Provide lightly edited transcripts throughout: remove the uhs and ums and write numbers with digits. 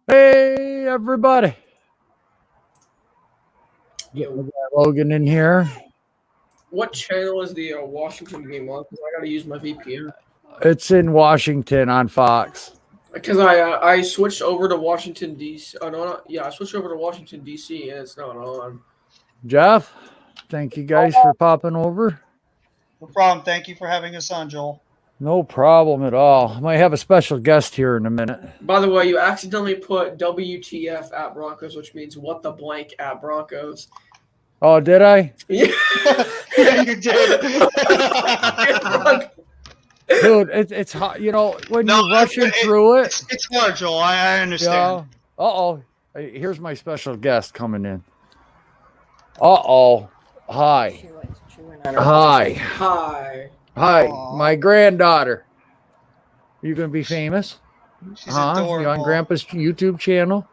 Hey, everybody. Yeah, We got Logan in here. what channel is the Washington game on? Because I got to use my VPN. It's in Washington on Fox. Because I switched over to Washington DC. Oh no, yeah, I switched over to Washington DC and it's not on. Jeff, thank you guys for popping over. No problem. Thank you for having us on, Joel. No problem at all. I might have a special guest here in a minute. By the way, you accidentally put WTF at Broncos, which means what the blank at Broncos. Oh, did I? Yeah, Yeah, you did. Dude, it's hot. You know, when No, you're rushing through it. It's hard, Joel. I understand. Yeah. Uh-oh. Here's my special guest coming in. Uh-oh. Hi. Hi. Hi. Hi. Aw. My granddaughter. You going to be famous? She's You adorable. on Grandpa's YouTube channel?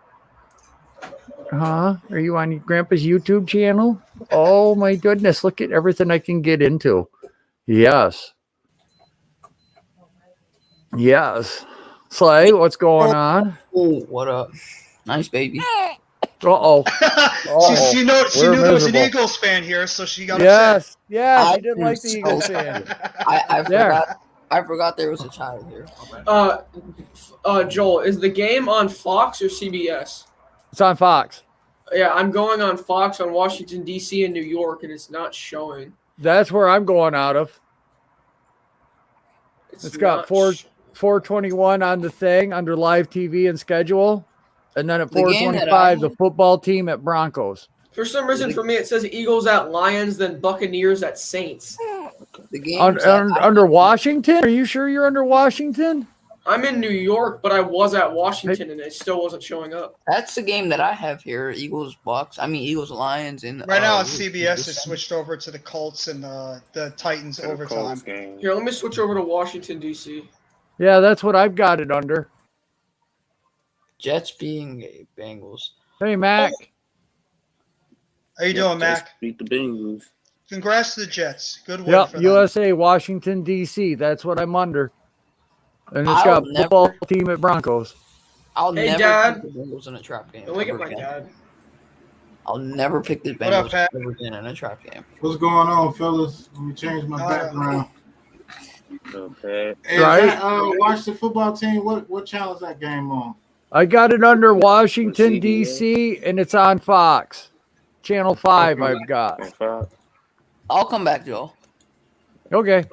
Are you on Grandpa's YouTube channel? Oh my goodness, look at everything I can get into. Yes. Slay, what's going on? Oh, what up? Nice baby. Uh-oh. She knew We're there was an miserable. Eagles fan here, so she got upset. Yes, I she didn't like the do Eagles so fan. I forgot there was a child here. Joel, is the game on Fox or CBS? It's on Fox. Yeah, I'm going on Fox on Washington DC and New York, and it's not showing. That's where I'm going out of. It's got not 421 on the thing under live TV and schedule. And then at The game that 425, the football team at Broncos. For some reason, for me, it says Eagles at Lions, then Buccaneers at Saints. The game Under Washington? Are you sure you're under Washington? I'm in New York, but I was at Washington, and it still wasn't showing up. that's the game that I have here. Eagles Lions and Right now, CBS has switched over to the Colts and the Titans overtime. Here, let me switch over to Washington, D.C. Yeah, that's what I've got it under. Jets being a Bengals. Hey, Mac. How you doing, Mac? Beat the Bengals. Congrats to the Jets. Good win Yep, for them. USA, Washington, D.C. That's what I'm under. And it's I'll got never- football team at Broncos. I'll Hey, never Dad. pick the Bengals in a trap game. Don't look at ever my again. dad. I'll never pick the What up, Bengals Pat? ever again in a trap game. What's going on, fellas? Let me change my background. Okay. Hey, Right. is that, watch the football team. What channel is that game on? I got it under Washington, CBS. D.C., and it's on Fox. Channel 5 I've got. I'll come back, Joel. Okay.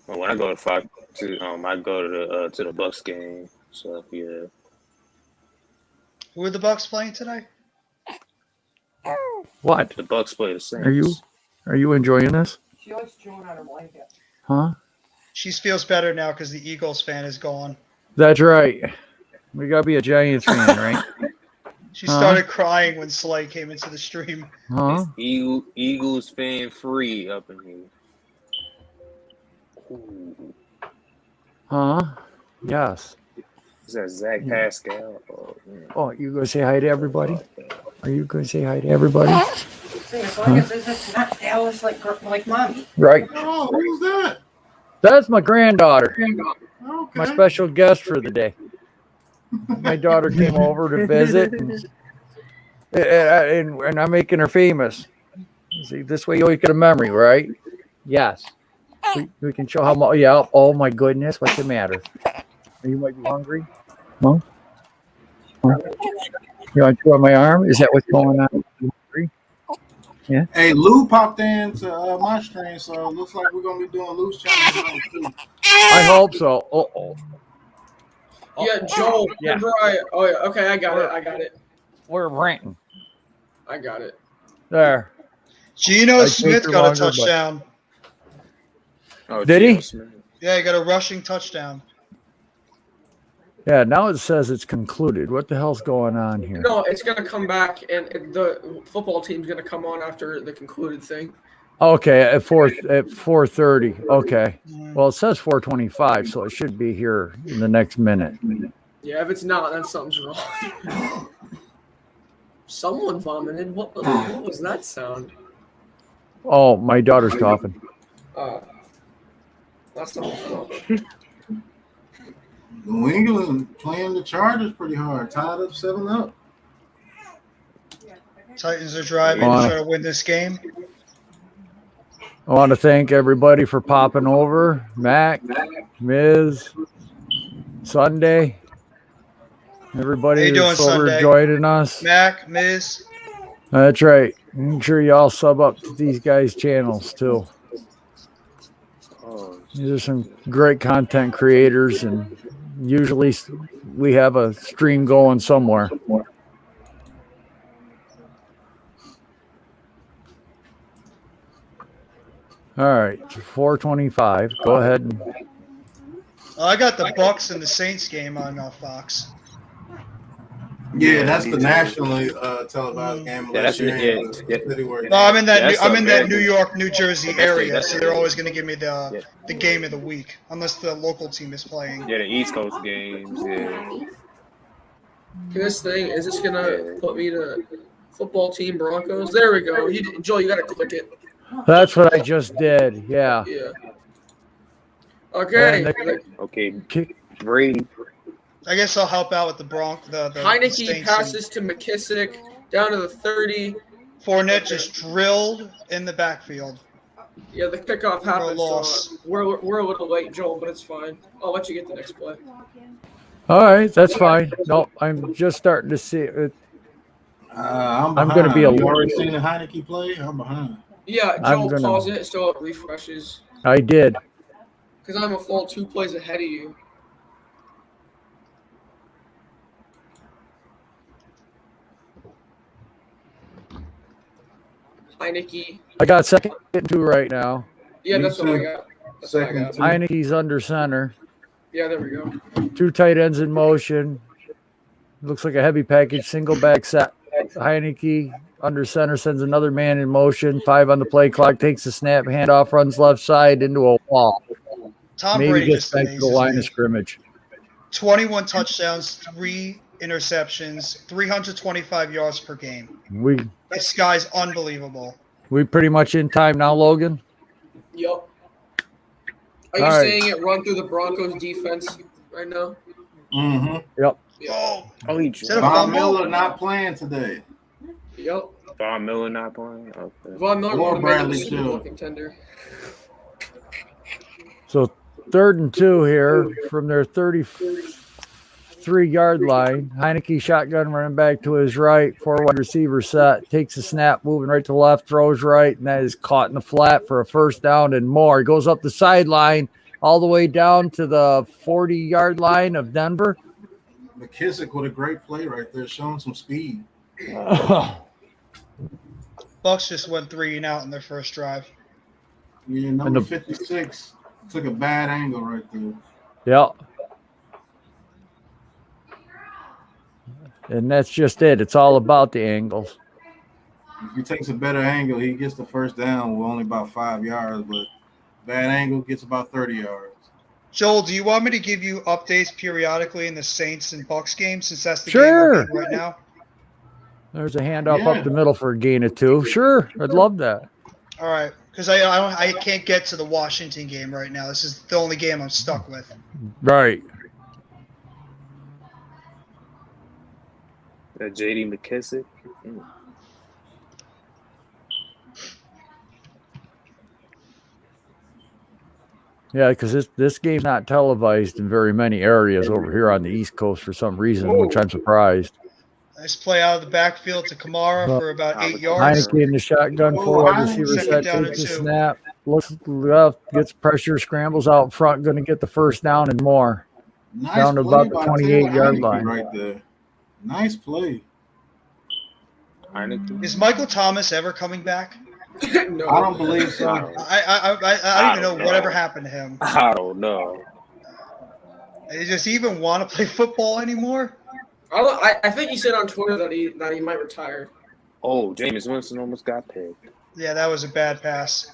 Well, when I go to Fox, I go to the Bucks game. So yeah, Who are the Bucks playing today? What? the Bucks play the Saints. Are you enjoying this? She likes chewing on her blanket. Huh? She feels better now because the Eagles fan is gone. That's right. We got to be a Giants fan, right? She started crying when Slay came into the stream. Huh? It's Eagles fan free up in here. Ooh. Huh? Yes. Is that Zach Pascal? Oh, man. Oh, you going to say hi to everybody? Are you going to say hi to everybody? As long as it's not Dallas like mommy. Right. Oh, who's that? That's my granddaughter. Okay. My special guest for the day. My daughter came over to visit, and I'm making her famous. See, this way you get a memory, right? Yes. We can show how much. Yeah. Oh my goodness, what's the matter? You might be hungry. Huh? You want to chew on my arm? Is that what's going on? You hungry? Hey, Lou popped into my stream, so it looks like we're gonna be doing Lou's challenge too. I hope so. Uh-oh. Yeah, Joel. Yeah. Okay, I got it. We're ranting. I got it. There. Geno I Smith take got a longer, but- touchdown. Oh, Did he? Geno Smith. Yeah, he got a rushing touchdown. Yeah, now it says it's concluded. What the hell's going on here? No, it's gonna come back, and the football team's gonna come on after the concluded thing. Okay, at 4:30. Okay. Mm. Well, it says 4:25, so it should be here in the next minute. Yeah, if it's not, then something's wrong. Someone vomited. What was that sound? Oh, my daughter's coughing. That's not wrong. New England playing the Chargers pretty hard. Tied up 7-up. Titans are driving Wow. to try to win this game. I want to thank everybody for popping over. Mac, Miz, Sunday. Everybody How you doing, that's over Sunday? joining us. Mac, Miz. That's right. Make sure you all sub up to these guys' channels too. Oh, These are some great content creators, and usually we have a stream going somewhere. All right, 425. Go ahead. And, I got the Bucks and the Saints game on Fox. Yeah, that's the nationally televised game. Yeah, that's unless you're in yeah, the city where No, I'm in that. That's I'm in that American. New York, New Jersey area, that's so they're always going to give me the Yeah. game of the week, unless the local team is playing. Yeah, the East Coast games. Yeah. This thing is this gonna put me to football team Broncos? There we go. Joel, you gotta click it. that's what I just did. Yeah. Yeah. Okay. And Okay. Kick. Brady. I guess I'll help out with the Broncos. The Heineke Saints passes to McKissick down to the 30. and Fournette just drilled in the backfield. Yeah, the kickoff happened. loss. So we're a little late, Joel, but it's fine. I'll let you get the next play. All right, that's fine. No, I'm just starting to see it. I'm I'm gonna be behind. a- You already seen the Heineke play? I'm behind. Yeah, I'm Joel gonna- pause it so it refreshes. I did. Because I'm a full 2 plays ahead of you. Heineke. I got second and 2 right now. Yeah, Me that's what I too. got. That's what I Second got. two. Heineke's under center. Yeah, there we go. 2 tight ends in motion. Looks like a heavy package, single back set. Heineke under center sends another man in motion. 5 on the play clock, takes the snap, handoff, runs left side into a wall. Tom Maybe Brady gets just back to the amazes line me. of scrimmage. 21 touchdowns, 3 interceptions, 325 yards per game. This guy's unbelievable. We pretty much in time now, Logan. Yup. Are you All right. saying it run through the Broncos defense right now? Mm-hmm. Yep. Oh, Oh, he Is that a dropped. Von fumble? Miller not playing today. Yup. Von Miller not playing. Okay. Von Miller Or would have made him a Bradley, Super Bowl too. contender. So 3rd and 2 here from their 33-yard line. Heineke shotgun running back to his right. 4 wide receiver set. Takes a snap, moving right to left, throws right, and that is caught in the flat for a first down and more. He goes up the sideline all the way down to the 40-yard line of Denver. McKissick with a great play right there, showing some speed. Bucks just went 3 and out in their first drive. Yeah, number 56 took a bad angle right there. Yeah. And that's just it. It's all about the angles. If he takes a better angle, he gets the first down with only about 5 yards, but bad angle gets about 30 yards. Joel, do you want me to give you updates periodically in the Saints and Bucks game since that's the Sure. game we're in right now? There's a handoff Yeah. up the middle for a gain of 2. Sure. I'd love that. All right, because I can't get to the Washington game right now. This is the only game I'm stuck with. Right. J.D. McKissick. Yeah, because this game's not televised in very many areas over here on the East Coast for some reason, which I'm surprised. Nice play out of the backfield to Kamara for about 8 yards. Heineke in the shotgun, 4 wide receiver Second set, down takes and the 2. snap, looks left, gets pressure, scrambles out front, going to get the first down and more. Nice Down to play about the by 28-yard Heineke line. right there. Nice play. Heineke. Is Michael Thomas ever coming back? No. I don't believe so. I don't even know whatever happened to him. I don't know. Does he even want to play football anymore? I think he said on Twitter that he might retire. Oh, Jameis Winston almost got picked. Yeah, that was a bad pass.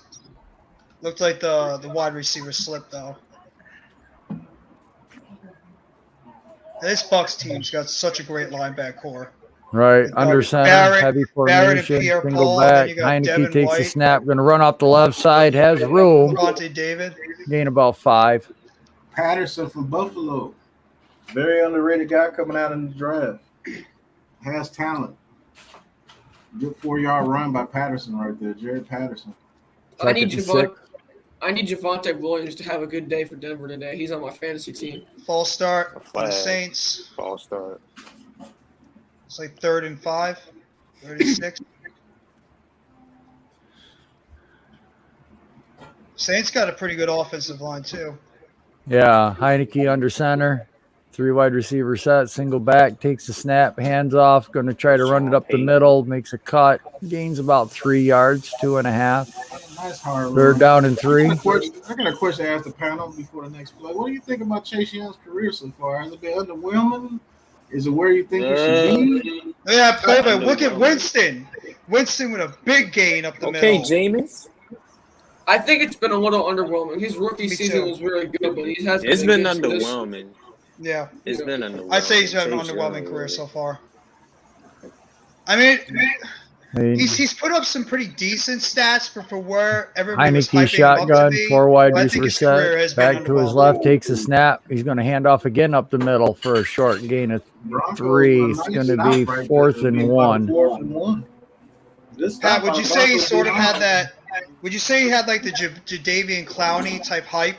Looked like the wide receiver slipped though. This Bucks team's got such a great linebacker core. Right, under center, Barrett- heavy Barrett and formation, Pierre single Paul, and then back. you got Heineke Devin takes the White. snap, going to run off the left side, has room, Levante David. gain about 5. Patterson from Buffalo. Very underrated guy coming out in the draft. Has talent. Good 4-yard run by Patterson right there, Jared Patterson. I need Second and Javonte Williams to have a good day for Denver today. He's on my fantasy team. False start A for the flag. Saints. False start. It's like 3rd and 5, 36. Saints got a pretty good offensive line too. Yeah, Heineke under center, 3 wide receiver set, single back, takes the snap, hands off, going to try to run it up the middle, makes a cut, gains about 3 yards, 2.5. Nice hard They're run. down in 3. I got a question to ask the panel before the next play. What do you think about Chase Young's career so far? Has it been underwhelming? Is it where you think it should be? Yeah, play by look at Winston. Winston with a big gain up the Okay, middle. Jameis. I think it's been a little underwhelming. His rookie Me season too. was really good, but he has It's been good for this. underwhelming. Yeah, It's been underwhelming. I'd say he's had an Chase underwhelming Young, career really. so far. I mean, I mean, he's put up some pretty decent stats for where everybody was Heineke hyping him up to shotgun, be. 4 wide but I think receiver his career has set, been back to his underwhelming. left, takes a snap. He's going to hand off again up the middle for a short gain of Broncos, 3. a It's nice going to stop be right 4th there. and It'll be 1. 4th and 1. This Pat, stop would by you the say he Broncos sort of had defense- that? Would you say he had like the Jadeveon Clowney type hype,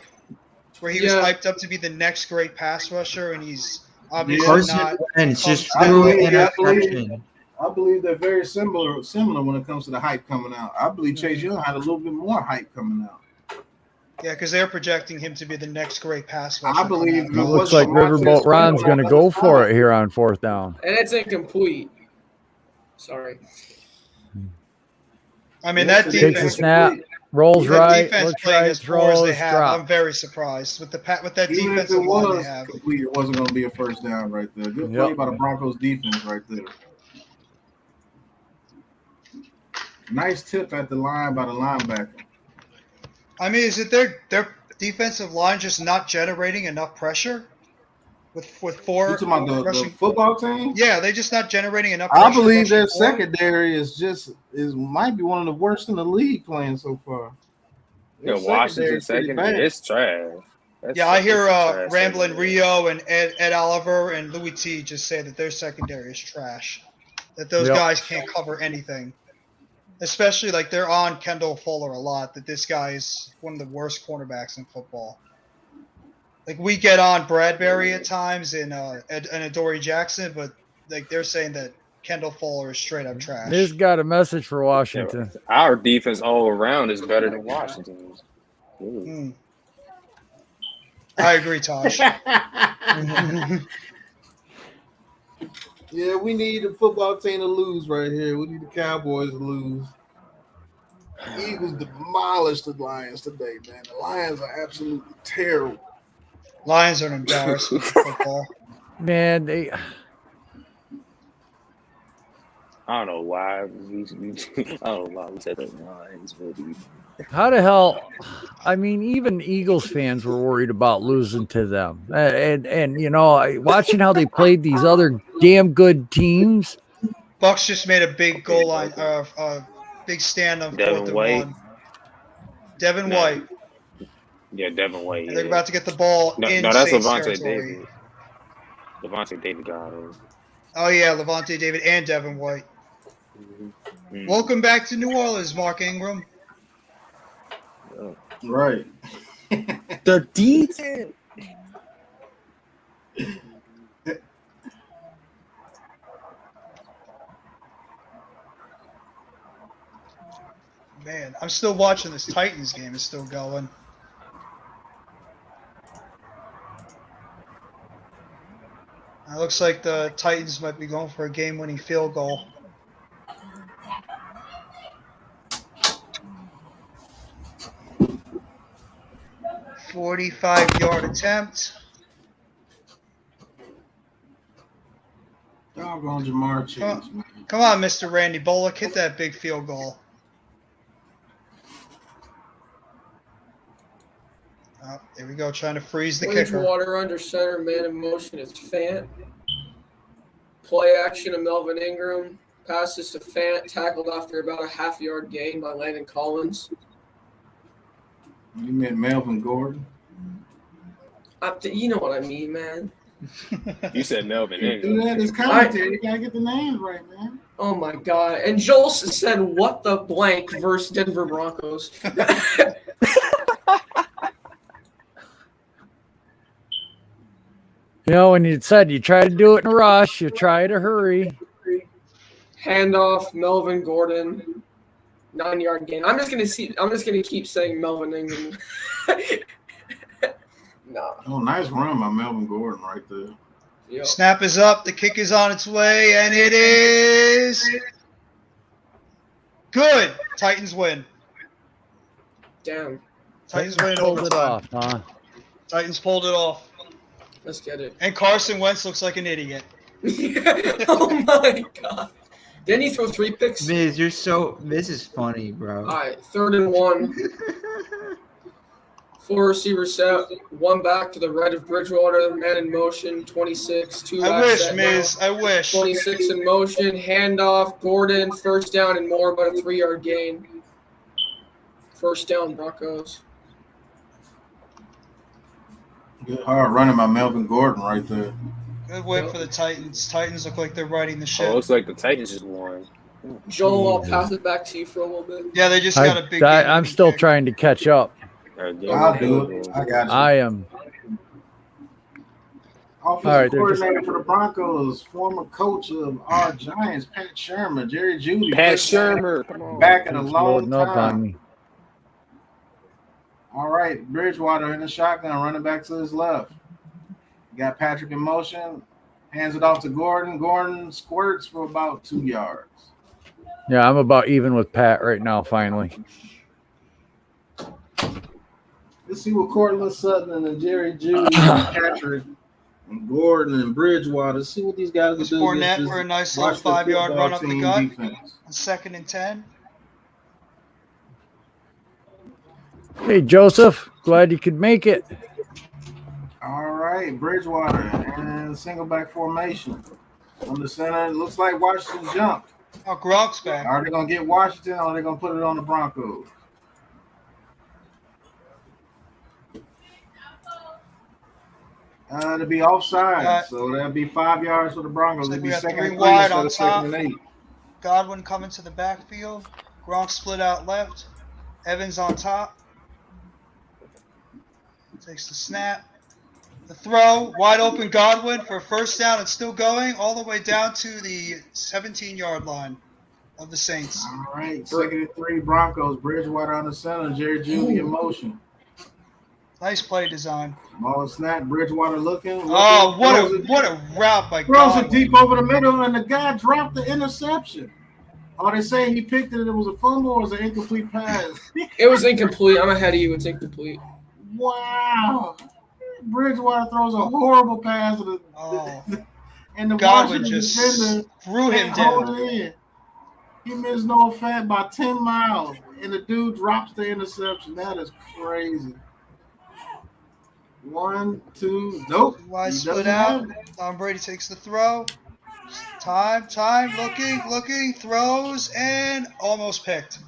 where he was Yeah. hyped up to be the next great pass rusher, and he's obviously Carson not. Wentz just I threw an believe- I believe- interception. I believe they're very similar when it comes to the hype coming out. I believe Chase Young had a little bit more hype coming out. Yeah, because they're projecting him to be the next great pass rusher. I believe It looks like Riverboat Ron's going to go for it here on 4th down. And it's incomplete. Sorry. I mean, Yes, that it Takes a defense. snap, rolls That right, defense looks playing right, as poor as they throws, have, I'm drop. very surprised with that Even if defensive it line they was have. complete, it wasn't going to be a first down right there. Good Yep. play by the Broncos defense right there. Nice tip at the line by the linebacker. I mean, is it their defensive line just not generating enough pressure with You 4 talking about the rushing? football team? Yeah, they're just not generating enough pressure. I believe their rushing 4. secondary is might be one of the worst in the league playing so far. Yeah, Their Washington secondary is pretty secondary, bad. it's trash. That's Yeah, I hear trash Ramblin' secondary. Rio and Ed Oliver and Louis T just say that their secondary is trash. That those Yep. guys can't cover anything. Especially like they're on Kendall Fuller a lot. That this guy is one of the worst cornerbacks in football. Like we get on Bradbury at times and Adoree Jackson, but like they're saying that Kendall Fuller is straight up trash. This got a message for Yeah, Washington. our defense all around is better than Washington's. Ooh. Mm. I agree, Tosh. Yeah, we need the football team to lose right here. We need the Cowboys to lose. Eagles demolished the Lions today, man. The Lions are absolutely terrible. Lions are an embarrassment for football. Man, I don't know why I don't know why we said that Lions really. how the hell? I mean, even Eagles fans were worried about losing to them. And you know, watching how they played these other damn good teams. Bucks just made a big goal line, big stand on Devin 4th and White. 1. Devin No. White. Yeah, Devin White. And they're Yeah. about to get the ball No, in that's Saints Levante territory. David. Levante David got him. Oh yeah, Levante David and Devin White. Mm. Welcome back to New Orleans, Mark Ingram. Right. The detail. Man, I'm still watching this Titans game. It's still going. It looks like the Titans might be going for a game-winning field goal. "45-yard attempt." Doggone Jamar Chase, man. Come on, Mr. Randy Bullock, hit that big field goal. Oh, there we go, trying to freeze the kicker. Bridgewater under center, man in motion. It's Fant. Play action of Melvin Ingram. Passes to Fant, tackled after about a half-yard gain by Landon Collins. You meant Melvin Gordon? You know what I mean, man. You said Melvin Do Ingram. that as commentary. You gotta get the names right, man. Oh my god. And Joel said, what the blank versus Denver Broncos. You know, when you said you try to do it in a rush, you try to hurry. Handoff, Melvin Gordon, 9-yard gain. I'm just gonna keep saying Melvin Ingram. No. Oh, nice run by Melvin Gordon right there. Yep. Snap is up. The kick is on its way, and it is good. Titans win. Damn. Titans win in Pulled it overtime. off, huh? Titans pulled it off. Let's get it. And Carson Wentz looks like an idiot. Oh my god. Didn't he throw 3 picks? Miz, this is funny, bro. All right, 3rd and 1. 4 receivers set, 1 back to the right of Bridgewater, man in motion, 26, 2 I back wish, set Miz. now. I wish. 26 in motion, handoff, Gordon, first down and more, but a 3-yard gain. First down, Broncos. Good hard running by Melvin Gordon right there. Good win for the Titans. Titans look like they're riding the Oh, ship. it looks like the Titans just won. Joel, I'll pass it back to you for a little bit. Yeah, they just got a big game. I'm still trying to catch up. I'll do it. I got you. I am. Offensive All right, they're just- coordinator for the Broncos, former coach of our Giants, Pat Shermer, Jerry Jeudy. Pat Shermer, come on. Back in a It's long loading up on time. me. All right, Bridgewater in the shotgun, running back to his left. Got Patrick in motion, hands it off to Gordon. Gordon squirts for about 2 yards. Yeah, I'm about even with Pat right now, finally. Let's see what Cortland Sutton and Jerry Jeudy and Patrick and Gordon and Bridgewater, see what these guys Was will do. Fournette against for a this nice little Washington 5-yard football run up the team gut. defense. 2nd and 10. Hey, Joseph, glad you could make it. All right, Bridgewater and single back formation. On the center, it looks like Washington jumped. Oh, Gronk's back. Are they going to get Washington or are they going to put it on the Broncos? To be offside, so that'll be 5 yards for the Broncos. So It'll we be got 2nd 3 and 3 wide instead on of top. 2nd and 8. Godwin coming to the backfield. Gronk split out left. Evans on top. Takes the snap. The throw, wide open Godwin for a first down and still going all the way down to the 17-yard line of the Saints. All right, 2nd and 3 Broncos. Bridgewater on the center, Jerry Jeudy in motion. Nice play design. Ball snap, Bridgewater looking. Oh, throws it- what a route by Throws it Godwin. deep over the middle, and the guy dropped the interception. Are they saying he picked it and it was a fumble or was it an incomplete pass? It was incomplete. I'm ahead of you. It's incomplete. Wow. Bridgewater throws a horrible pass to Oh, and the Godwin Washington just defender threw him can't hold down. it in. He missed no fat by 10 miles, and the dude drops the interception. That is crazy. 1, 2, nope. Wide He split doesn't out. have it. Tom Brady takes the throw. Time, looking, throws, and almost picked.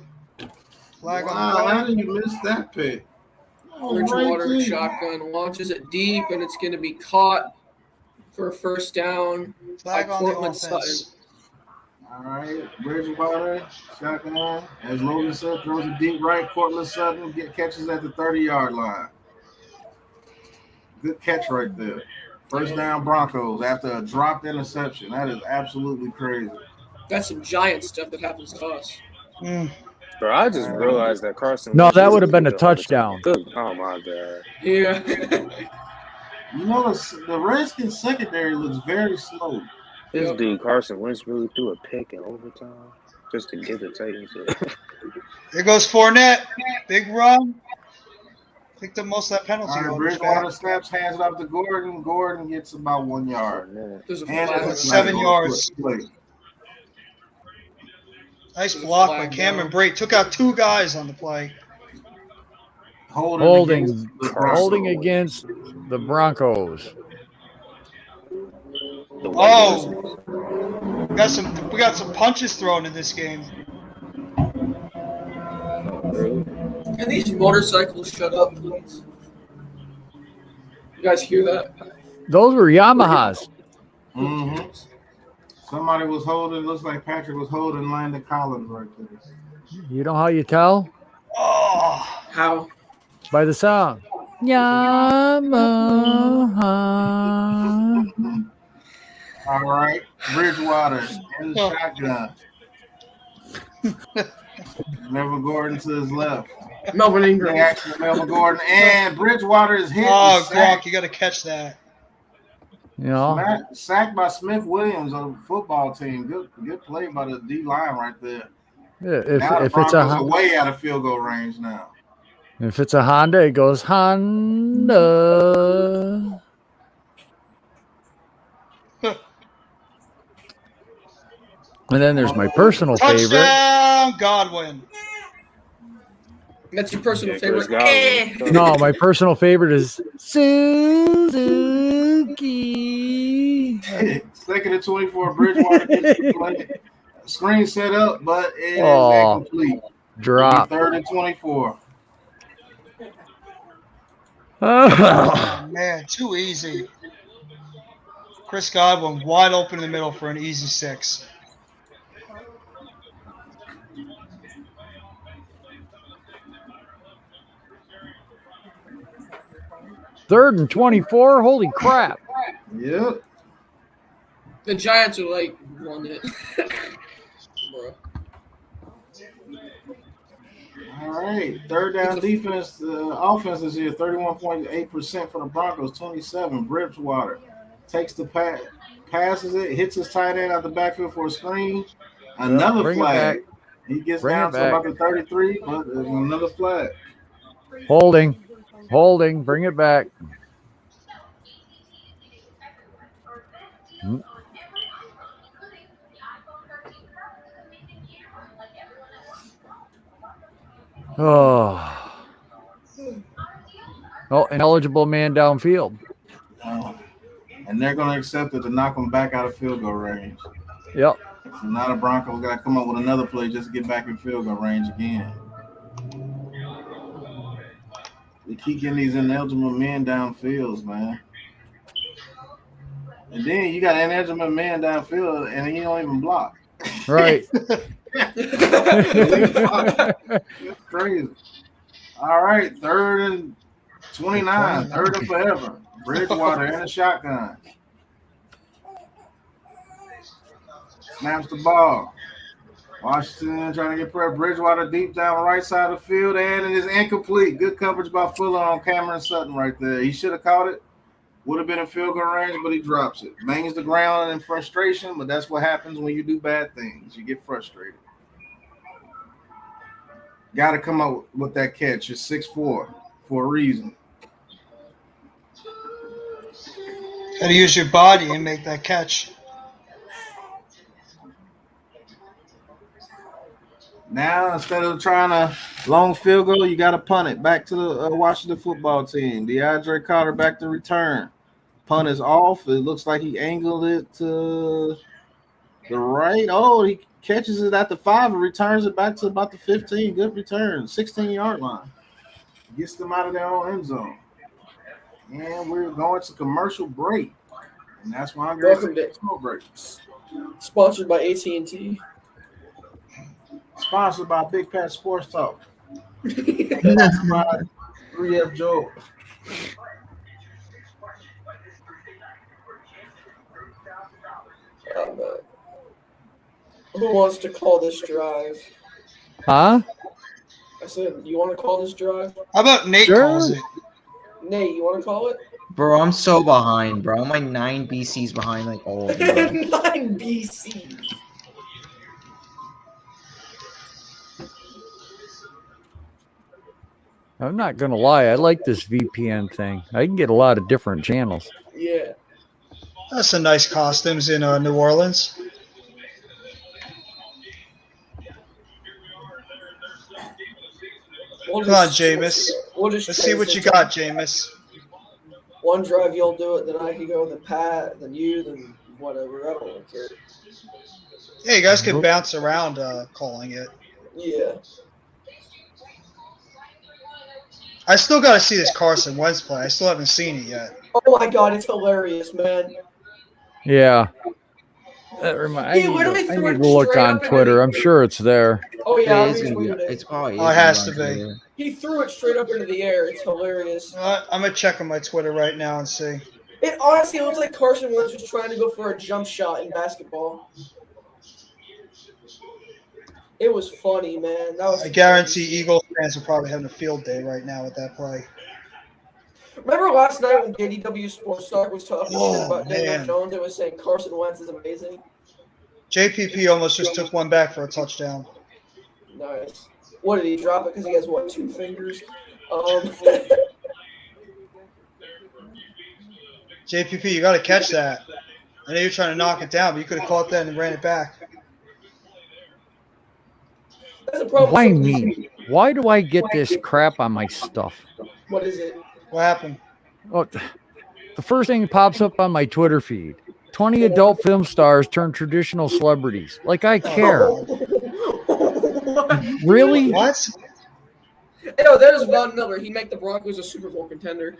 Flag on Wow, the how play. did you miss that pick? That was Bridgewater right shotgun launches it deep, and it's going to be caught for a first down Flag by on the Cortland Sutton. offense. All right, Bridgewater, shotgun. As Logan said, throws a deep right. Cortland Sutton catches at the 30-yard line. Good catch right there. First down Broncos after a dropped interception. That is absolutely crazy. That's some giant stuff that happens to us. Bro, I just realized that Carson. No, Wentz that is would have been a good all the time. touchdown. Good. Oh my god. Yeah. You know, the Redskins secondary looks very slow. This Yep. dude Carson Wentz really threw a pick in overtime just to give the Titans a There goes Fournette. Big run. Picked up most of that penalty. All right, on Bridgewater snaps, hands it off to Gordon. Gordon gets about 1 yard. There's a And flag. it's on a it. 7 yards. Play. Nice There's a block by flag Cameron down. Brate. Took out 2 guys on the play. Holding against the Broncos. Holding against the Broncos. Oh, we got some punches thrown in this game. Can these motorcycles shut up, please? You guys hear that? Those were Yamahas. Mm-hmm. Somebody was holding. Looks like Patrick was holding Landon Collins right there. You know how you tell? Oh, How? By the sound. Yamaha. All right, Bridgewater in the shotgun. Melvin Gordon to his left. Melvin Play Ingram. action to Melvin Gordon, and Bridgewater is hit. oh, and sacked. Gronk, you got to catch that. You know, Sacked by Smith Williams on the football team. Good play by the D line right there. Now the if it's Broncos are a way out of field goal range now. Honda, it goes Honda. And then there's my personal favorite. Touchdown, Godwin. That's your personal Yeah, Chris favorite. Godwin. No, my personal favorite is Suzuki. Second and 24, Bridgewater gets the play. Screen set up, but it is Oh, incomplete. drop. Third and 24. Oh, man, too easy. Chris Godwin wide open in the middle for an easy 6. Third and 24. Holy crap. Yep. The Giants are like won it. Bro. All right. Third down defense. Offense is here. 31.8% for the Broncos. 27. Bridgewater takes the pass, passes it, hits his tight end out the backfield for a screen. Another Bring it flag. back. He gets Bring down it to back. about the 33, but there's another flag. Holding. Bring it back. Oh, ineligible man downfield. And they're going to accept it to knock them back out of field goal range. Yep. So now the Broncos got to come up with another play just to get back in field goal range again. They keep getting these ineligible men downfields, man. And then you got an ineligible man downfield, and he don't even block. Right. It's crazy. All right, third and 29, third and forever. Bridgewater in a shotgun. Snaps the ball. Washington trying to get pressure. Bridgewater deep down the right side of the field, and it is incomplete. Good coverage by Fuller on Cameron Sutton right there. He should have caught it. Would have been in field goal range, but he drops it. Bangs the ground in frustration, but that's what happens when you do bad things. You get frustrated. Got to come up with that catch. It's 6'4" for a reason. Got to use your body and make that catch. Now, instead of trying a long field goal, you got to punt it back to the Washington football team. DeAndre Carter back to return. Punt is off. It looks like he angled it to the right. Oh, he catches it at the 5 and returns it back to about the 15. Good return. 16-yard line. Gets them out of their own end zone. And we're going to commercial break. And that's why I'm going to smoke break. Sponsored by AT&T. Sponsored by Big Pat Sports Talk. Sponsored by 3F Joe. Who wants to call this drive? Huh? I said, you want to call this drive? How about Nate calls it? Nate, you want to call it? Bro, I'm so behind, bro. I'm like 9 BCs behind, like all of them. 9 BC. I'm not gonna lie. I like this VPN thing. I can get a lot of different channels. Yeah. That's some nice costumes in New Orleans. Come on, Jameis. Let's see what you got, Jameis. One drive you'll do it, then I can go, then Pat, then you, then whatever. I don't really care. Yeah, you guys could bounce around calling it. Yeah. I still got to see this Carson Wentz play. I still haven't seen it yet. Oh my god, it's hilarious, man. Yeah. I He literally need threw to it look straight on up into Twitter. the- I'm sure it's there. Oh yeah, I'll It's gonna be. retweet it. It's probably. Oh, it has to be. Twitter. He threw it straight up into the air. It's hilarious. I'm gonna check on my Twitter right now and see. It honestly looks like Carson Wentz was trying to go for a jump shot in basketball. It was funny, man. That was. I guarantee Eagles fans are probably having a field day right now with that play. Remember last night when JDW Sports Talk was talking Oh, shit about Daniel man. Jones? It was saying Carson Wentz is amazing. JPP almost just took one back for a touchdown. Nice. What did he drop it? Because he has what, 2 fingers? JPP, you got to catch that. I know you're trying to knock it down, but you could have caught that and ran it back. That's a problem. Why me? Why do I get this crap on my stuff? What is it? What happened? Oh, the first thing that pops up on my Twitter feed: 20 adult film stars turn traditional celebrities. Like I care. Really? What? Yo, there's Von Miller. He make the Broncos a Super Bowl contender.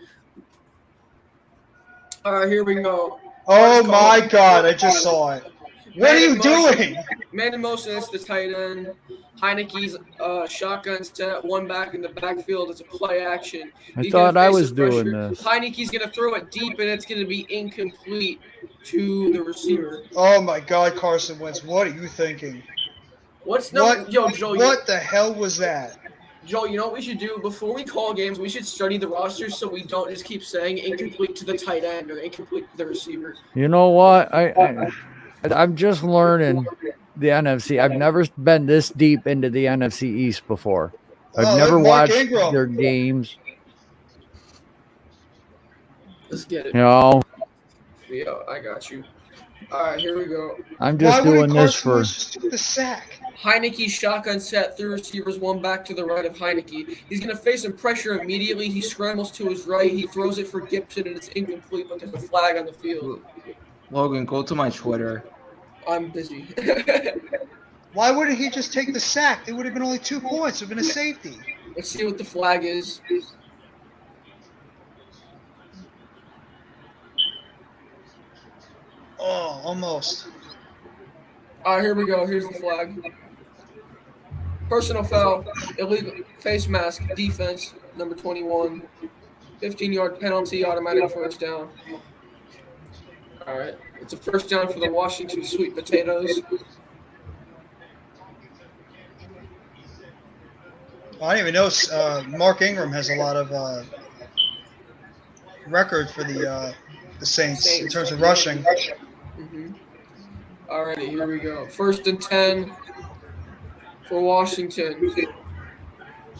All right, here we go. Oh my God! I just saw it. What are you doing? Man in motion, it's the tight end. Heineke's shotgun set, one back in the backfield. It's a play action. I thought I was doing this. Heineke's going to throw it deep, and it's going to be incomplete to the receiver. Oh my God, Carson Wentz! What are you thinking? What's What? Yo, Joel? What the hell was that? Joel, you know what we should do? Before we call games, we should study the roster so we don't just keep saying incomplete to the tight end or incomplete to the receiver. You know what? I'm just learning the NFC. I've never been this deep into the NFC East before. I've never Mark watched Ingram. their games. Let's get it. You know, Yeah, I got you. All right, here we go. I'm just doing this for. Just took the sack? Heineke's shotgun set, 3 receivers, one back to the right of Heineke. He's going to face some pressure immediately. He scrambles to his right. He throws it for Gibson, and it's incomplete, but there's a flag on the field. Logan, go to my Twitter. I'm busy. Why wouldn't he just take the sack? It would have been only 2 points. It would have been a safety. Let's see what the flag is. Oh, almost. All right, here we go. Here's the flag. Personal foul, illegal face mask, defense, number 21. 15-yard penalty, automatic first down. All right. It's a first down for the Washington Sweet Potatoes. I didn't even know Mark Ingram has a lot of record for the Saints in terms of rushing. Mm-hmm. All righty, here we go. 1st and 10 for Washington.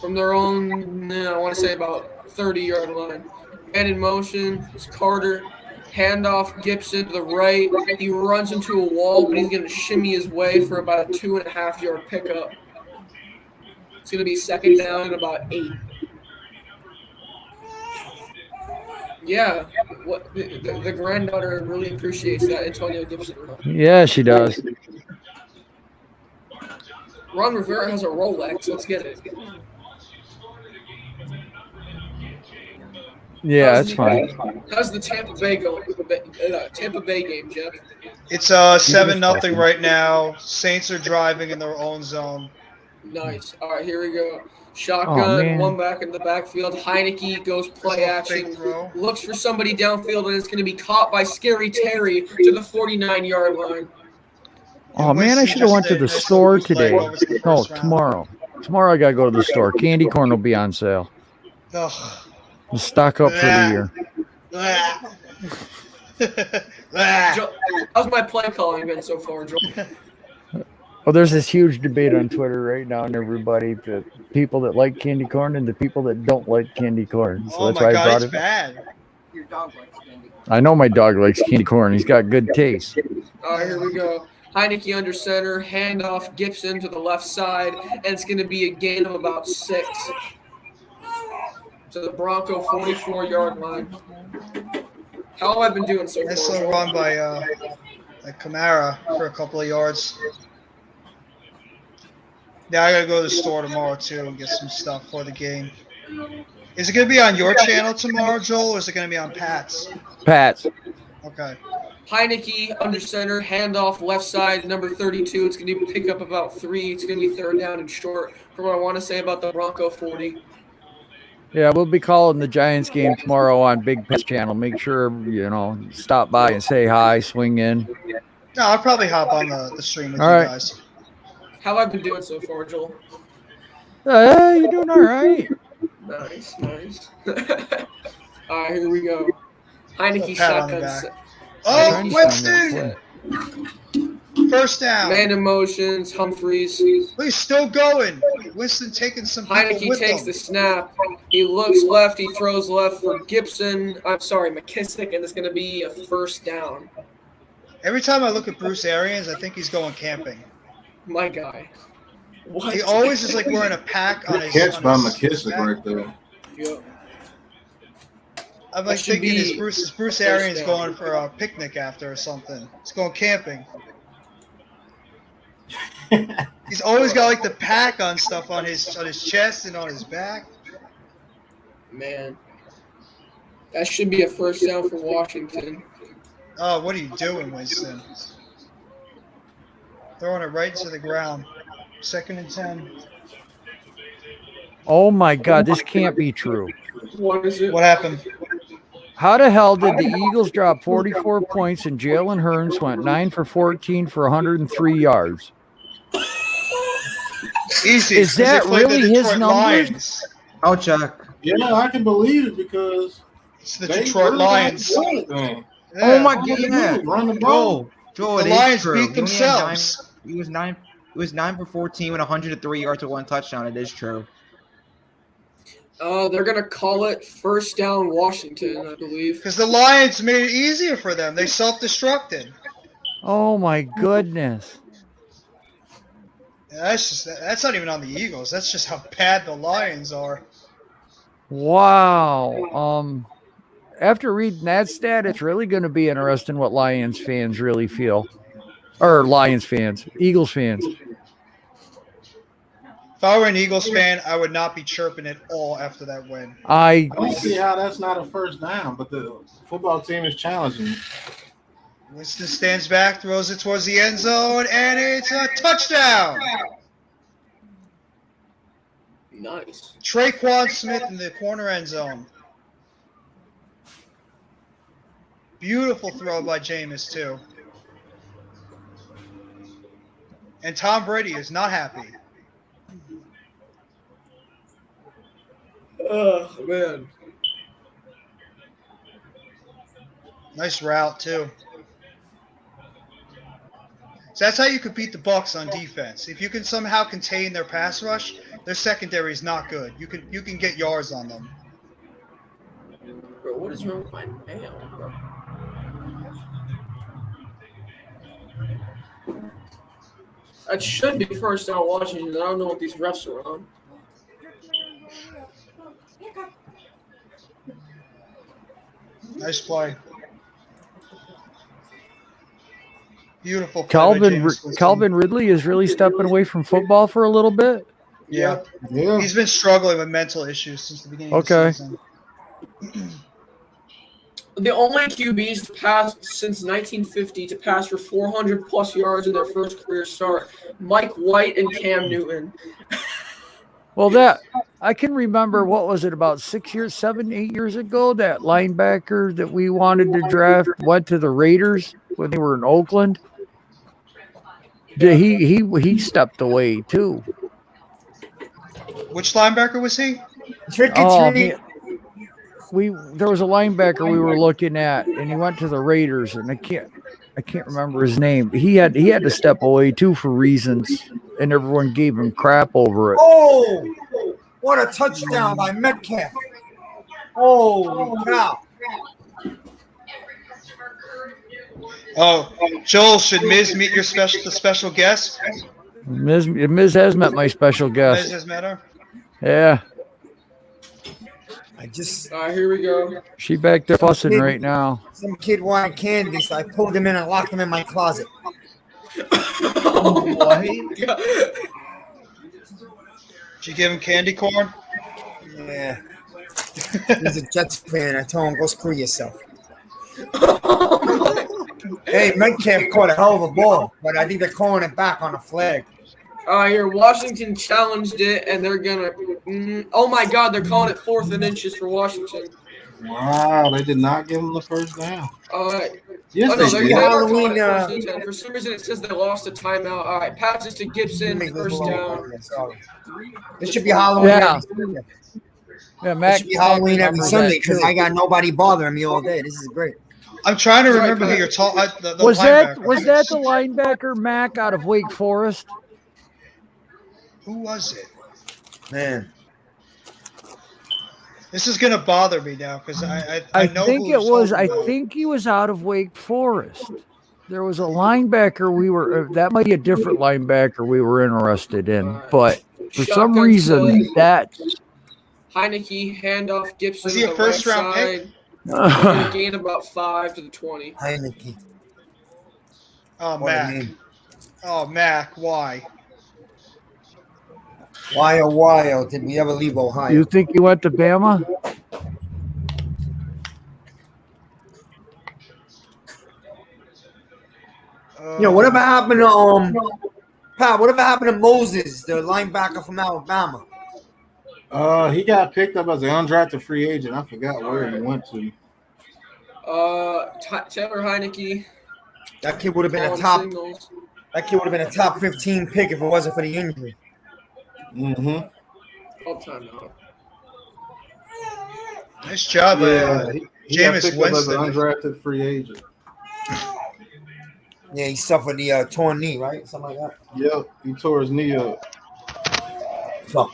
From their own, I want to say about 30-yard line. Man in motion, it's Carter. Handoff, Gibson to the right. He runs into a wall, but he's going to shimmy his way for about a 2.5-yard pickup. It's going to be 2nd down and about 8. Yeah, what the granddaughter really appreciates that Antonio Gibson run. Yeah, she does. Ron Rivera has a Rolex. Let's get it. Yeah, that's fine. How's the Tampa Bay game, Jeff? It's 7-0 right now. Saints are driving in their own zone. Nice. All right, here we go. Shotgun, man. one back in the backfield. Heineke goes play action, Fake throw. looks for somebody downfield, and it's going to be caught by Scary Terry to the 49-yard line. Oh man, I should have went to the store today. No, tomorrow. Tomorrow I gotta go to the store. Candy corn will be on sale. Ugh. We'll stock up for the year. Joe, how's my play calling been so far, Joel? Oh, there's this huge debate on Twitter right now, and everybody, the people that like candy corn and the people that don't like candy corn. So Oh that's my why I God, brought it's it. bad. Your dog likes candy. I know my dog likes candy corn. He's got good taste. All right, here we go. Heineke under center, handoff Gibson to the left side, and it's going to be a gain of about 6. To the Bronco 44-yard line. How have I been doing so far? Nice little run by Kamara for a couple of yards. Yeah, I gotta go to the store tomorrow too and get some stuff for the game. Is it going to be on your channel tomorrow, Joel, or is it going to be on Pat's? Pats. Okay. Heineke under center, handoff left side, number 32. It's going to pick up about 3. It's going to be third down and short. For what I want to say about the Bronco 40. Yeah, we'll be calling the Giants game tomorrow on Big Pat's channel. Make sure, stop by and say hi, swing in. No, I'll probably hop on the stream with All you right. guys. How I've been doing so far, Joel? You're doing all right. Nice. All right, here we go. Heineke Pat on the shotgun. back. Set. Oh, Heineke Winston! First down. Man in motions, Humphreys. He's still going. Winston taking some people Heineke with takes him. the snap. He looks left. He throws left for Gibson. I'm sorry, McKissick, and it's going to be a first down. Every time I look at Bruce Arians, I think he's going camping. My guy. What? He always is like wearing a pack on Good his. catch by on his McKissick back. right there. Yep. I'm That like should thinking, be is Bruce first Arians down. going for a picnic after or something? He's going camping. He's always got like the pack on stuff on his chest and on his back. Man. That should be a first down for Washington. Oh, what are you doing, Winston? Throwing it right to the ground. 2nd and 10. Oh my God, this can't be true. What is it? What happened? How the hell did the Eagles drop 44 points and Jalen Hurns went 9 for 14 for 103 yards? Easy. Is that They played the really his Detroit numbers? Lions. I'll check. Yeah, I can believe it because It's the they Detroit really got Lions. the bullet, man. Oh my Yeah. God! Yeah. Run the ball. Joel, The it is Lions true. beat He only had themselves. It was 9 for 14 with 103 yards to 1 touchdown. It is true. They're going to call it first down Washington, I believe. Because the Lions made it easier for them. They self-destructed. Oh my goodness. That's not even on the Eagles. That's just how bad the Lions are. Wow. After reading that stat, it's really going to be interesting what Lions fans really feel. Or Lions fans, Eagles fans. If I were an Eagles fan, I would not be chirping at all after that win. I I don't see how that's not a first down, but the football team is challenging. Winston stands back, throws it towards the end zone, and it's a touchdown. Nice. Traquan Smith in the corner end zone. Beautiful throw by Jameis, too. And Tom Brady is not happy. Oh, man. Nice route, too. So that's how you could beat the Bucs on defense. If you can somehow contain their pass rush, their secondary is not good. You can get yards on them. Bro, what is wrong with my mail, bro? That should be first down Washington. I don't know what these refs are on. Nice play. Beautiful play by Jameis Winston. Calvin Ridley is really stepping away from football for a little bit. Yeah. Yeah. He's been struggling with mental issues since the beginning Okay. of the season. The only QBs to pass since 1950 to pass for 400 plus yards in their first career start: Mike White and Cam Newton. Well, that I can remember. What was it, about 6 years, 7, 8 years ago? That linebacker that we wanted to draft went to the Raiders when they were in Oakland. He stepped away too. Which linebacker was he? Oh, man. There was a linebacker we were looking at, and he went to the Raiders, and I can't remember his name. He had to step away too for reasons, and everyone gave him crap over it. Oh, what a touchdown by Metcalf. Holy cow. Oh, Joel, should Miz meet the special guest? Miz has met my special Miz guest. has met her. Yeah, Here we go. she back there fussing right now. Some kid wanted candy, so I pulled him in and locked him in my closet. Did you give him candy corn? Yeah. He's a Jets fan. I told him, go screw yourself. Hey, Metcalf caught a hell of a ball, but I think they're calling it back on a flag. Here, Washington challenged it, and they're gonna. Oh my God, they're calling it 4th and inches for Washington. Wow, they did not give him the first down. All right. Yes, Oh no, they they did. are calling Halloween, it 1st and 10. For some reason, it says they lost a timeout. All right, passes to Gibson, Make this first lower. down. Yeah, sorry. This should be Halloween. Yeah. Every Sunday. Yeah, This Mac. should be Halloween every remembers Sunday that, because too. I got nobody bothering me all day. This is great. I'm trying to Sorry, remember who Pat. you're talking. The Was that linebacker. the linebacker Mac out of Wake Forest? Who was it? Man. This is gonna bother me now because I know think who it he's was. talking I about. think he was out of Wake Forest. There was a linebacker we were. That might be a different linebacker we were interested in, but for some Shotgun reason play. that's. Heineke, handoff, Gibson Was he to a the right first-round pick? side. They're gonna gain about 5 to the 20. Heineke. Oh, What a Mac. name. Oh, Mac. Why? Why, oh, why, oh, did we ever leave Ohio? You think he went to Bama? Whatever happened to Pat? Whatever happened to Moses, the linebacker from Alabama? He got picked up as an undrafted free agent. I forgot where he went to. Taylor Heineke. That kid would have been a calling top. signals. That kid would have been a top 15 pick if it wasn't for the injury. Mm-hmm. All timeout. Nice job, Yeah, he got Jameis picked up as an Winston. undrafted free agent. Yeah, he suffered the torn knee, right? Something like that. Yep, he tore his knee up. So,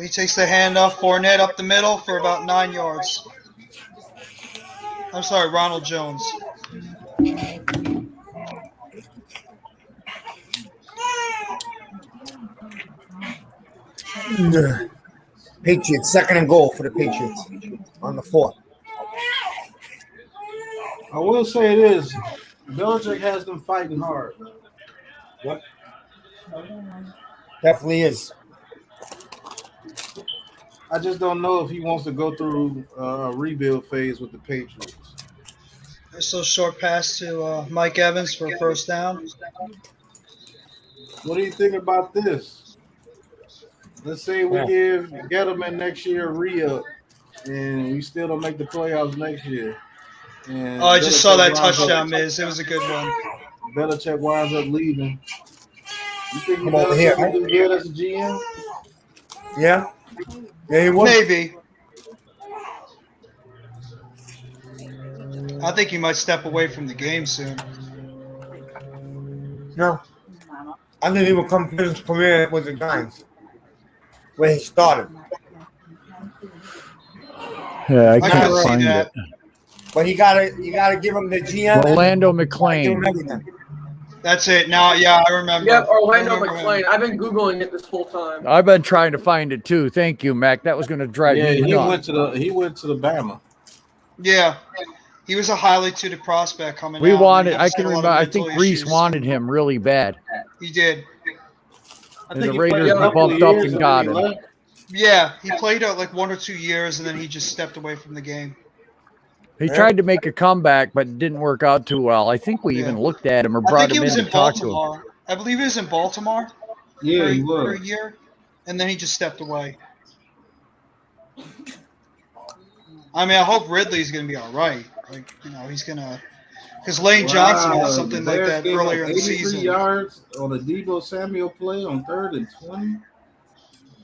He takes the handoff, Fournette up the middle for about 9 yards. I'm sorry, Ronald Jones. Patriots, 2nd and goal for the Patriots on the 4th. I will say this: Belichick has them fighting hard. Yep. Definitely is. I just don't know if he wants to go through a rebuild phase with the Patriots. There's a short pass to Mike Evans for a first down. What do you think about this? Let's say we give Gettleman next year a re-up, and we still don't make the playoffs next year. And I just saw that Belichick winds touchdown, up- Miz. It was a good one. Belichick winds up leaving. You think Come over here, Belichick will do good as a GM? Yeah? Yeah, he was. Maybe. I think he might step away from the game soon. No. I think he will come finish his career with the Giants, where he started. Yeah, I can can't see find that. it. But you gotta give him the GM. Orlando Give him McLean. everything. That's it. Now, yeah, I remember. Yep, Orlando I remember him. McLean. I've been Googling it this whole time. I've been trying to find it too. Thank you, Mac. That was going to drive Yeah, me he nuts. went to the Bama. Yeah. He was a highly touted prospect coming We out. wanted. He I just can had a lot remember. of I think mental Reese issues. wanted him really bad, He did. I and think the he Raiders played a couple bumped of up years and got then him. he left. Yeah, he played out like 1 or 2 years, and then he just stepped away from the game. He tried to make a comeback, but it didn't work out too well. I think we even looked at him or I brought think he him was in in to talk to him. Baltimore. I believe he was in Baltimore Yeah, he for a was. year, and then he just stepped away. I mean, I hope Ridley's going to be all right. Like, he's going to – because Lane Johnson had something like that Bears gave up earlier in the 83 season. yards on a Debo Samuel play on 3rd and 20.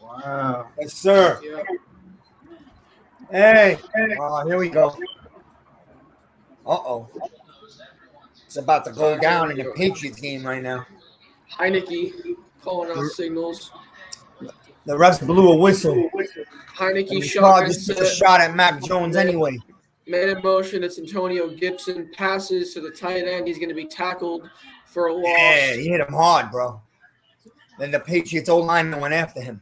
Wow. Yes, sir. Yeah. Hey. Here we go. Uh-oh. It's about to go down in the Patriots game right now. Heineke calling out signals. The refs blew a whistle. Heineke And the shotgun just took a set. shot at Mac Jones anyway. Man in motion. It's Antonio Gibson. Passes to the tight end. He's going to be tackled for a loss. Yeah, he hit him hard, bro. Then the Patriots O-line went after him.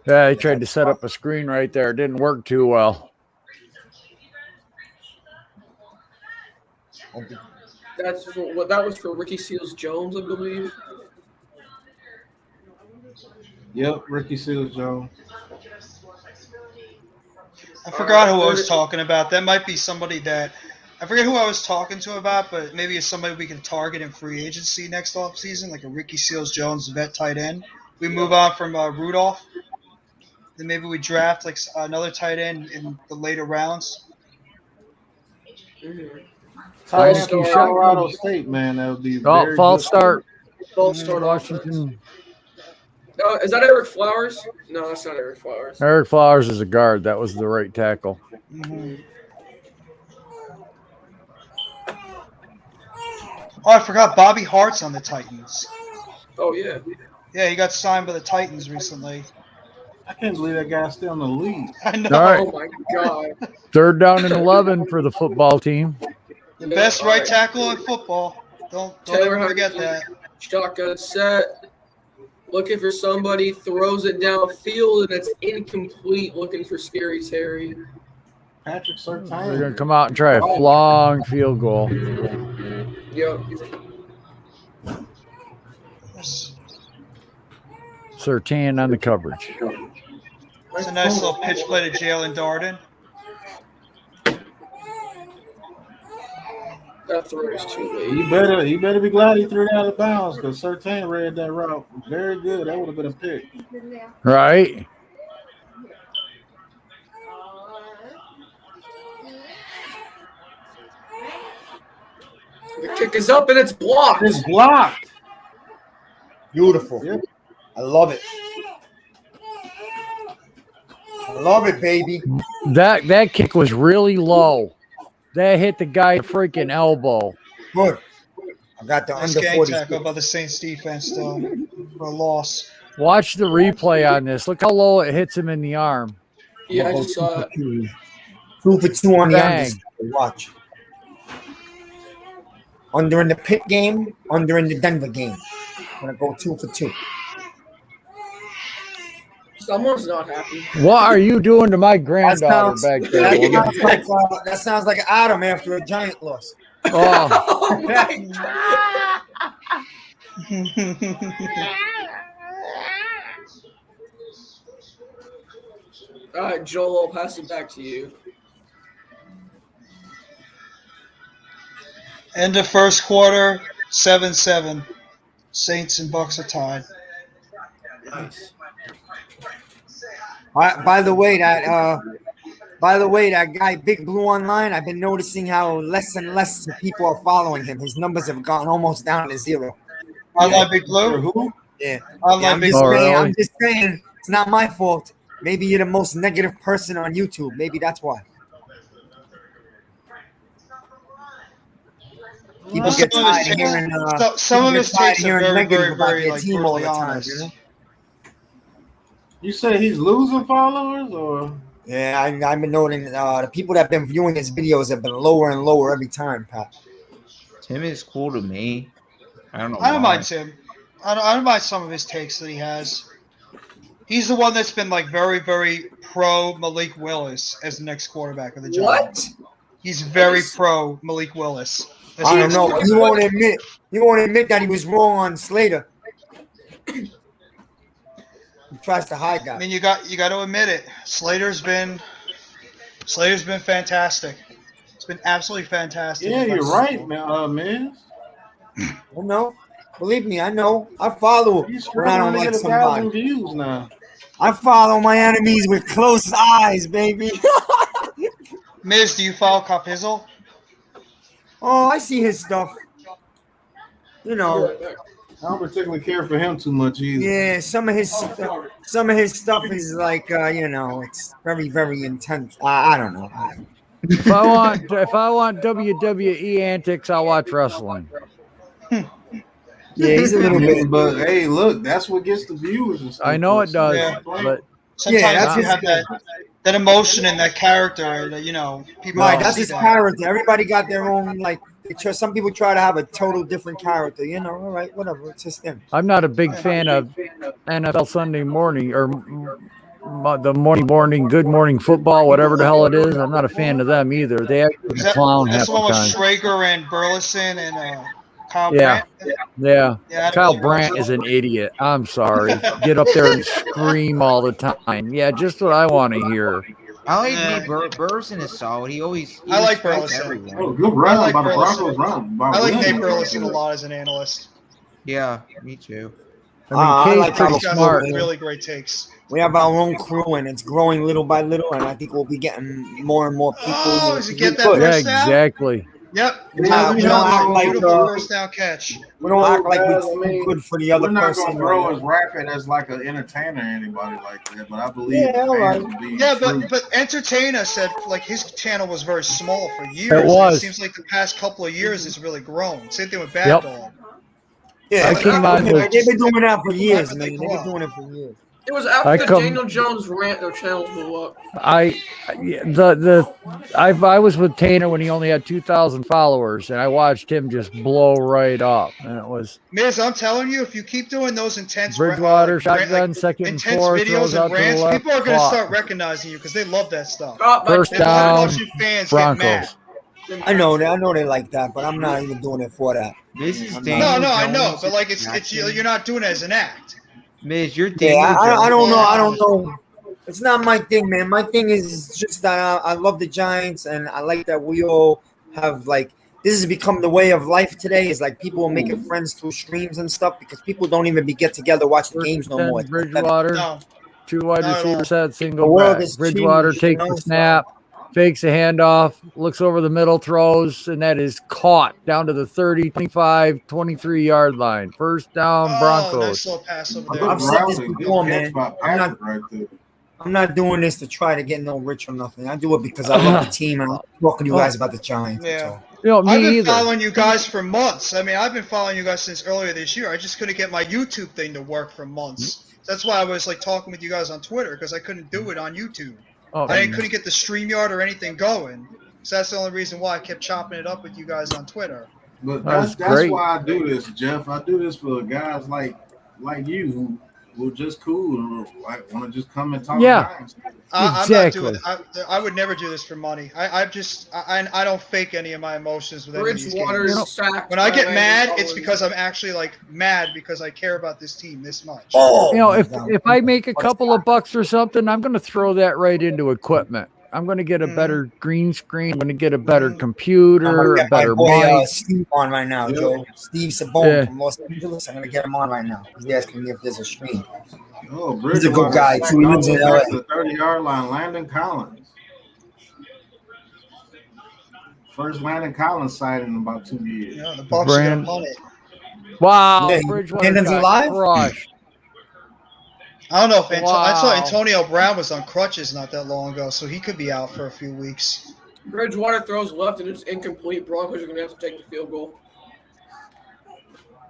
Yeah, he tried to set up a screen right there. It didn't work too well. That's what that was for Ricky Seals Jones, I believe. Yep, Ricky Seals Jones. I forgot who I was talking about. That might be somebody that I forget who I was talking to about, but maybe it's somebody we can target in free agency next offseason, like a Ricky Seals Jones vet tight end. We move on from Rudolph, then maybe we draft like another tight end in the later rounds. Mm-hmm. Tight Dynasty end from shot. Colorado State, man. That would be Oh, very false good. start. False start Washington. Is that Eric Flowers? No, that's not Eric Flowers. Eric Flowers is a guard. That was the right tackle. Mm-hmm. Oh, I forgot Bobby Hart's on the Titans. Oh yeah. Yeah, he got signed by the Titans recently. I can't believe that guy's still in the league. I know. All right. Oh my God. 3rd down and 11 for the football team. The best right tackle in football. Don't Taylor ever forget Heineke, that. Shotgun set. Looking for somebody, throws it downfield, and it's incomplete. Looking for Scary Terry. Patrick They're Surtain. going to come out and try a long field goal. Yep. Surtain on the coverage. It's a nice little pitch play to Jalen Darden. That throw is too late. You better be glad he threw it out of bounds because Surtain read that route very good. That would have been a pick. Right? The kick is up and it's blocked. It's blocked. Beautiful. Yep. I love it. I love it, baby. That kick was really low. That hit the guy freaking elbow. Good. I got the Nice under gang 40. tackle by the Saints defense though for a loss. Watch the replay on this. Look how low it hits him in the arm. Yeah, I just saw it. 2 for 2 on the Bang. unders. Watch. Under in the Pitt game, under in the Denver game. I'm gonna go 2 for 2. Someone's not happy. What are you doing to my granddaughter back there? That sounds like Adam after a Giant loss. Oh, Oh my All right, Joel, I'll pass it back to you. End of first quarter, 7-7. Saints and Bucks are tied. Nice. By the way, that guy Big Blue online, I've been noticing how less and less people are following him. His numbers have gone almost down to 0. Online Big Blue? Who? Yeah. Online I'm Big just Blue. saying, really? I'm just saying, it's not my fault. Maybe you're the most negative person on YouTube. Maybe that's why. People Well, get some of tired his of takes- hearing. some of his takes are very, negative very, about very, their like, team all the brutally time. honest. You know? You say he's losing followers, or Yeah, I've been noting the people that have been viewing his videos have been lower and lower every time, Pat. Tim is cool to me. I don't know. I don't why. mind Tim. I don't mind some of his takes that he has. He's the one that's been like very, very pro Malik Willis as the next quarterback of the Giants. What? He's very pro Malik Willis. as I the don't next know. quarterback. He won't admit. He won't admit that he was wrong on Slater. He tries to hide I that. mean, you got to admit it. Slater's been fantastic. It's been absolutely fantastic. yeah, you're right, man. I know. Believe me, I know. I follow He's when I don't struggling to like get 1,000 somebody. views now. I follow my enemies with close eyes, baby. Miz, do you follow Copizzle? Oh, I see his stuff. You know, I don't particularly care for him too much either. yeah. Some of his stuff is like, it's very, very intense. I don't know. if I want WWE antics, I'll watch wrestling. Yeah, he's a little bit. But hey, look, that's what gets the viewers and stuff. I know it does, Yeah. but Sometimes that's you his have that emotion and that character that people Right, don't that's see his that. character. Everybody got their own, like, some people try to have a total different character, all right, whatever, it's just them. I'm not a big fan of NFL Sunday morning or the morning Good Morning Football, whatever the hell it is. I'm not a fan of them either. They act like a clown half That's the the one with time. Schrager and Burleson and Kyle Yeah. Brandt. Yeah. Yeah, I Kyle don't Brandt is an idiot. I'm sorry. Get up there and scream all the time. Yeah, just what I want to hear. I like Nate Burleson is solid. He I like respects Burleson. everyone. Oh, good I run like by the Burleson. Broncos. Run by I like Nate Williams. Burleson a lot as an analyst. Yeah, me too. I mean, I Kay's like pretty He's got smart. some really great takes. We have our own crew, and it's growing little by little, and I think we'll be getting more and more people. Oh, does he get that Good. Yeah, first down? exactly. Yep. Yeah, we don't act like Beautiful first down catch. we don't act like guys, we're I mean, too good for the other We're not person. going to throw as rapid as like an entertainer or anybody like that, but I believe Yeah, the all right. fans will be Yeah, true. but Entertainer said like his channel was very small for years. It was. It seems like the past couple of years it's really grown. Same thing with Bad Yep. Dog. Yeah, I came on they've to- been doing that for years, Like, man. They've been doing it for years. It was I after come- Daniel Jones rant, their channels blew up. I was with Tanner when he only had 2,000 followers, and I watched him just blow right up. And it was Miz, I'm telling you, if you keep doing those intense Bridgewater like, shotgun, second and intense four, videos throws out and to the rants, left. people are going to clock. start recognizing you because they love that stuff. Caught by First They love down, watching fans get mad. Broncos. I know they like that, but I'm not even doing it for that. This is No, Daniel No, I know, Jones but like it's reaction. you're not doing it as an act. Miz, you're Yeah, Daniel I don't know. Yeah. I don't know. It's not my thing, man. My thing is just that I love the Giants, and I like that we all have like this has become the way of life today. Is like people are making friends through streams and stuff because people don't even get together watch the games no more. It's Bridgewater, No. two wide Not at receiver set, The single world back. has Bridgewater changed, takes you know, the snap, fakes a handoff, looks over the middle, throws, and that is caught down to the 30, 25, 23-yard line. First down, Oh, Broncos. nice little pass over A there. good I've said this route, good before, catch man. by I'm Patrick right there. I'm not doing this to try to get no rich or nothing. I do it because I love the team and I'm talking to you guys about the Giants. that's Yeah. all. You know, me I've been either. following you guys for months. I mean, I've been following you guys since earlier this year. I just couldn't get my YouTube thing to work for months. That's why I was like talking with you guys on Twitter because I couldn't do it on YouTube. Oh, I couldn't get the StreamYard or anything going. So that's the only reason why I kept chopping it up with you guys on Twitter. But That's that's great. why I do this, Jeff. I do this for guys like you who are just cool and like want to just come and talk. Yeah. Giants. Exactly. I'm not doing. I would never do this for money. I don't fake any of my emotions with any of these Bridgewater games. is sacked. When I by get Landon mad, it's Collins. because I'm actually like mad because I care about this team this much. Oh, You know, my if God. if I make a couple of bucks or something, I'm going to throw that right into equipment. I'm going to get a better green screen. I'm going to get a better I'm computer, gonna a get my better boy mic. Steve on right now, Yeah. Joe. Steve Sabone Yeah. from Los Angeles. I'm gonna get him on right now. He's asking me if there's a stream. Oh, He's a good guy, too. He lives in LA. The 30-yard line, Landon Collins. First Landon Collins sighting in about 2 years. You know, the Bucks are gonna Brand- punt it. Wow, Yeah, Bridgewater Brandon's got alive? crushed. I don't know if I saw Wow. Antonio Brown was on crutches not that long ago, so he could be out for a few weeks. Bridgewater throws left and it's incomplete. Broncos are going to have to take the field goal.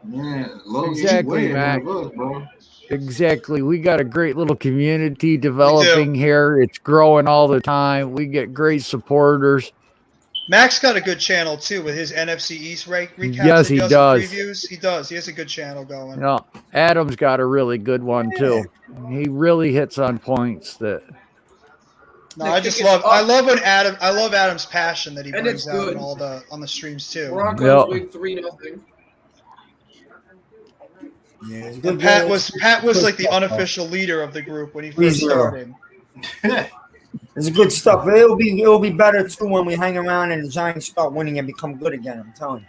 Yeah, Logan, Exactly, you way Mac. ahead of us, bro. Exactly. We got a great little community developing here. It's growing all the time. We get great supporters. Max got a good channel too with his NFC East recaps. Yes, he and does. Previews. He does. He has a good channel going. You know, Adam's got a really good one too. He really hits on points that No, I I think just it's love. up. I love when I love Adam's passion that he And brings it's out good. on the streams too. Broncos Yep. lead 3-0. Yeah, it's And good. Pat was like the unofficial leader of the group when he first He's, started. It's good stuff. It'll be better too when we hang around and the Giants start winning and become good again. I'm telling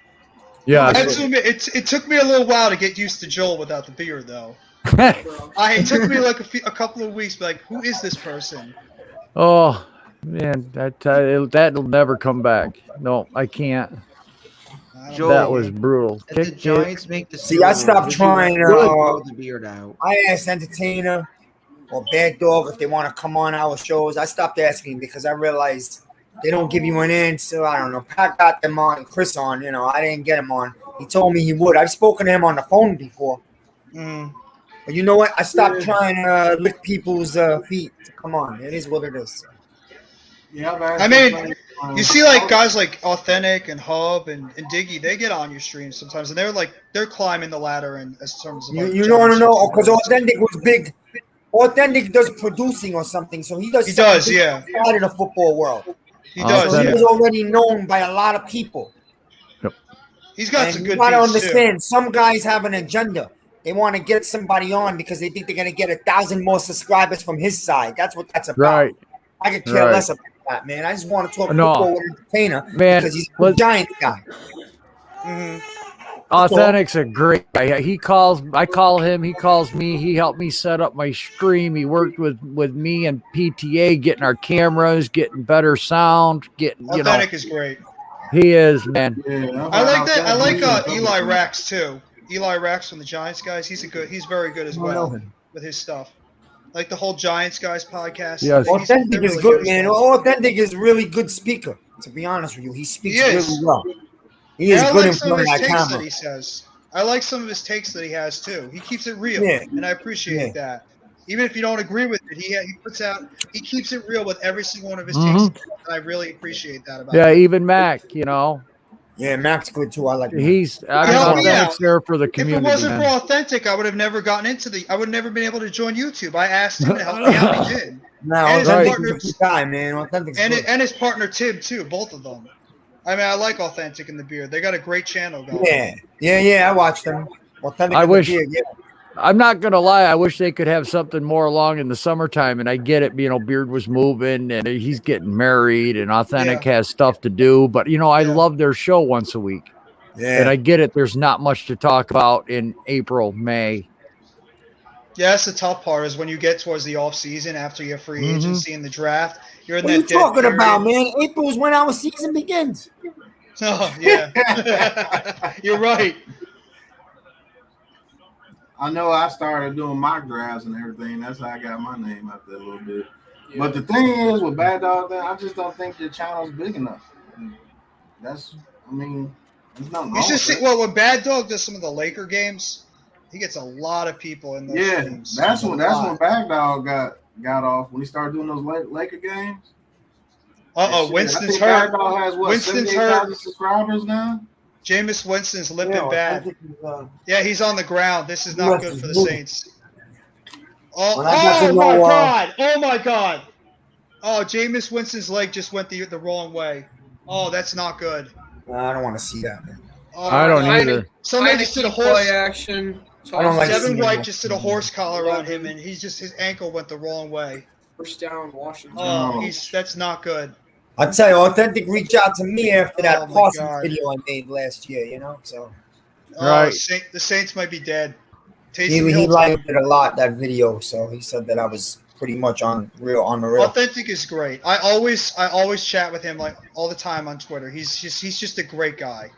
you. yeah. I have to admit, it took me a little while to get used to Joel without the beard, though. It took me like a couple of weeks. Like, who is this person? Oh man, that'll never come back. No, I can't. I don't Joel, That was brutal. If the Kick it. Giants make the See, I Super Bowl, stopped would you trying to, grow the beard out. I asked Entertainer or Bad Dog if they want to come on our shows. I stopped asking because I realized they don't give you an answer. I don't know. Pat got them on, Chris on. You know, I didn't get him on. He told me he would. I've spoken to him on the phone before. Mm. But you know what? I stopped trying to lick people's feet. Come on, it is what it is. Yeah, I mean, you see, like guys like Authentic and Hub and Diggy, they get on your stream sometimes, and they're climbing the ladder in as terms of. Like, You know what I Giants know? streamers. Because Authentic was big. Authentic does producing or something, so he does. He does, something yeah. outside of the football world. He does. So he Yeah. was already known by a lot of people. He's got And some you good gotta beats understand, too. some guys have an agenda. They want to get somebody on because they think they're gonna get 1,000 more subscribers from his side. That's what that's about. Right. I could care Right. less about that, man. I just want to talk No. football with an entertainer Man, because he's a Giants guy. Authentic's a great guy. I call him, he calls me. He helped me set up my stream. He worked with me and PTA, getting our cameras, getting better sound, getting, Authentic is great. he is, man. Yeah, I like that. I like Authentic. Eli Rax too. Eli Rax from the Giants guys. He's very good as I don't know well him. with his stuff. Like the whole Giants guys podcast. Yes. Authentic they're is really good, as man. well. Authentic is really good speaker. To be honest with you, he speaks He is. really well. He is And I good like in some of front of his that takes camera. that he says. I like some of his takes that he has too. He keeps it real, Yeah. and I appreciate that. Even if you don't agree with it, he keeps it real with every single one of his takes. And I really appreciate that about Yeah, him. even Mac, Yeah, Mac's good too. I like Mac. Help me Authentic's out. there for the If it community. wasn't for man. Authentic, I would have never gotten I would never been able to join YouTube. I asked him to help me out. He did. No, And his Authentic partner, is a good guy, man. Authentic's good. and his partner Tim too. Both of them. I mean, I like Authentic and the Beard. They got a great channel going. Yeah. I watched them. Authentic. I and the wish- Beard, yeah. I'm not gonna lie. I wish they could have something more along in the summertime. And I get it. Beard was moving, and he's getting married, and Authentic has stuff to do. But I love their show once a week. Yeah. And I get it. There's not much to talk about in April, May. Yeah, that's the tough part is when you get towards the off season after your free agency and the draft. You're in What are you that dead talking period. about, man? April is when our season begins. Oh yeah, you're right. I know I started doing mock drafts and everything. That's how I got my name out there a little bit. Yeah. But the thing is, with Bad Dog, I just don't think your channel's big enough. There's nothing wrong You should with see. it. Well, when Bad Dog does some of the Laker games, he gets a lot of people in those games. That's A when lot. Bad Dog got off when he started doing those Laker games. Uh-oh, Shit, I Winston's think Bad hurt. Dog has Winston's 78,000 subscribers now. Jameis Winston's limping bad. Authentic is, Yeah, he's on the ground. This is not good for the Saints. Oh, When I got to oh my know, God! Oh my God! Oh, Jameis Winston's leg just went the wrong way. Oh, that's not good. I don't want to see that, man. Oh, I don't God. either. Somebody just did a horse. Play action. I don't like Devin seeing White that. just did a horse collar on him, and his ankle went the wrong way. First down, Washington. Oh, that's not good. I tell you, Authentic reached out to me after that Oh, my Parsons God. video I made last year. So Oh, Right. the Saints might be dead. he Taysom Hill. liked it a lot, that video. So he said that I was pretty much on the real. Authentic is great. I always chat with him like all the time on Twitter. He's just a great guy,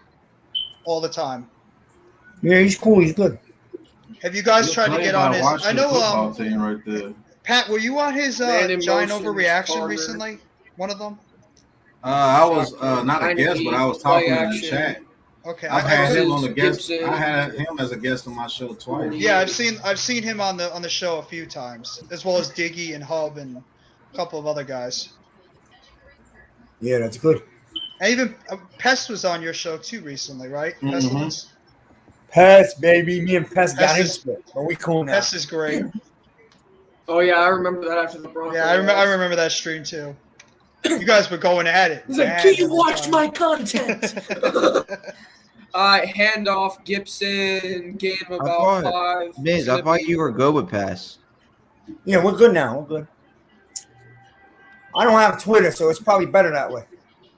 all the time. Yeah, he's cool. He's good. Have you guys tried to get on his? I know. Football team right there. Pat, were you on his Man in giant motion, overreaction Carter. recently? One of them. I was not a guest, but I was talking in the Play chat. Okay. I've had him on the guest. Gibson. I had him as a guest on my show twice. Yeah, I've seen him on the show a few times, as well as Diggy and Hub and a couple of other guys. Yeah, that's good. And even Pest was on your show too recently, right? Mhm. Pestilence. Pest, baby. Me and Pest got Pest into it. But we cool now. Pest is great. Oh yeah, I remember that after the Broncos. Yeah, I remember that stream too. You guys were going at it. He's like, Bad "Can you all the watch time." my content?" Handoff, Gibson, gave him about thought- 5. Miz, I thought you were good with pass. Yeah, we're good now. We're good. I don't have Twitter, so it's probably better that way.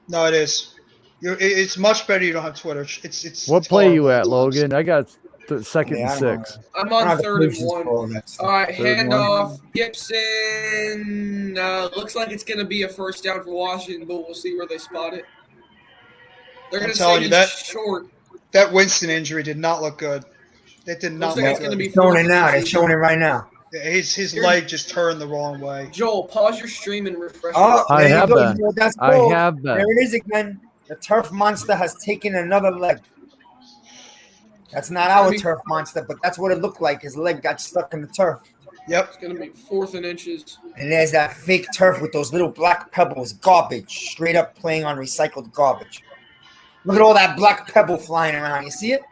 No, it is. It's much better. You don't have Twitter. It's. What it's play you horrible. at, Logan? I got second Yeah, and I don't 6. I'm I don't on have the 3rd and patience 1. for all that stuff. All right, Third and handoff, Gibson. Looks like it's going to be a first down for Washington, but we'll see where they spot it. They're going I'm to telling say you, he's that- short. That Winston injury did not look good. It did not Looks like look it's going to good. be They're showing fourth it now. and They're showing it right now. His leg just turned the wrong way. Joel, pause your stream and refresh. Oh, I there you have go. been. You know what that's I called? have been. There it is again. The turf monster has taken another leg. That's not our turf monster, but that's what it looked like. His leg got stuck in the turf. Yep. It's going to be 4th and inches. And there's that fake turf with those little black pebbles. Garbage. Straight up playing on recycled garbage. Look at all that black pebble flying around. You see it?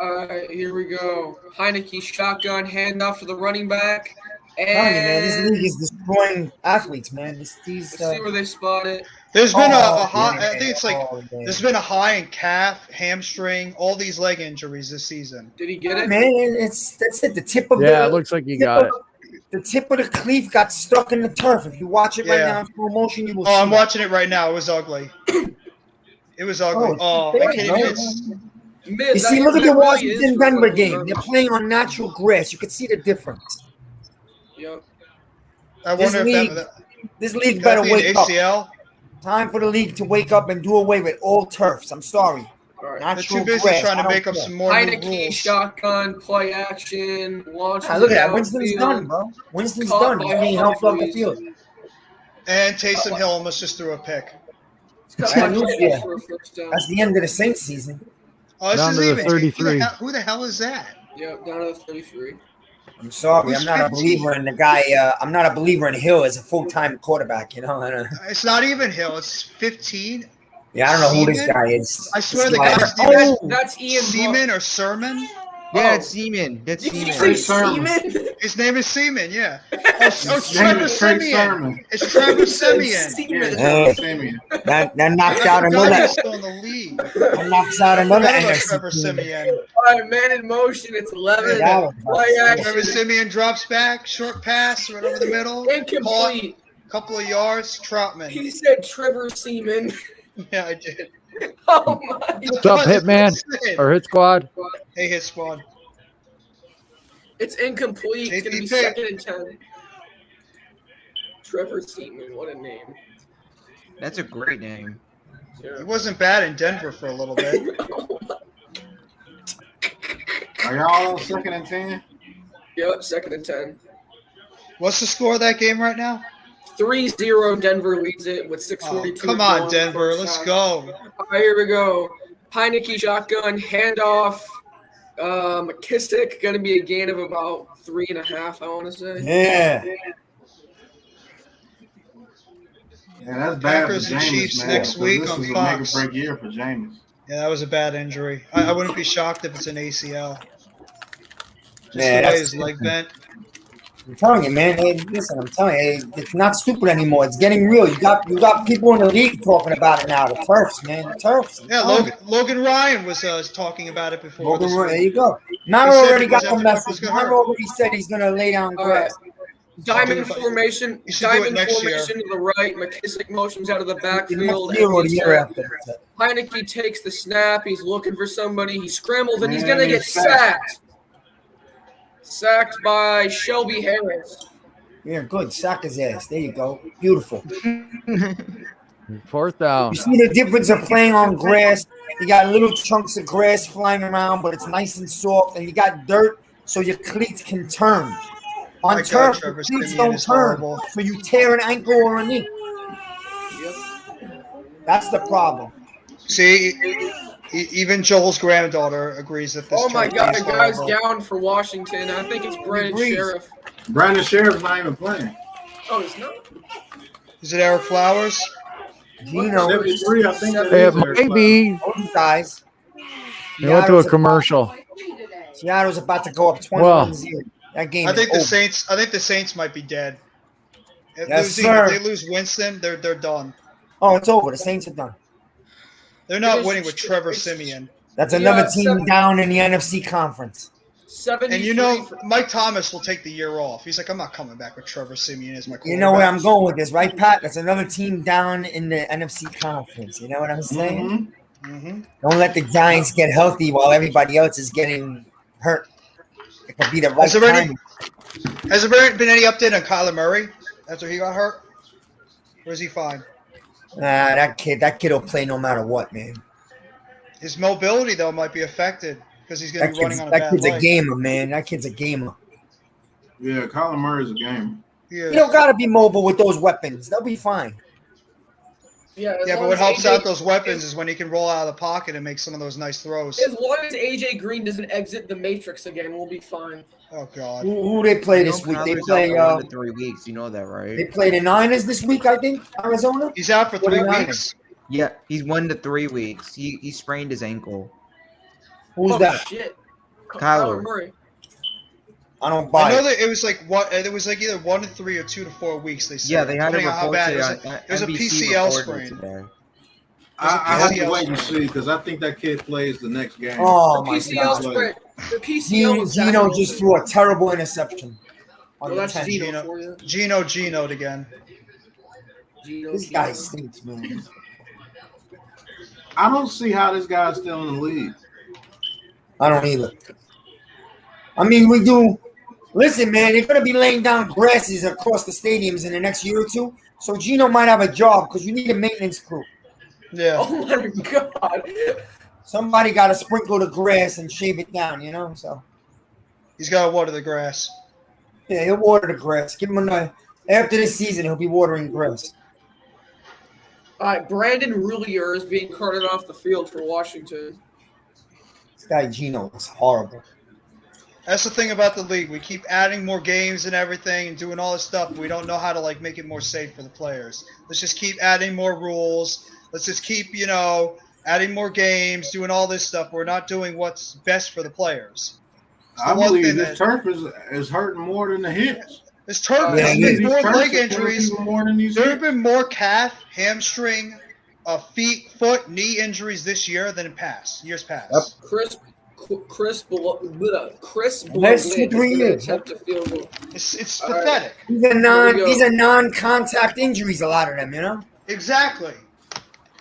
All right, here we go. Heineke shotgun handoff to the running back, telling you, man, this And league is destroying athletes, man. let's see where they spot it. There's been a Oh, high. man. I think it's like Oh, man. there's been a high in calf, hamstring, all these leg injuries this season. Did he get it? Man, that's it. The tip of Yeah, the it looks like you got it. the tip of the cleave got stuck in the turf. If you watch it right Yeah. now in slow motion, you will Oh, see I'm that. watching it right now. It was ugly. It was ugly. Oh, it's I can't even. bad, It's, Mid, You see, that- look at that the really is Washington for Denver fucking game. garbage. They're playing on natural grass. You can see the difference. Yep. I This wonder league, if that this league could better that be an wake up. ACL. Time for the league to wake up and do away with all turfs. I'm sorry. All right. They're Natural too busy grass. trying I to don't make up care. some more new Heineke, rules. shotgun, play action, launches. Ah, look it at that. Winston's downfield. done, bro. Winston's Caught done. by He's being helped off the Humphreys. field. And Taysom Hill almost just threw a pick. It's got Yeah, by Humphreys yeah. for a first down. That's the end of the Saints season. Oh, this Down is to the even. 33. Who the hell is that? Yep, down to the 33. I'm sorry. Who's I'm not a 15? believer in the guy. I'm not a believer in Hill as a full-time quarterback. You know. It's not even Hill. It's 15. Yeah, I don't know who this Seaman? guy is. I swear This the guy- guy's name is That's Ian Seaman or Sermon. Yeah, Oh. it's Seaman. That's Did you Seaman. say Sermon. Seaman? His name is Seaman. Yeah. Oh, it's Name Trevor is Trey Simeon. Sermon. It's Trevor Simeon. Yeah, Seaman. Hey. Simeon. that knocked I out forgot another. he was still in the league. That knocks out I another forgot about NFC Trevor team. Simeon. All right, man in motion. It's 11. Yeah, I was about Play to say. action. Trevor Simeon drops back, short pass right over the middle. Caught, Incomplete. couple of yards. Troutman. He said Trevor Seaman. Yeah, I did. Oh my. What's up, Hitman? Or Hit Squad? Hey, hit squad. It's incomplete. It's going to be JPP. 2nd and 10. Trevor Seaman. What a name. That's a great name. He wasn't bad in Denver for a little bit. Are y'all on 2nd and 10? Yep, 2nd and 10. What's the score of that game right now? 3-0 Denver leads it with Oh, 6:42. come on, Denver. Let's go. All right, here we go. Heineke shotgun, handoff. McKissick going to be a gain of about 3.5, I want to say. Yeah. Yeah, that's bad Packers for and Jameis, Chiefs man. next 'cause week this on is a Fox. make or break year for Jameis. Yeah, that was a bad injury. I wouldn't be shocked if it's an ACL. Just Yeah, the way that's- his leg bent. I'm telling you, man. Hey, listen, I'm telling you, hey, it's not stupid anymore. It's getting real. You got people in the league talking about it now. The turfs, man. The turfs. Yeah, Logan Ryan was talking about it before. Logan, this there week. you go. Mara He said already he got was the after message. Tucker's gonna Mara hurt. already said he's going to lay down All right. grass. Diamond You should formation. do it Diamond next year. formation to the right. McKissick motions out of the The backfield. next year or the and year after. Heineke takes the snap. He's looking for somebody. He scrambles, and he's Man, going to get he's sacked. sacked. Sacked by Shelby Harris. Yeah, good. Sack his ass. There you go. Beautiful. 4th down. You see the difference of playing on grass? You got little chunks of grass flying around, but it's nice and soft, and you got dirt so your cleats can turn. On My God, turf, the Trevor cleats Simeon don't is turn, horrible. so you tear an ankle or a knee. Yep. That's the problem. See, even Joel's granddaughter agrees that this. Oh my turkey God, is the guy's horrible. down for Washington. I think it's Brandon agrees. Sheriff. Brandon Sheriff's not even playing. Oh, it's not. Is it Eric Flowers? Gino, 73, I think that It is their might be. those guys. They went to a commercial. Seattle's about to go up 21-0. That game I think is the over. Saints. I think the Saints might be dead. If Yes, if sir. they lose Winston, they're done. Oh, it's over. The Saints are done. They're not It is- winning with Trevor it's- Simeon. That's Yeah, another team seven- down in the NFC conference. 73. And you know, Mike Thomas will take the year off. He's like, I'm not coming back with Trevor Simeon as my quarterback. You know where I'm going with this, right, Pat? That's another team down in the NFC conference. You know what I'm saying? Mm-hmm. Don't let the Giants get healthy while everybody else is getting hurt. It could be the right Has there any- time. Has there been any update on Kyler Murray after he got hurt? Or is he fine? Nah, that kid will play no matter what, man. His mobility though might be affected because he's going to That be running kid's, on a that bad kid's a leg. gamer, man. That kid's a gamer. Yeah, Colin Murray's a gamer. Yeah, You don't gotta be mobile with those weapons. They'll be fine. Yeah, as yeah, but long what as helps AJ out those weapons is when he can roll out of the pocket and make some of those nice throws. As long as AJ Green doesn't exit the Matrix again, we'll be fine. Oh God. Who they play this week? They play. out for 3 weeks. You know that, right? They play the Niners this week, I think. Arizona. He's out for 3 49ers. weeks. Yeah, he's 1 to 3 weeks. He sprained his ankle. Who's oh, that? shit. Kyler. Murray. I don't buy I know it. that it was like what it was like either 1 to 3 or 2 to 4 weeks. They said. Yeah, they had a depending on how report bad today. it was a NBC PCL reported it sprain. today. I have to PCL wait and sprain. see because I think that kid plays the next game. Oh The my PCL god. spread. The PCL was Zach Gino Wilson. just threw a terrible interception. On Well, the that's 10. Gino for you. Gino'd again. This guy stinks, man. I don't see how this guy's still in the league. I don't either. I mean, we do. Listen, man, they're gonna be laying down grasses across the stadiums in the next year or two. So Gino might have a job because you need a maintenance crew. Yeah. Oh my god. Somebody got to sprinkle the grass and shave it down, you know. So He's got to water the grass. yeah, he'll water the grass. Give him a after this season, he'll be watering grass. All right, Brandon Roulier is being carted off the field for Washington. This guy Gino is horrible. That's the thing about the league. We keep adding more games and everything and doing all this stuff. But we don't know how to like make it more safe for the players. Let's just keep adding more rules. Let's just keep, adding more games, doing all this stuff. We're not doing what's best for the players. I believe this turf is hurting more than the hips. This turf Yeah, is more leg injuries. More than these There hips. have been more calf, hamstring, foot, knee injuries this year than in years past. Yep. Chris That's 2-3 Bloodland years. attempt to field goal. It's All pathetic. These go. are non-contact injuries. A lot of them, you know. Exactly.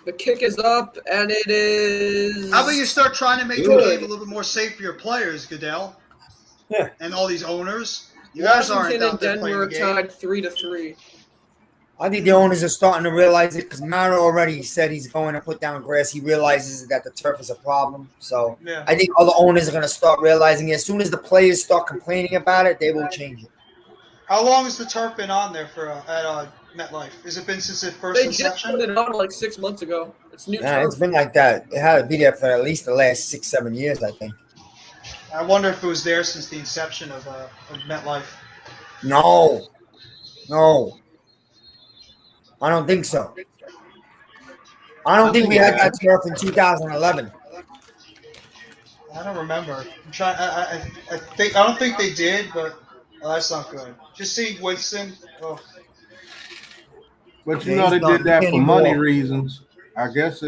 The kick is up, and it is. How about you start trying to make the Good. game a little bit more safe for your players, Goodell? Yeah. And all these owners. You guys aren't Washington and out there playing Denver the game. tied 3-3. I think the owners are starting to realize it because Mara already said he's going to put down grass. He realizes that the turf is a problem. So Yeah. I think other owners are going to start realizing it. As soon as the players start complaining about it, they will change it. How long has the turf been on there for at MetLife? Has it been since it first They just inception? put it on like 6 months ago. It's new Yeah, turf. it's been like that. It had to be there for at least the last 6-7 years, I think. I wonder if it was there since the inception of MetLife. No. I don't think so. I don't think we had that turf in 2011. I don't remember. I'm trying. I don't think they did, but that's not good. Just seeing Winston. Oh. But you Yeah, know he's they done did that for anymore. money reasons. I guess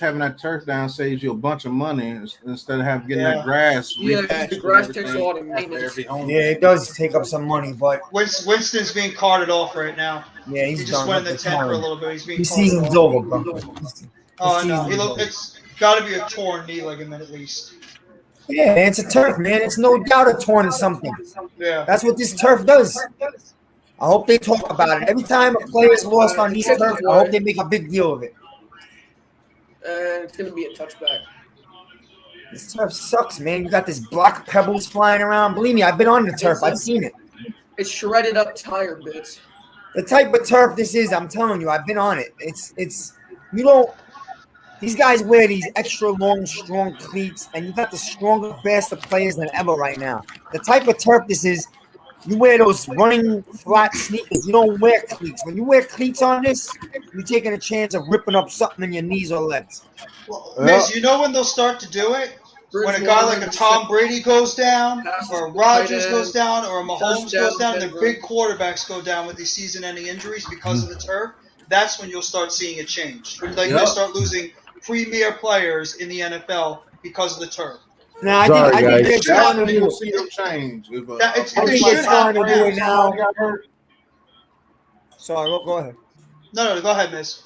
having that turf down saves you a bunch of money instead of getting Yeah. that grass. Yeah, repatched the and grass takes a everything lot of after maintenance. every home Yeah, game. it does take up some money, but Winston's being carted off right now. yeah, He he's just done. went in the That's tent for a fine. little bit. He's being His carted season's off. over, bro. Oh no, season's over. it's got to be a torn knee ligament at least. Yeah, it's a turf, man. It's no doubt a torn something. Yeah. That's what this turf does. I hope they talk about it. Every time a player is lost on these turf, I hope they make a big deal of it. And it's going to be a touchback. This turf sucks, man. You got this black pebbles flying around. Believe me, I've been on the turf. I've seen it. It's shredded up tire bits. The type of turf this is, I'm telling you, I've been on it. You don't. These guys wear these extra long, strong cleats, and you got the stronger, faster players than ever right now. The type of turf this is, you wear those running flat sneakers. You don't wear cleats. When you wear cleats on this, you're taking a chance of ripping up something in your knees or legs. Well, Miz, you know when they'll start to do it? When a guy like a Tom Brady goes down, or a Rogers goes down, or a Mahomes goes down, and the big quarterbacks go down with these season-ending injuries because of the turf. That's when you'll start seeing a change. When they'll start losing premier players in the NFL because of the turf. No, I think they're That's trying when to you'll do it. see them change. If, That- it's- I they think should they're trying to have do it now. got hurt. Sorry, go ahead. No, go ahead, Miz.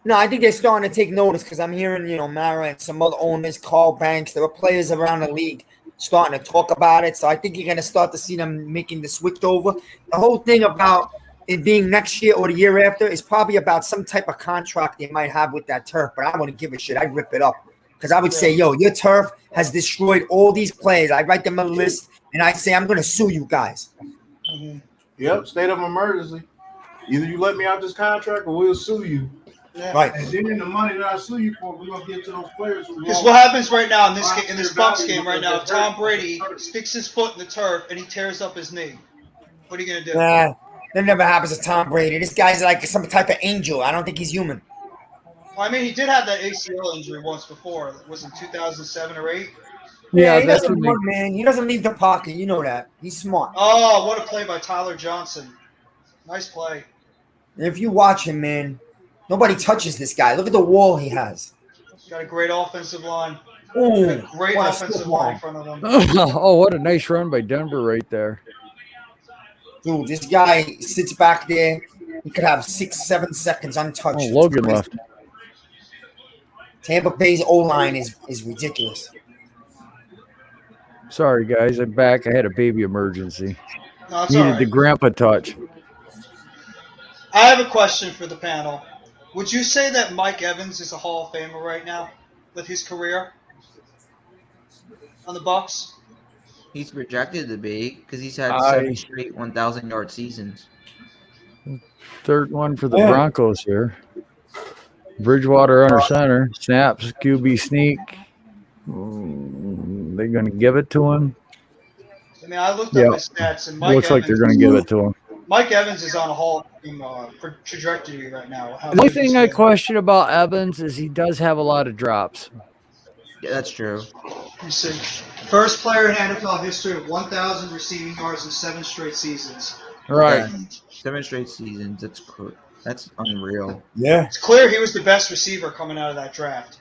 No, I think they're starting to take notice because I'm hearing, Mara and some other owners, Carl Banks, there are players around the league starting to talk about it. So I think you're going to start to see them making the switch over. The whole thing about it being next year or the year after is probably about some type of contract they might have with that turf, but I wouldn't give a shit. I'd rip it up because I would say, yo, your turf has destroyed all these players. I'd write them a list and I'd say, I'm going to sue you guys. Yep, state of emergency. Either you let me out this contract or we'll sue you. Yeah. Right. And then the money that I sue you for, we're gonna give to those players. Because what happens right now in this Bucks game right now, if Tom Brady sticks his foot in the turf and he tears up his knee, what are you gonna do? Nah, that never happens to Tom Brady. This guy's like some type of angel. I don't think he's human. Well, I mean, he did have that ACL injury once before. Was it 2007 or 8? Yeah, he that's doesn't what run, man. He doesn't leave the pocket. You know that. He's smart. Oh, what a play by Tyler Johnson. Nice play. And if you watch him, man, nobody touches this guy. Look at the wall he has. Got a great offensive line. Ooh, A great what a offensive stiff line in arm. front of them. Oh, what a nice run by Denver right there. Dude, this guy sits back there. He could have 6-7 seconds untouched. Oh, It's Logan crazy. left. Tampa Bay's O-line is ridiculous. Sorry, guys. I'm back. I had a baby emergency. No, it's all Needed the right. grandpa touch. I have a question for the panel. Would you say that Mike Evans is a Hall of Famer right now with his career on the Bucks? He's projected to be because he's had I- 7 straight 1,000-yard seasons. Third one for the Yeah. Broncos here. Bridgewater under center. Snaps. QB sneak. They're going to give it to him. I mean, I looked Yeah. up his stats, and Mike Looks Evans, like they're going to give it to him. Mike Evans is on a Hall of Fame trajectory right now. How The only good he's thing I been. question about Evans is he does have a lot of drops. Yeah, that's true. You see, first player in NFL history of 1,000 receiving yards in 7 straight seasons. Right. Yeah. 7 straight seasons. That's unreal. Yeah. It's clear he was the best receiver coming out of that draft.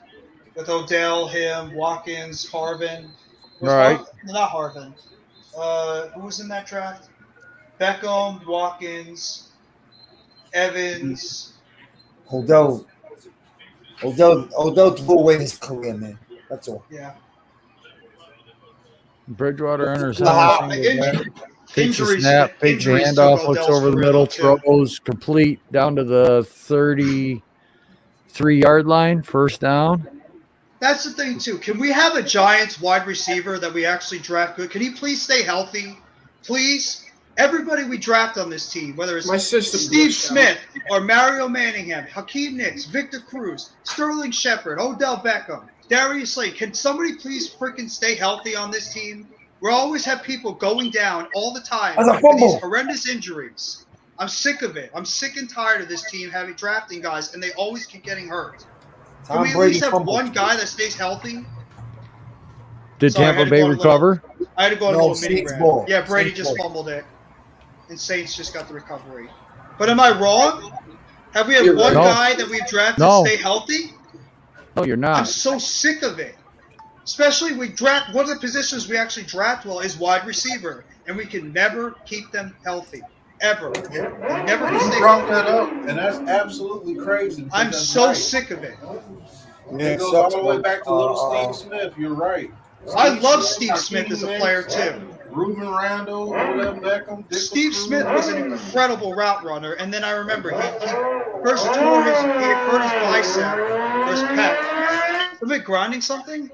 With Odell, him, Watkins, Harvin. Right. Not Harvin. Who was in that draft? Beckham, Watkins, Evans. Odell threw away his career, man. That's all. Yeah. Bridgewater under Wow. center. single back. Takes the Injuries. snap, takes the Injuries took handoff, looks Odell's over the career, middle, though, too. throws complete down to the 33-yard line, first down. That's the thing, too. Can we have a Giants wide receiver that we actually draft good? Can he please stay healthy? Please? Everybody we draft on this team, whether it's My system Steve glitched out. Smith or Mario Manningham, Hakeem Nicks, Victor Cruz, Sterling Shepard, Odell Beckham, Darius Slade, can somebody please freaking stay healthy on this team? We always have people going down all the time As a with fumble. these horrendous injuries. I'm sick of it. I'm sick and tired of this team having drafting guys, and they always keep getting hurt. Can Tom we at Brady least have fumbled. one guy that stays healthy? Did Sorry, I had Tampa to Bay go on a little- recover? I had to go on a No, little mini Saints rant. ball. Yeah, Brady Saints just ball. fumbled it, and Saints just got the recovery. But am I wrong? Have we had You're one right. guy that we've drafted No. stay healthy? No, you're I'm not. so sick of it. Especially we draft one of the positions we actually draft well is wide receiver, and we can never keep them healthy ever. They never can You stay brought healthy. that up, and that's absolutely crazy. because I'm that's so right. sick of it. It goes all the way back to little Steve Smith. You're right. I Steve Love Smith, Steve Smith as a Hakeem player Nicks, too. Reuben Randall, Odell Beckham, Victor Steve Cruz. Smith was an incredible route runner, and then I remember he first tore his he hurt his bicep or his pec. Am I grinding something?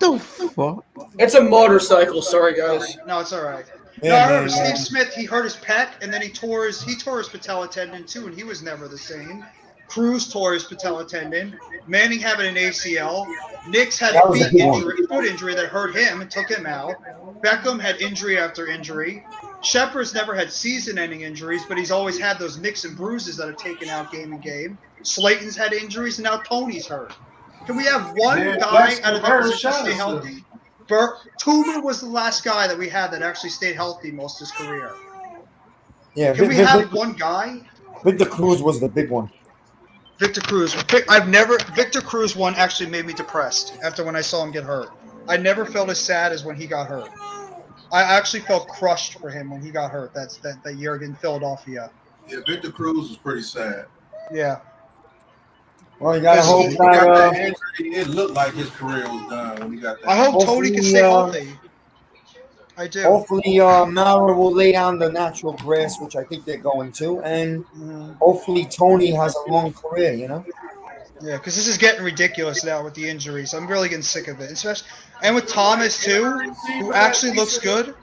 The fuck? It's a motorcycle. Sorry, guys. No, it's all right. Yeah, No, I man, remember man. Steve Smith. He hurt his pec, and then he tore his patella tendon too, and he was never the same. Cruz tore his patella tendon. Manning having an ACL. Nicks had That a was a foot big one. injury that hurt him and took him out. Beckham had injury after injury. Shepard's never had season-ending injuries, but he's always had those nicks and bruises that have taken out game and game. Slayton's had injuries, and now Tony's hurt. Can we have one Man, guy Wes out of that Bird position shot stay us healthy? Toomer was the last guy that we had that actually stayed healthy most of his career. Yeah, Can we have one guy? Victor Cruz was the big one. Victor Cruz. Victor Cruz one actually made me depressed after when I saw him get hurt. I never felt as sad as when he got hurt. I actually felt crushed for him when he got hurt. That year in Philadelphia. Yeah, Victor Cruz is pretty sad. Yeah. Well, you gotta hope He got that that. injury. It looked like his career was done when he got that. I hope Tony can stay Hopefully, healthy. I do. Hopefully, Mara will lay down the natural grass, which I think they're going to, and hopefully Tony has a long career. You know. Yeah, because this is getting ridiculous now with the injuries. I'm really getting sick of it, especially and with Thomas too, who actually looks good.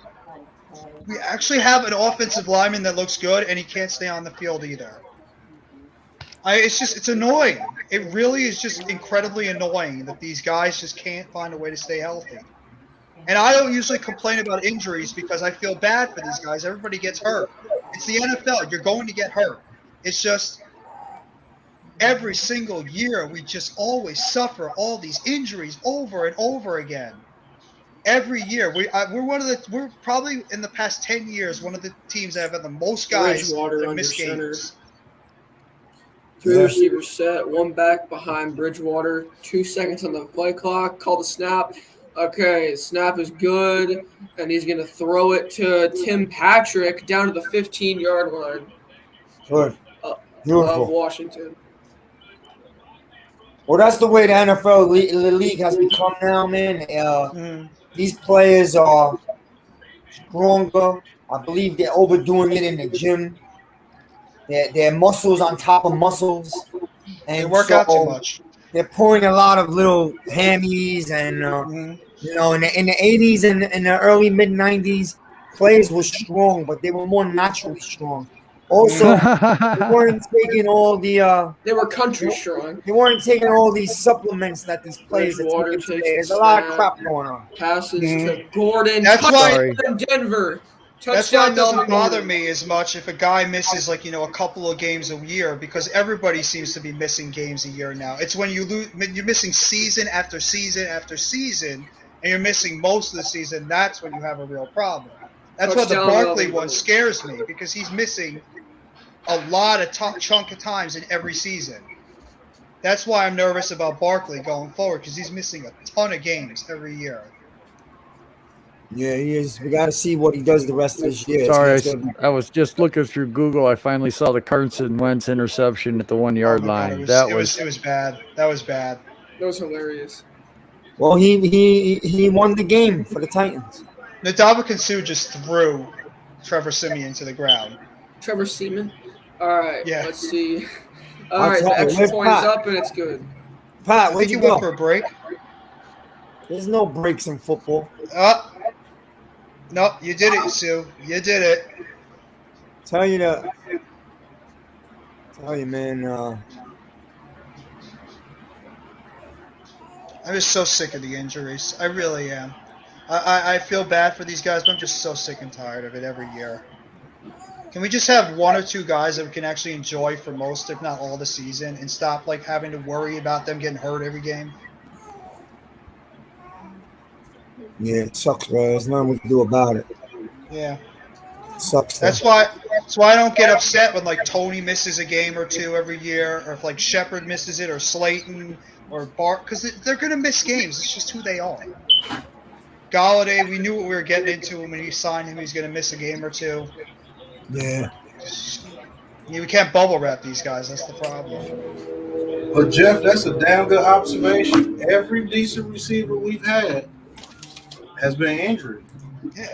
We actually have an offensive lineman that looks good, and he can't stay on the field either. It's annoying. It really is just incredibly annoying that these guys just can't find a way to stay healthy. And I don't usually complain about injuries because I feel bad for these guys. Everybody gets hurt. It's the NFL. You're going to get hurt. It's just every single year we just always suffer all these injuries over and over again. every year. We're probably in the past 10 years one of the teams that have had the most guys Bridgewater that under miss center. games. 3 receivers set, 1 back behind Bridgewater, 2 seconds on the play clock. Call the snap. Okay, snap is good, and he's going to throw it to Tim Patrick down to the 15-yard line Good. of Beautiful. Washington. Well, that's the way the NFL the league has become now, man. These players are stronger. I believe they're overdoing it in the gym. Their muscles on top of muscles, They and work out too so much. they're pulling a lot of little hammies. And you know, in the 80s and in the early mid 90s, players were strong, but they were more naturally strong. Also, they weren't taking all the They were country strong. they weren't taking all these supplements that these players are Bridgewater taking today. takes There's the a lot of snap. crap going on. Passes to Gordon. That's why- Touchdown Denver. That's why Touchdown it doesn't Melvin bother Gordon. me as much if a guy misses like a couple of games a year, because everybody seems to be missing games a year now. It's when you're missing season after season after season, and you're missing most of the season. That's when you have a real problem. That's why the Touchdown Barkley Melvin one Gordon. scares me, because he's missing a lot of chunk of times in every season. That's why I'm nervous about Barkley going forward, because he's missing a ton of games every year. Yeah, he is. We got to see what he does the rest of this year. Sorry, It's gonna be- I was just looking through Google. I finally saw the Carson Wentz interception at the 1 yard Oh my God, line. it was bad. That was bad. That was hilarious. Well, he won the game for the Titans. Ndamukong Suh just threw Trevor Siemian to the ground. Trevor Seaman. All right, Yeah. let's see. All I'll right, tell the you, extra where's point is Pat? up, and it's good. Pat, I where'd think you he went go? for a break. There's no breaks in football. No, you did it, Sue. You did it. Tell you, man. I'm just so sick of the injuries. I really am. I feel bad for these guys, but I'm just so sick and tired of it every year. Can we just have 1 or 2 guys that we can actually enjoy for most, if not all, the season, and stop like having to worry about them getting hurt every game? Yeah, it sucks, bro. There's nothing we can do about it. Yeah. It sucks. That's why I don't get upset when like Tony misses a game or 2 every year, or if like Shepard misses it, or Slayton, or Bart, because they're gonna miss games. It's just who they are. Galladay, we knew what we were getting into when we signed him. He was gonna miss a game or 2. Yeah. We can't bubble wrap these guys. That's the problem. But Jeff, that's a damn good observation. Every decent receiver we've had has been injured. Yeah,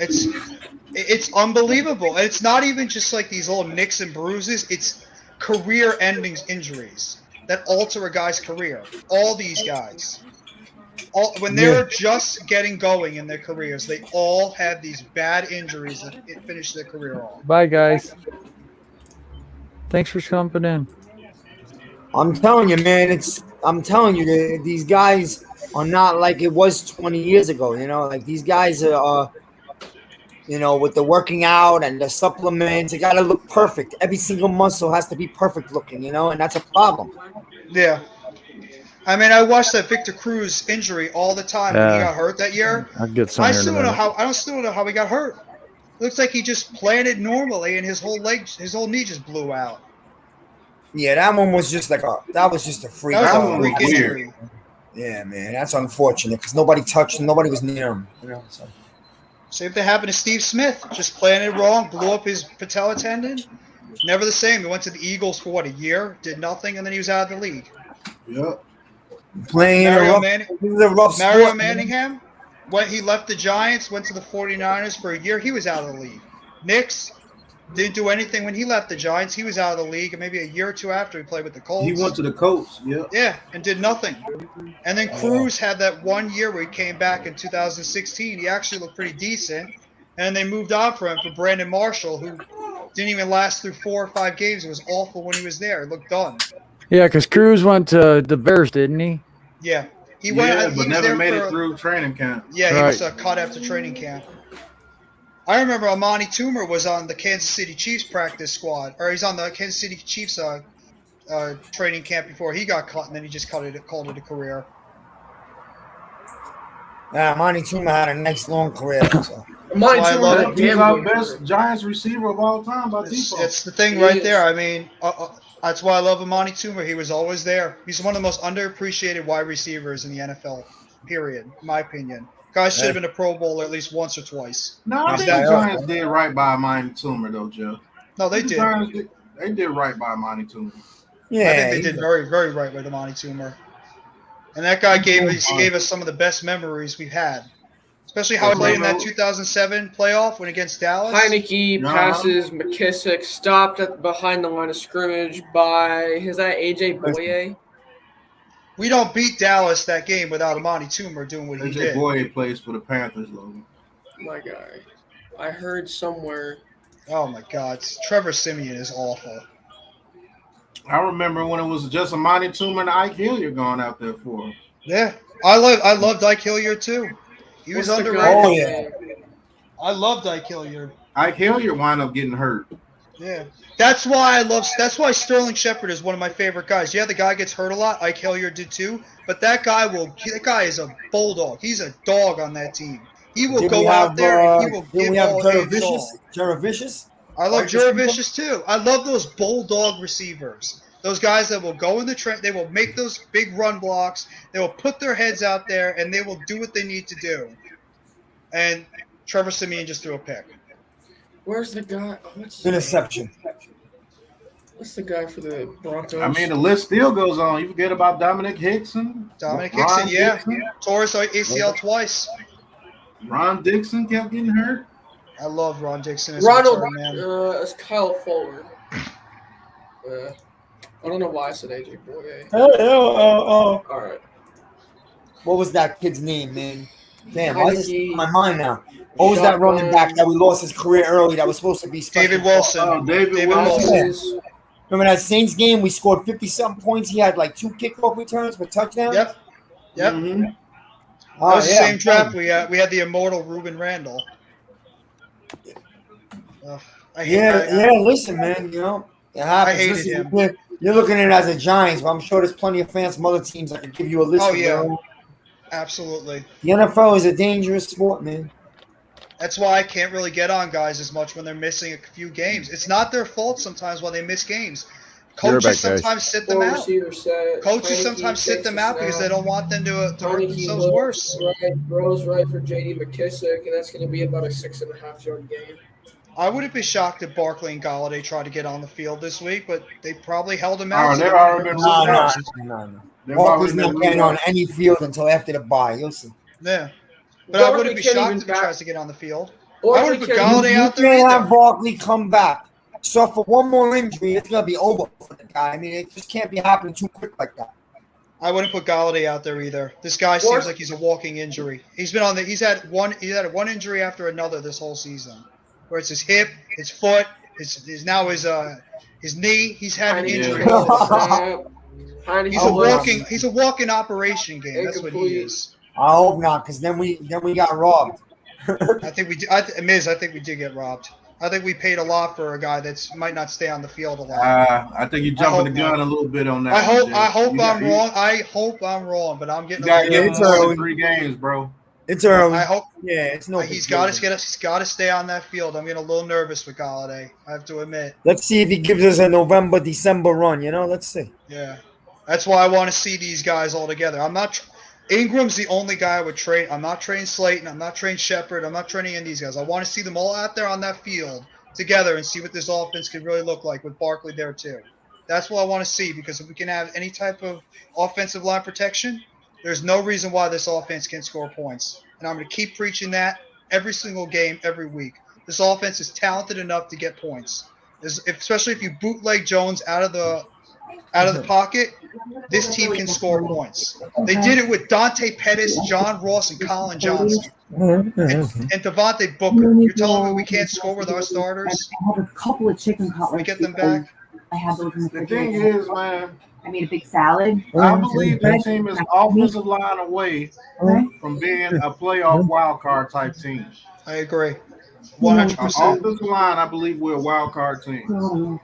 it's unbelievable. And it's not even just like these little nicks and bruises. It's career-ending injuries that alter a guy's career. All these guys. When they're just getting going in their careers, they all have these bad injuries that finish their career off. Bye, guys. Thanks for jumping in. I'm telling you, man. I'm telling you, these guys are not like it was 20 years ago. You know, like these guys are, with the working out and the supplements, it got to look perfect. Every single muscle has to be perfect looking, and that's a problem. Yeah. I mean, I watched that Victor Cruz injury all the time when he Yeah. got hurt that year. I'll get some I here in a still don't know minute. how he got hurt. Looks like he just planted normally and his whole knee just blew out. Yeah, that one was just a freak. That was That a one freak was weird. injury. Yeah, man, that's unfortunate because nobody touched him, nobody was near him. So. Same thing happened to Steve Smith. Just planted wrong, blew up his patella tendon. Never the same. He went to the Eagles for a year, did nothing, and then he was out of the league. Yep. Playing Mario this is a rough Mario sport, man. Manningham, when he left the Giants, went to the 49ers for a year, he was out of the league. Knicks didn't do anything when he left the Giants. He was out of the league, and maybe a year or 2 after he played with the Colts. He went to the Colts. Yep. Yeah, and did nothing. And then Cruz had that 1 year where he came back in 2016. He actually looked pretty decent. And they moved on for him for Brandon Marshall, who didn't even last through 4 or 5 games. It was awful when he was there. He looked done. Yeah, because Cruz went to the Bears, didn't he? Yeah. He But was never there made for, it through training camp. Yeah, he Right. was cut after training camp. I remember Amani Toomer was on the Kansas City Chiefs practice squad, or he's on the Kansas City Chiefs training camp before he got cut, and then he just called it a career. Monty Tuma had a nice long career. So. Monty Why I Tuma love had a it. He's damn our good best career. Giants receiver of all time by It's, default. it's the thing He right is. there. I mean, that's why I love Amani Toomer. He was always there. He's one of the most underappreciated wide receivers in the NFL. Period. In my opinion, guys should have been a Pro Bowler at least once or twice. No, I He's think the that Giants good. did right by Monty Toomer, though, Joe. No, they The did. Giants they did right by Monty Toomer. Yeah, I think they did very, very right with Amani Toomer. And that guy gave us some of the best memories we've had. Especially how he played in that 2007 playoff when against Dallas. Heineke passes McKissick, stopped behind the line of scrimmage by, is that AJ Boye? We don't beat Dallas that game without Amani Toomer doing what he AJ did. Boye plays for the Panthers, Logan. My guy. I heard somewhere. Oh my God, Trevor Siemian is awful. I remember when it was just Amani Toomer and Ike Hilliard going out there for him. Yeah, I loved Ike Hilliard too. He was What's the underrated. guy's Oh, yeah. name? I loved Ike Hilliard. Ike Hilliard wound up getting hurt. Yeah, that's why Sterling Shepard is one of my favorite guys. Yeah, the guy gets hurt a lot. Ike Hilliard did too, but that guy is a bulldog. He's a dog on that team. He will go out there and he will give all hands all. Jared Vicious? I love Jared Vicious too. I love those bulldog receivers. Those guys that will go in the trench, they will make those big run blocks. They will put their heads out there, and they will do what they need to do. And Trevor Siemian just threw a pick. Where's the guy? What's his name? Interception. What's the guy for the Broncos? I mean, the list still goes on. You forget about Dominic Hickson. Dominic Ron Hickson, yeah. Dixon. Tore his ACL twice. Ron Dixon kept getting hurt. I love Ron Dixon as a Ronald, return man. it's Kyle Fuller. I don't know why I said AJ Boye. Oh. All right. What was that kid's name, man? Damn, why is this Heineke. in my mind now? What was that running back that we lost his career early that was supposed to be special? David Wilson. Oh, David David Wilson. Wilson. Remember that Saints game? We scored 50-something points. He had like 2 kickoff returns for touchdowns. Yep. Mhm. That was the same draft. We had the immortal Ruben Randall. I hate that. Listen, man, you know it happens. I hated Listen, him. You're looking at it as a Giants, but I'm sure there's plenty of fans from other teams that can give you a list. Oh, of their yeah. own. Absolutely. The NFL is a dangerous sport, man. That's why I can't really get on guys as much when they're missing a few games. It's not their fault sometimes when they miss games. Coaches sometimes sit them out. Coaches sometimes sit them out because they don't want them to hurt themselves worse. Right, Rose right for J.D. McKissick, and that's going to be about a 6.5-yard game. I wouldn't be shocked if Barkley and Galladay tried to get on the field this week, but they probably held him out. Oh, they've already been No. Barkley's not getting on any field until after the bye. You'll see. Yeah. But I wouldn't be shocked if he tries to get on the field. I wouldn't put Galladay out there You can't have either. Barkley come back. Suffer one more injury, it's gonna be over for the guy. I mean, it just can't be happening too quick like that. I wouldn't put Galladay out there either. This guy seems like he's a walking injury. He's had one injury after another this whole season. Where it's his hip, his foot, his knee. He's had an injury. He's a walking operation game. That's what he is. I hope not, because then we got robbed. I think we did get robbed. I think we paid a lot for a guy that might not stay on the field a lot. I think you're jumping the gun a little bit on that. I hope I'm wrong. I hope I'm wrong, but I'm getting. You gotta get early. 3 games, bro. It's early. I hope. Yeah, it's no. He's got to stay on that field. I'm getting a little nervous with Galladay. I have to admit. Let's see if he gives us a November, December run. You know, let's see. Yeah, that's why I want to see these guys all together. I'm not. Ingram's the only guy I would trade. I'm not trading Slayton. I'm not trading Shepard. I'm not trading any of these guys. I want to see them all out there on that field together and see what this offense could really look like with Barkley there too. That's what I want to see, because if we can have any type of offensive line protection, there's no reason why this offense can't score points. And I'm going to keep preaching that every single game, every week. This offense is talented enough to get points, especially if you bootleg Jones out of the pocket. This team can score points. They did it with Dante Pettis, John Ross, and Colin Johnson. And Devontae Booker. You're telling me we can't score with our starters? I have a couple of chicken cutlets. We get them back? I have those in the The thing refrigerator. is, man, I made a big salad. I believe that team is offensive line away from being a playoff wild card type team. I agree. 100%. Offensive line, I believe we're a wild card team.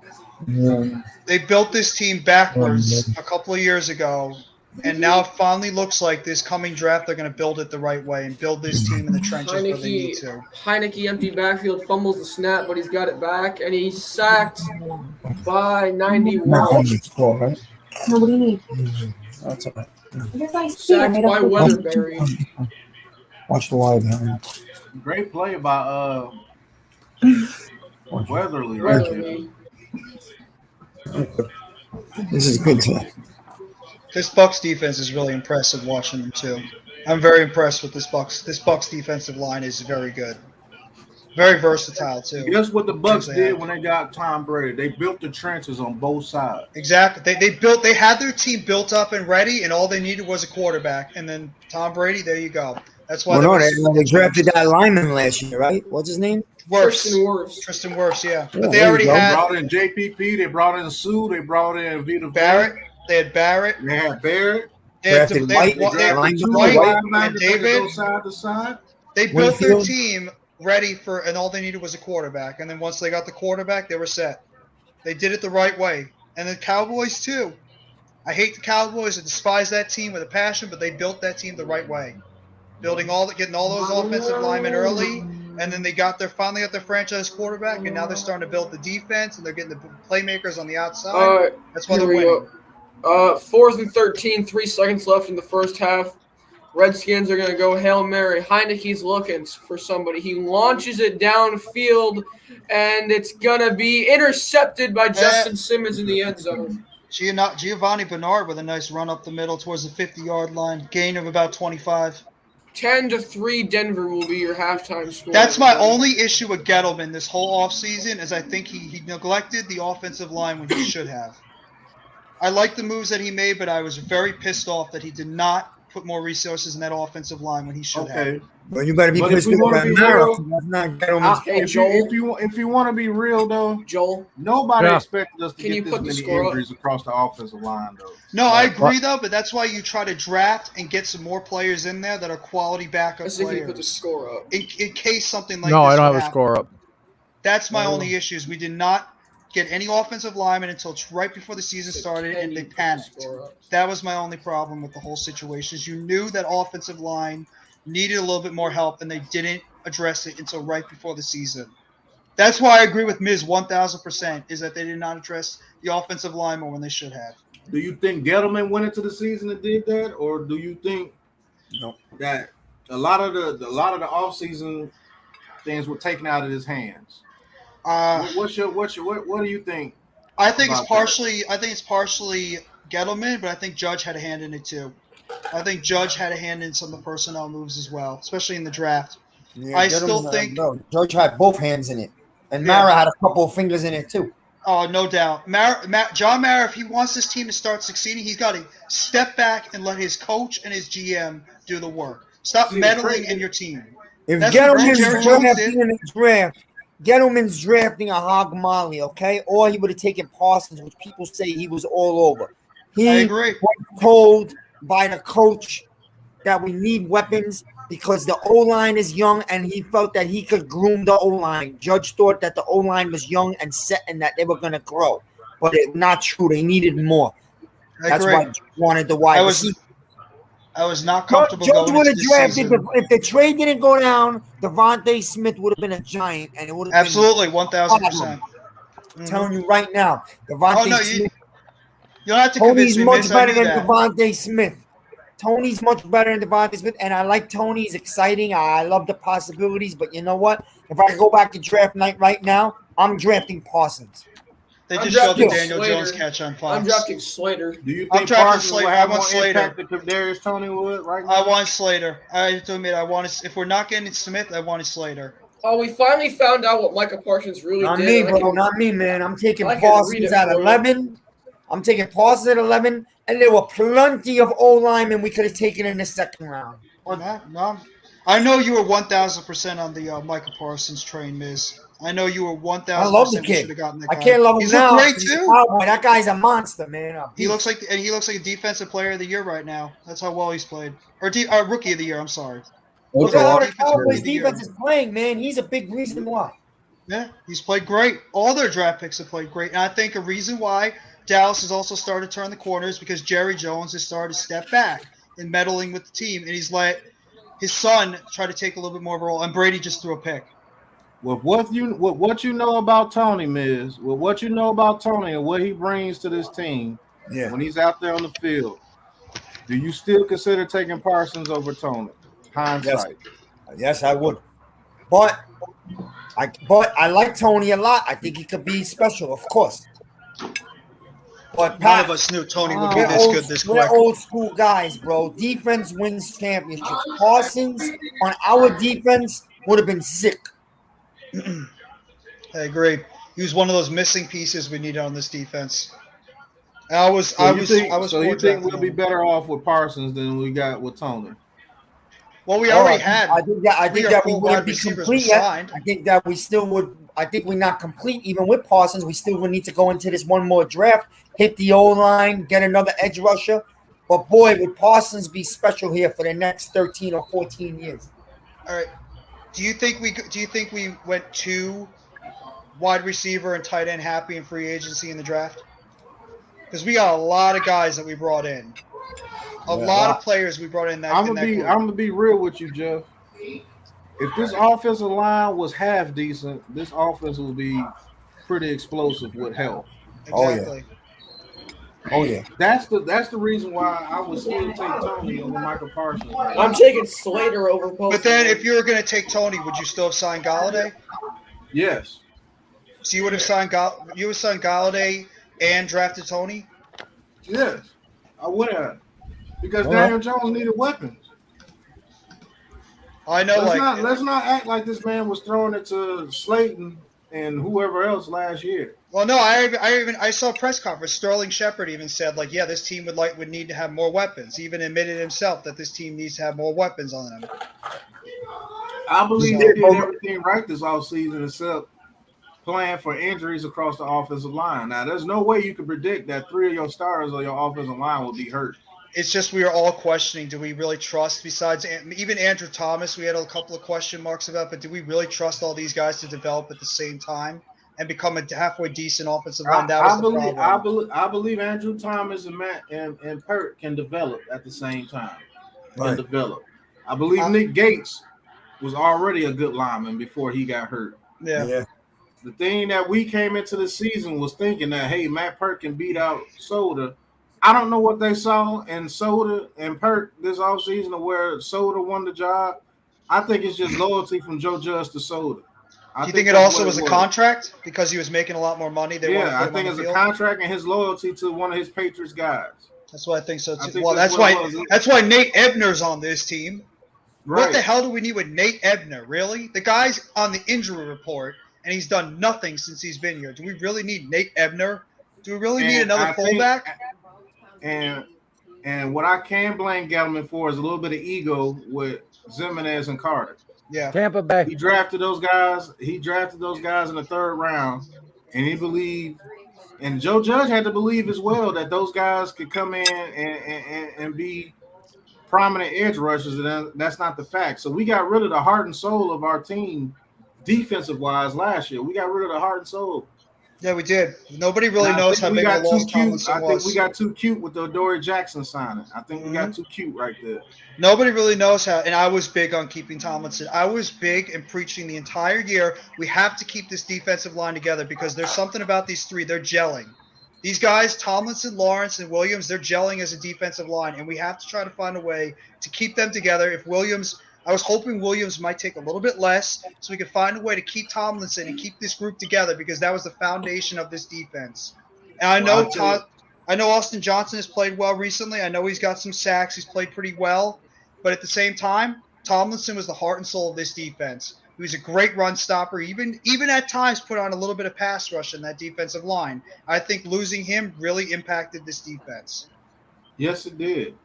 They built this team backwards a couple of years ago And now it finally looks like this coming draft they're going to build it the right way and build this team in the trenches where they need to. Heineke empty backfield, fumbles the snap, but he's got it back, and he's sacked by 91. No, what do you need? That's all right. There's iced tea. I Sacked made by up for Weatherbury. Watch the live. Man. Great play by Weatherly. Weatherly. This is good today. This Bucks defense is really impressive watching them too. I'm very impressed with this Bucks. This Bucks defensive line is very good. Very versatile too. Guess what the Bucks They did have. when they got Tom Brady? They built the trenches on both sides. Exactly. They had their team built up and ready, and all they needed was a quarterback. And then Tom Brady, there you go. That's why they drafted that lineman last year, right? What's his name? Tristan Wirfs. Tristan Wirfs, yeah. Yeah, But they there you already go. They had brought in JPP. They brought in Sue. They brought in Vita Barrett. They had Barrett. They had Barrett. They had, Drafted they had, White. they had Drafted two White linebackers and that could David. go side to side. They built their Winfield. team ready for, and all they needed was a quarterback. And then once they got the quarterback, they were set. They did it the right way. And the Cowboys too. I hate the Cowboys. I despise that team with a passion, but they built that team the right way. Getting all those offensive linemen early, and then they finally got their franchise quarterback, and now they're starting to build the defense, and they're getting the playmakers on the outside. That's why Here they're we winning. go. 4th and 13, 3 seconds left in the first half. Redskins are going to go Hail Mary. Heineke's looking for somebody. He launches it downfield, and it's going to be intercepted by Justin Simmons in the end zone. Giovanni Bernard with a nice run up the middle towards the 50-yard line, gain of about 25. 10-3 Denver will be your halftime score. That's my only issue with Gettleman this whole offseason is I think he neglected the offensive line when he should have. I like the moves that he made, but I was very pissed off that he did not put more resources in that offensive line when he should have. Well, you better be But if pissed we off wanna right be now. real- That's not Gettleman's Hey, If Joel. you want to be real though, Joel, nobody Yeah. expected us to Can you get put the this many score up? injuries across the offensive line though. No, I agree though, but that's why you try to draft and get some more players in there that are quality backup let's see if you put the players score up. in case something like No, this I don't would have a happen. score up. That's my only issue is we did not get any offensive linemen until right before the season started, and they panicked. That was my only problem with the whole situation. Is you knew that offensive line needed a little bit more help, and they didn't address it until right before the season. That's why I agree with Miz 1,000%. Is that they did not address the offensive line more when they should have. Do you think Gettleman went into the season and did that, or do you think that a lot of the offseason things were taken out of his hands? What do you think? I think it's about partially Gettleman, but I think Judge had a hand in it too. I think Judge had a hand in some of the personnel moves as well, especially in the draft. Yeah, I Gettleman, still think. no, George had both hands in it, and Yeah. Mara had a couple of fingers in it too. Oh, no doubt. John Mara, if he wants this team to start succeeding, he's got to step back and let his coach and his GM do the work. Stop meddling in your team. If That's what Gettleman's Jerry Jones drafting did. in the draft, Gettleman's drafting a hog molly, okay? Or he would have taken Parsons, which people say he was all over. He I agree. was told by the coach that we need weapons because the O-line is young, and he felt that he could groom the O-line. Judge thought that the O-line was young and set and that they were going to grow. But it's not true. They needed more. I That's agree. why Judge wanted the wide I receiver. was not comfortable Judge going would into have this drafted season. if the trade didn't go down. Devontae Smith would have been a giant, and it would have Absolutely, been 1,000%. I'm telling you right now, Devontae Oh, no, you Smith. don't have to convince Tony's me, much Miz. I better knew than that. Devontae Smith. Tony's much better than Devontae Smith, and I like Tony. He's exciting. I love the possibilities, but you know what? If I could go back to draft night right now, I'm drafting Parsons. They I'm just showed the drafting Daniel Slater. Jones catch on Fox. I'm drafting Slater. Do you I'm think drafting Parsons Slater. will I have want more Slater. impact than Kadarius Toney would right now? I want Slater. I have to admit, if we're not getting Smith, I wanted Slater. Oh, we finally found out what Micah Parsons really Not did. me, and I bro. can- Not me, man. I'm taking I can read Parsons it at for you. 11. I'm taking Parsons at 11, and there were plenty of O linemen we could have taken in the second round. No, I know you were 1,000% on the Micah Parsons train, Miz. I know you were 1,000%. I love the we kid. should have gotten that I guy. can't love him He's now. looked great He's a too. cowboy. That guy's a monster, man. He looks like a defensive player of the year right now. That's how well he's played, or rookie of the year. I'm sorry. Look at how the Defensive Cowboys Rookie of the Year. defense is playing, man. He's a big reason why. Yeah, he's played great. All their draft picks have played great, and I think a reason why Dallas has also started to turn the corners because Jerry Jones has started to step back and meddling with the team, and he's let his son try to take a little bit more of a role. And Brady just threw a pick. With what you know about Tony, Miz, with what you know about Tony and what he brings to this team when he's out there on the field, do you still consider taking Parsons over Tony? Hindsight. Yes, I would. But I like Tony a lot. I think he could be special, of course. But None of us knew Tony would be this good this quick. We're old school guys, bro. Defense wins championships. Parsons on our defense would have been sick. I agree. He was one of those missing pieces we needed on this defense. You think we'll be better off with Parsons than we got with Tony? Well, we already had. I think that we wouldn't be complete yet. I think that we still would. I think we're not complete even with Parsons. We still would need to go into this one more draft, hit the O-line, get another edge rusher. But boy, would Parsons be special here for the next 13 or 14 years. All right. Do you think we went too wide receiver and tight end happy in free agency in the draft? Because we got a lot of guys that we brought in. A lot of players we brought in. I'm gonna be real with you, Jeff. If this offensive line was half decent, this offense will be pretty explosive with help. Exactly. Oh yeah. That's the reason why I would still take Tony over Michael Parsons. I'm taking Slater over both. But then, if you were going to take Tony, would you still have signed Galladay? Yes. So you would have signed Galladay and drafted Tony? Yes, I would have. Because Daniel Jones needed weapons. I know. Let's not act like this man was throwing it to Slayton and whoever else last year. Well, no, I saw a press conference. Sterling Shepard even said, yeah, this team would need to have more weapons. He even admitted himself that this team needs to have more weapons on them. I believe they did everything right this offseason except plan for injuries across the offensive line. Now, there's no way you can predict that 3 of your stars on your offensive line will be hurt. It's just we are all questioning, do we really trust, besides even Andrew Thomas, we had a couple of question marks about, but do we really trust all these guys to develop at the same time and become a halfway decent offensive line? That was the problem. I believe Andrew Thomas and Matt and Pert can develop at the same time. I believe Nick Gates was already a good lineman before he got hurt. Yeah. The thing that we came into the season was thinking that, hey, Matt Pert can beat out Soda. I don't know what they saw in Soda and Pert this offseason to where Soda won the job. I think it's just loyalty from Joe Judge to Soda. Do you think it also was a contract because he was making a lot more money? I think it's a contract and his loyalty to one of his Patriots guys. That's why I think so too. Well, that's why Nate Ebner's on this team. Right. What the hell do we need with Nate Ebner? Really? The guy's on the injury report and he's done nothing since he's been here. Do we really need Nate Ebner? Do we really need another fullback? And what I can blame Gettleman for is a little bit of ego with Zimenez and Carter. Yeah, Tampa Bay. He drafted those guys. He drafted those guys in the 3rd round, and he believed. And Joe Judge had to believe as well that those guys could come in and be prominent edge rushers, and that's not the fact. So we got rid of the heart and soul of our team, defensive wise, last year. We got rid of the heart and soul. Yeah, we did. Nobody really knows how big a long Tomlinson was. I think we got too cute with the Adoree Jackson signing. I think we got too cute right there. Nobody really knows how, and I was big on keeping Tomlinson. I was big and preaching the entire year, we have to keep this defensive line together because there's something about these three. They're gelling. These guys, Tomlinson, Lawrence, and Williams, they're gelling as a defensive line, and we have to try to find a way to keep them together. If Williams – I was hoping Williams might take a little bit less so we could find a way to keep Tomlinson and keep this group together because that was the foundation of this defense. And I know Austin Johnson has played well recently. I know he's got some sacks. He's played pretty well. But at the same time, Tomlinson was the heart and soul of this defense. He was a great run stopper, even at times put on a little bit of pass rush in that defensive line. I think losing him really impacted this defense. Yes, it did.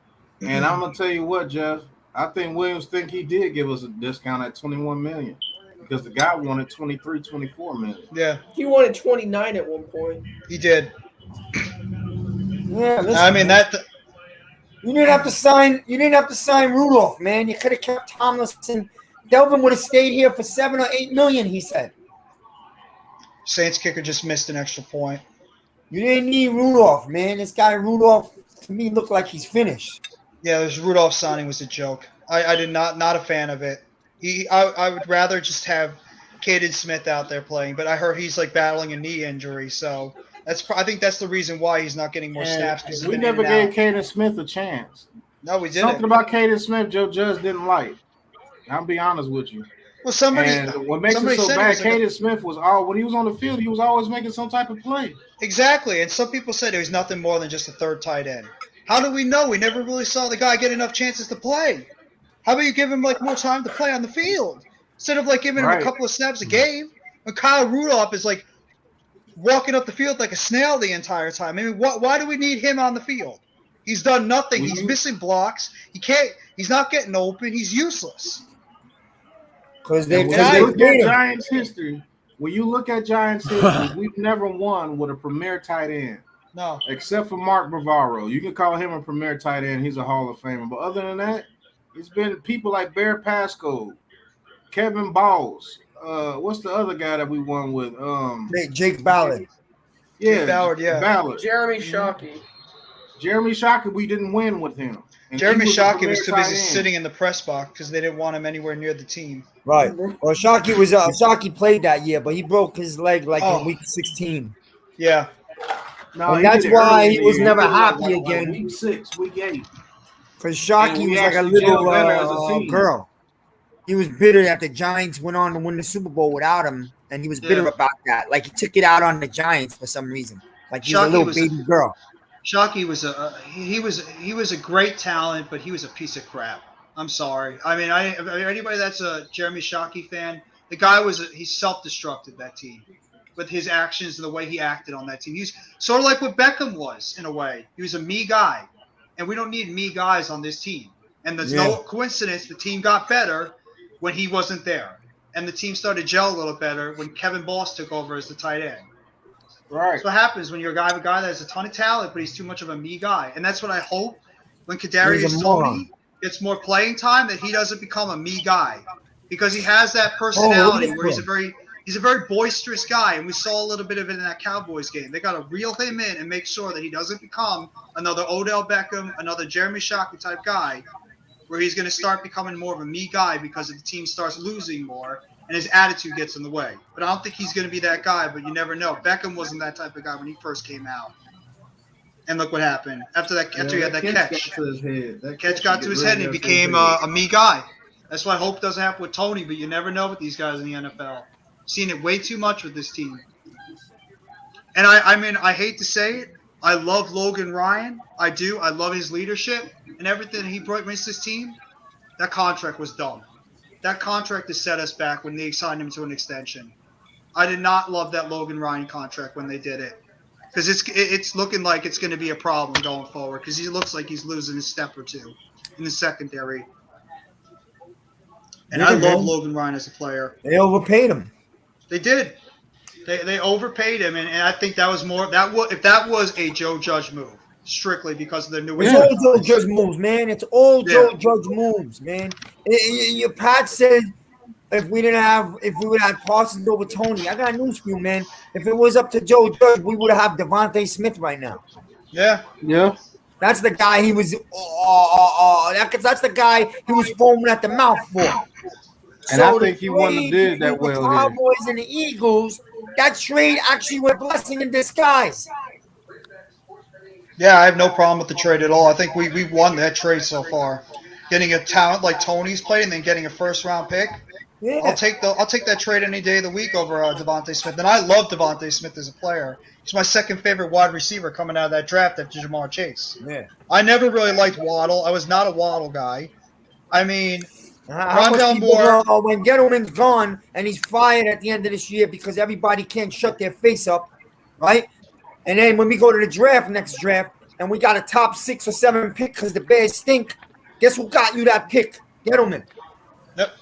And I'm going to tell you what, Jeff. I think Williams he did give us a discount at $21 million because the guy wanted $23, $24 million. Yeah. He wanted 29 at one point. He did. Yeah, listen, I mean that. You didn't have to sign. You didn't have to sign Rudolph, man. You could have kept Tomlinson. Delvin would have stayed here for $7 or $8 million. He said. Saints kicker just missed an extra point. You didn't need Rudolph, man. This guy Rudolph to me looked like he's finished. Yeah, this Rudolph signing was a joke. I did not a fan of it. I would rather just have Caden Smith out there playing, but I heard he's like battling a knee injury, so I think that's the reason why he's not getting more snaps. Because we never gave Caden Smith a chance. No, we didn't. Something about Caden Smith, Joe Judge didn't like. I'll be honest with you. Well, somebody. And what makes it so bad, Caden Smith was when he was on the field, he was always making some type of play. Exactly, and some people said he was nothing more than just a third tight end. How do we know? We never really saw the guy get enough chances to play. How about you give him like more time to play on the field instead of like giving him a couple of snaps a game? When Kyle Rudolph is like walking up the field like a snail the entire time. I mean, why do we need him on the field? He's done nothing. He's missing blocks. He's not getting open. He's useless. Because when you look at Giants history, we've never won with a premier tight end. No. Except for Mark Bavaro. You can call him a premier tight end. He's a Hall of Famer. But other than that, it's been people like Bear Pasco, Kevin Balls. What's the other guy that we won with? Jake Ballard. Yeah, Jake Ballard, yeah. Ballard. Jeremy Shockey. Jeremy Shockey, we didn't win with him. And Jeremy Shockey was too busy sitting in the press box because they didn't want him anywhere near the team. Right. Well, Shockey played that year, but he broke his leg in week 16. Yeah. No, and that's why he was never happy again. Week 6, week 8. Because Shockey was like a little girl. He was bitter that the Giants went on to win the Super Bowl without him, and he was bitter about that. Like he took it out on the Giants for some reason. Like he was a little baby girl. Shockey was he was a great talent, but he was a piece of crap. I'm sorry. I mean, anybody that's a Jeremy Shockey fan, the guy he self-destructed that team with his actions and the way he acted on that team. He's sort of like what Beckham was in a way. He was a me guy, and we don't need me guys on this team. And there's no coincidence the team got better when he wasn't there, and the team started to gel a little better when Kevin Boss took over as the tight end. Right. That's what happens when you're a guy that has a ton of talent, but he's too much of a me guy. And that's what I hope when Kadarius Toney gets more playing time, that he doesn't become a me guy, because he has that personality where he's a very boisterous guy, and we saw a little bit of it in that Cowboys game. They got to reel him in and make sure that he doesn't become another Odell Beckham, another Jeremy Shockey type guy, where he's going to start becoming more of a me guy because if the team starts losing more and his attitude gets in the way. But I don't think he's going to be that guy, but you never know. Beckham wasn't that type of guy when he first came out. And look what happened. After he had that catch. That catch got to his head and he became a me guy. That's what I hope doesn't happen with Tony, but you never know with these guys in the NFL. Seen it way too much with this team. And I mean, I hate to say it, I love Logan Ryan. I do. I love his leadership and everything he brings this team. That contract was dumb. That contract has set us back when they signed him to an extension. I did not love that Logan Ryan contract when they did it, because it's looking like it's going to be a problem going forward, because he looks like he's losing a step or two in the secondary. And I love Logan Ryan as a player. They overpaid him. They did. They overpaid him, and I think that was more if that was a Joe Judge move, strictly because of the new. It's all Joe Judge moves, man. It's all Joe Judge moves, man. Your Pat said if we would have Parsons over Tony, I got news for you, man. If it was up to Joe Judge, we would have Devontae Smith right now. Yeah. That's the guy he was. That's the guy he was foaming at the mouth for. And so I think he wouldn't have did that well. The Cowboys and the Eagles, that trade actually was a blessing in disguise. Yeah, I have no problem with the trade at all. I think we won that trade so far. Getting a talent like Tony's played and then getting a first-round pick. Yeah. I'll take that trade any day of the week over Devontae Smith. And I love Devontae Smith as a player. He's my second favorite wide receiver coming out of that draft after Jamar Chase. Yeah. I never really liked Waddle. I was not a Waddle guy. I mean, Rondell Moore. When Gettleman's gone and he's fired at the end of this year because everybody can't shut their face up, right? And then when we go to the next draft, and we got a top 6 or 7 pick because the Bears stink, guess who got you that pick? Gettleman. Yep.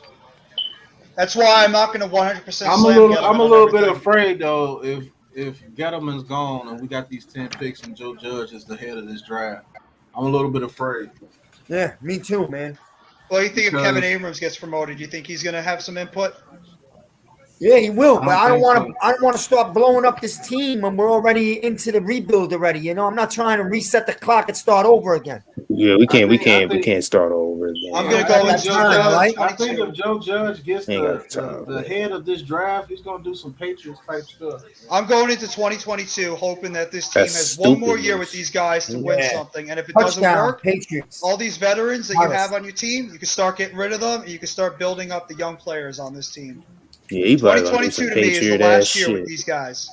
That's why I'm not going to 100% I'm a little bit afraid, though, if Gettleman's gone and we got these 10 picks and Joe Judge is the head of this draft. I'm a little bit afraid. Yeah, me too, man. Well, you think if Kevin Abrams gets promoted, do you think he's going to have some input? Yeah, he will, but I don't think want to. so. I don't want to start blowing up this team when we're already into the rebuild already. You know, I'm not trying to reset the clock and start over again. Yeah, we can't. I We think can't start over again. I'm I gonna I go got think into Joe time, Judge. right? I think 2022. if Joe Judge gets Ain't got time. the head of this draft, he's gonna do some Patriots type stuff. I'm going into 2022 hoping that this team That's has one more year with stupidness. these guys to win Yeah. something. And if it doesn't Touchdown, work, Patriots. all these veterans that you Harris. have on your team, you can start getting rid of them and you can start building up the young players on this team. Yeah, he probably gonna do 2022 some to me is the Patriot ass last year with shit. these guys.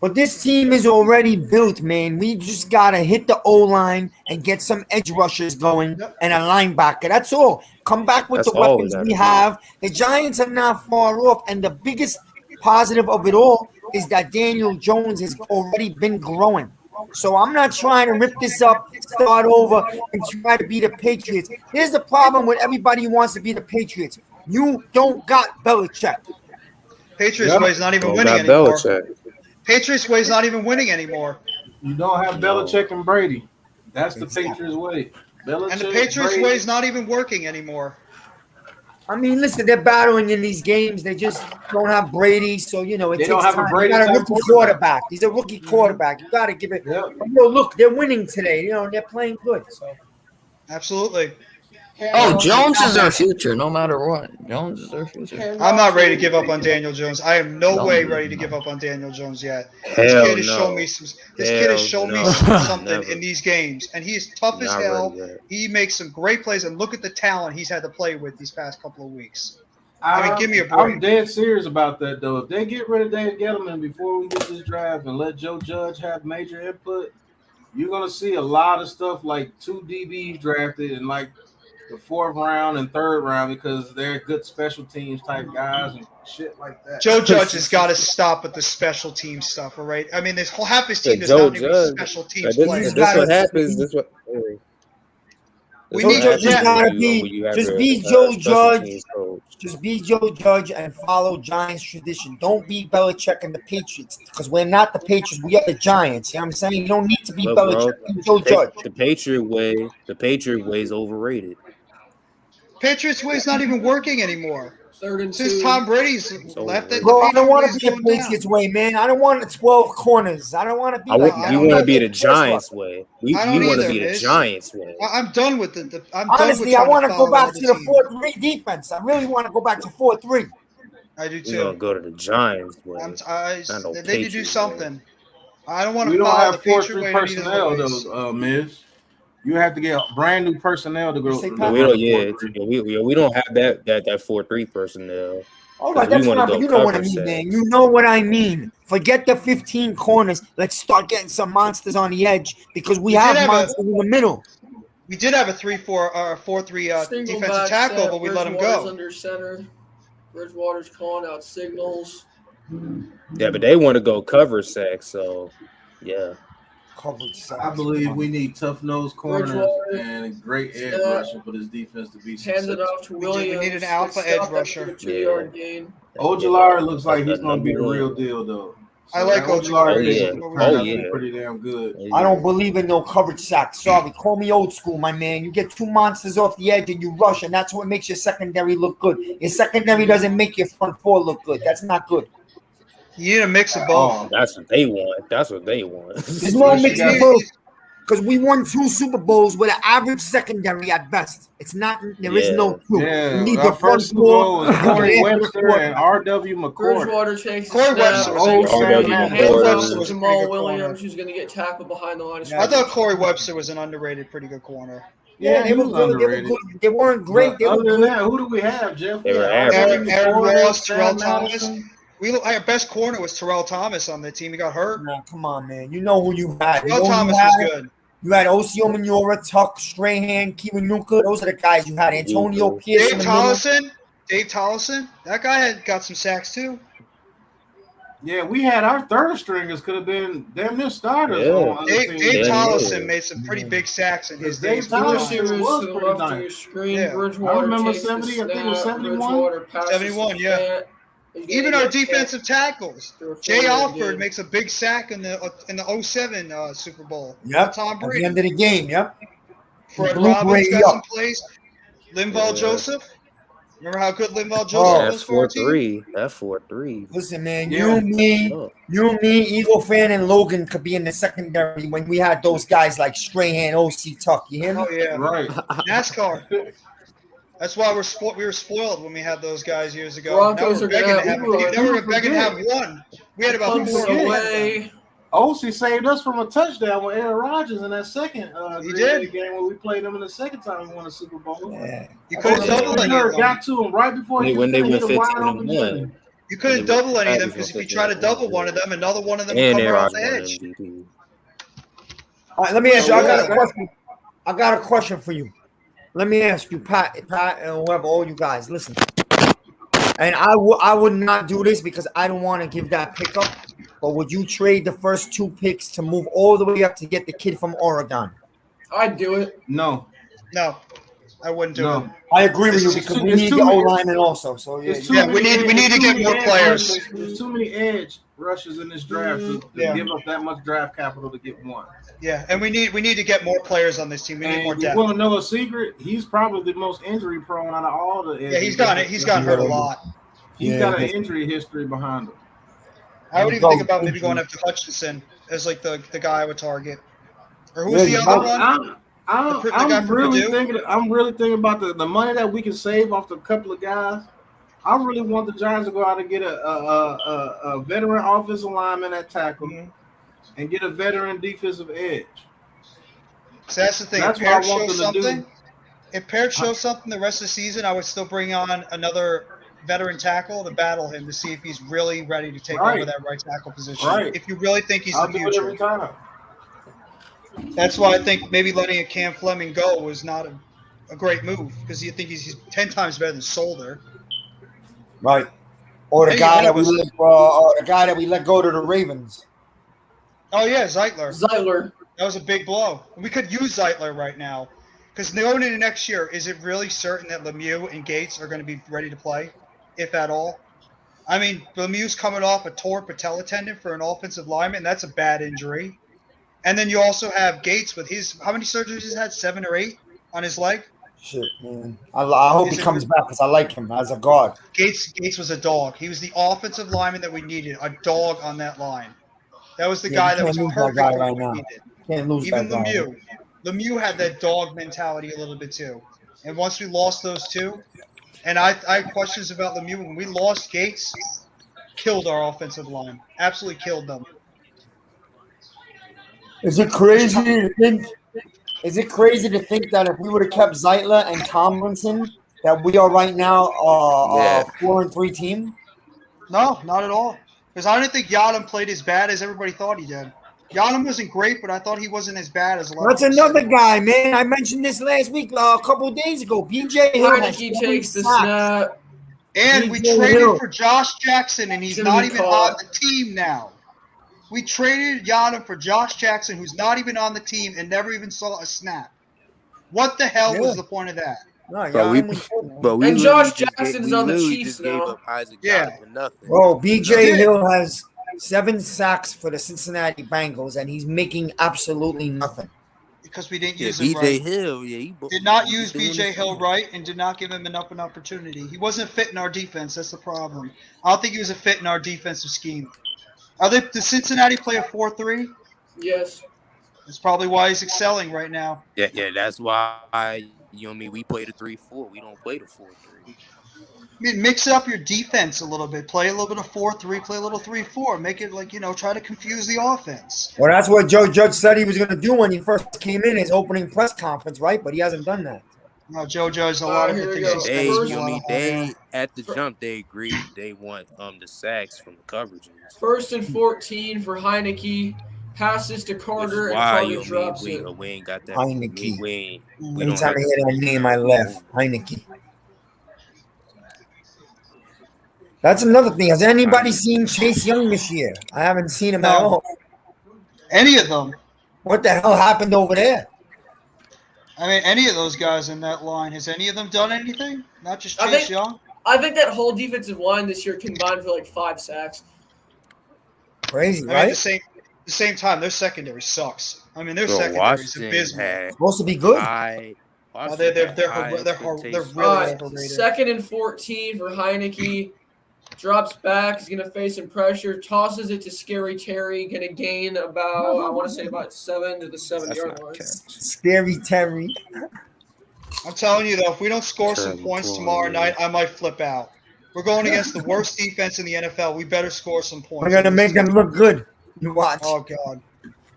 But this team is already built, man. We just gotta hit the O line and get some edge rushers going Yep. and a linebacker. That's all. Come back with That's the all we weapons gotta we do. have. The Giants are not far off, and the biggest positive of it all is that Daniel Jones has already been growing. So I'm not trying to rip this up, start over, and try to be the Patriots. Here's the problem with everybody who wants to be the Patriots. You don't got Belichick. Patriots Yep. way is not even Don't winning got anymore. Belichick. Patriots way is not even winning anymore. You don't have Belichick and Brady. That's the Exactly. Patriots way. Belichick, And the Patriots Brady. way is not even working anymore. I mean, listen, they're battling in these games. They just don't have Brady, so you know it They takes don't have a time. Brady You got a type rookie quarterback. quarterback. He's a rookie quarterback. You got to give it. Yep. But, you know, look, they're winning today. You know, and they're playing good. So Absolutely. Oh, Jones is our future, no matter what. Jones is our future. I'm not ready to give up on Daniel Jones. I am no No. way ready to give up on Daniel Jones yet. This Hell kid has shown no. me some. This kid has shown me no. something Never. in these games, and he is tough as Not hell. ready yet. He makes some great plays, and look at the talent he's had to play with these past couple of weeks. I mean, give me a break. I'm dead serious about that, though. If they get rid of Dave Gettleman before we get this draft and let Joe Judge have major input, you're gonna see a lot of stuff like 2 DBs drafted in like the 4th round and 3rd round because they're good special teams type guys and shit like that. Joe Judge has got to stop with the special team stuff, all right? I mean, this whole half his team Yeah, does Joe not need to be Judge. special But teams this, players. this what happens. This what. We This need what Joe happens Judge. when you have Just a, be a Joe special Judge. teams coach. Just be Joe Judge and follow Giants tradition. Don't be Belichick and the Patriots because we're not the Patriots. We are the Giants. You know what I'm saying? You don't need to be Look, bro, Belichick. Be Joe Judge. the Patriot way is overrated. Patriots way is not even working anymore. 3rd and Since 2. Tom Brady's left, the Bro, I don't Patriot way want is to be the going down. Patriots way, man. I don't want the 12 corners. I don't want to be like that. We don't want know. to be the Guess what? Giants way. We I don't want to either, be the Miz. Giants way. I'm done with it. I'm Honestly, I done with want to trying go follow back to the team. 4-3 defense. I really want to go back to 4-3. I do We're gonna too. go to the Giants way. Not no they need to do Patriot something. I don't want We to don't follow have the Patriot 4-3 way in any of the personnel, ways. though, Miz. You have to get brand new personnel to go. Say to Pat. We run don't. the Yeah, 4-3. we don't have that 4-3 personnel. All 'Cause right, we that's wanna fine, but go you know what I cover mean, man. sacks. You know what I mean. Forget the 15 corners. Let's start getting some monsters on the edge because we We did have have monsters in the middle. We did have a 3-4 or 4-3 Single defensive back tackle, set, but we let him Bridgewater's go. under center. Bridgewater's calling out signals. Yeah, but they want to go cover sacks. So, yeah. Coverage sacks. I believe we need tough nosed corners Bridgewater. and great edge Yeah. rushing for this defense to be Hands successful. it off to We Williams. need an alpha They edge stopped rusher. after the 2-yard gain. Ojulari looks like he's That's going to be the number real one. deal, though. I like that Ojulari. Oh, yeah. turned Oh, out to be yeah. pretty damn good. I don't believe in no coverage sacks. Sorry, call me old school, my man. You get 2 monsters off the edge and you rush, and that's what makes your secondary look good. Your secondary doesn't make your front 4 look good. That's not good. You need a mix of both. Oh, That's what they want. That's what they want. There's no You mix got- of both because we won 2 Super Bowls with an average secondary at best. It's not. There is no 2. yeah. You need Our the front first Super Bowl 4. was Corey and Webster and R.W. McCord. Bridgewater takes Corey the snap. Webster was Oh, a Sam good Madden. Hands Corey off Webster to was a pretty Jamal good corner. Williams, who's going to get tackled behind the line of Yeah. I scrimmage. thought Corey Webster was an underrated, pretty good corner. Yeah, they he were was good. They were underrated. good. They weren't great. But They were other than good. that, who do we have, Jeff? They were Yeah, average. Aaron McCord, Ross, Sam Terrell Thomas. Madison. Our best corner was Terrell Thomas on the team. He got hurt. Nah, come on, man. You know who you had. You Terrell know who Thomas you was had. good. You had Osio Manura, Tuck, Strahan, Kiwanuka. Those are the guys you had. Antonio Mhm. Pierce. Dave in the middle. Tollison. That guy had got some sacks too. Yeah, we had our third stringers could have been damn near starters. Yeah. On other Dave teams. Yeah. Tollison made some pretty big sacks in his Dave days. Tollison with the Receivers Giants. was to the pretty left of nice. your screen. Yeah. Bridgewater I remember takes 70, the I think it was snap. 71. Bridgewater passes 71, to yeah. Fant. He's gonna Even our get defensive tackles. through a Jay 4-yard Alford gain. makes a big sack in the 07 Super Bowl. Yep. Tom At the Brady. end of the game. Yep. Fred Blew Robbins Brady got some up. plays. Linval Yeah. Joseph. Remember how good Linval Oh, Joseph That was for our team? 4-3. That 4-3. Listen, man, Yeah. you, me, Eagle fan, and Logan could be in the secondary when we had those guys like Strahan, OC Tuck. You hear me? Oh yeah, Right. NASCAR. That's why we were spoiled when we had those guys years ago. Broncos now are we're gonna begging to have have. Leroy. Now we're People begging to have forget. one. We had about Punts 4 or 5 of them. away. OC saved us from a touchdown with Aaron Rodgers in that second He Green did. Bay game when we played them in the second time we won a Super Bowl. Yeah. You couldn't double any of them. Got to him right before he was When they going to went hit a wide 15 open and jumper. 1. You couldn't When they double any of them Packers because if went you try to 15-1, double one of them, another one of them would And come Aaron right off Rodgers the won edge. MVP. All right, let me ask you. Oh, I got yeah. a question. I got a question for you. Let me ask you, Pat, and whoever, all you guys, listen. And I would not do this because I don't want to give that pickup. But would you trade the first 2 picks to move all the way up to get the kid from Oregon? I'd do it. No. No, I wouldn't do it. No. I agree with you It's because too- we it's need too the O many- lineman also. So yeah, There's too Yeah, many we need there's to too get many more edge players. rushers. There's too many edge rushes in this draft to Yeah. give up that much draft capital to get one. Yeah, and we need to get more players on this team. We need more And you depth. want to know a secret? He's probably the most injury prone out of all the edges. Yeah, he's gotten hurt a lot. He's Yeah, got an he- injury history behind him. I would even think about maybe going after Hutchinson as like the guy I would target. Or who's the Yeah, other one? I'm The guy from really Purdue? thinking. I'm really thinking about the money that we can save off the couple of guys. I really want the Giants to go out and get a veteran offensive lineman at tackle Mhm. and get a veteran defensive edge. So that's the thing. That's If what I Parrott want shows them to do. something, if Parrott shows something the rest of the season, I would still bring on another veteran tackle to battle him to see if he's really ready to take Right. over that right tackle position. Right. If you really think he's I'll the do it every future. time. That's why I think maybe letting a Cam Fleming go was not a great move because you think he's 10 times better than Solder. right. Or the Hey, guy one that of we us- let go to the Ravens. Oh yeah, Zeitler. Zeitler. That was a big blow. We could use Zeitler right now. Because going into next year, is it really certain that Lemieux and Gates are going to be ready to play, if at all? I mean, Lemieux's coming off a torn patella tendon for an offensive lineman. That's a bad injury. And then you also have Gates with his – how many surgeries he's had? 7 or 8 on his leg? Shit, man. I hope he comes back because I like him as a guard. Gates was a dog. He was the offensive lineman that we needed, a dog on that line. That was the Yeah, guy you that was can't lose that perfect guy for right what now. we needed. Can't lose Even that guy. Lemieux. Lemieux had that dog mentality a little bit too. And once we lost those two, and I have questions about Lemieux. When we lost Gates, killed our offensive line. Absolutely killed them. Is it crazy to think? Is it crazy to think that if we would have kept Zeitler and Tomlinson, that we are right now Yeah. 4-3 team? No, not at all. Because I didn't think Yadam played as bad as everybody thought he did. Yadam wasn't great, but I thought he wasn't as bad as a lot. That's of people another said. guy, man. I mentioned this last week, a couple of days ago. BJ Hill has Heineke 7 takes the sacks. snap. And we DJ traded Hill. for Josh Jackson, and he's Gonna not be even caught. on the team now. We traded Yadam for Josh Jackson, who's not even on the team and never even saw a snap. What the hell was the point of that? No, But we, Yadam was good, man. but we And literally Josh just Jackson's we on the literally Chiefs just gave now. up Isaac Yeah. Johnson for nothing. Bro, BJ Yeah. Hill has 7 sacks for the Cincinnati Bengals, and he's making absolutely nothing. Because we didn't Yeah, use him BJ right. Hill. Yeah, Did not he's use doing BJ his Hill thing. right and did not give him enough an opportunity. He wasn't fit in our defense. That's the problem. I don't think he was a fit in our defensive scheme. Does Cincinnati play a 4-3? Yes. That's probably why he's excelling right now. Yeah, that's why we play the 3-4. We don't play the 4-3. I mean, mix up your defense a little bit. Play a little bit of 4-3. Play a little 3-4. Make it try to confuse the offense. Well, that's what Joe Judge said he was going to do when he first came in his opening press conference, right? But he hasn't done that. No, Joe Judge, a lot of Here good we things. go. he They, says. First- they at the jump they agreed they want the sacks from the coverages. 1st and 14 for Heineke. Passes to Which Carter, is and why Carter drops it. we ain't got that. Heineke. We don't Anytime I have hear that name, I laugh. Heineke. That's another thing. Has anybody seen Chase Young this year? I haven't seen him at No. all. Any of them. What the hell happened over there? I mean, any of those guys in that line. Has any of them done anything? Not just I Chase think- Young? I think that whole defensive line this year combined for like 5 sacks. Crazy, I mean, right? at the same time, their secondary sucks. I mean, their Bro, secondary is Washington abysmal. had Supposed to be good. high They're high really expectations. overrated. 2nd and 14 for Heineke. Drops back. He's going to face some pressure. Tosses it to Scary Terry. Going to gain about, I want to say about 7 to the 7-yard line. Scary Terry. I'm telling you though, if we don't score some Terrible points play, tomorrow man. night, I might flip out. We're going against the worst defense in the NFL. We better score some points. We're gonna on this make them team. look good. You watch. Oh god,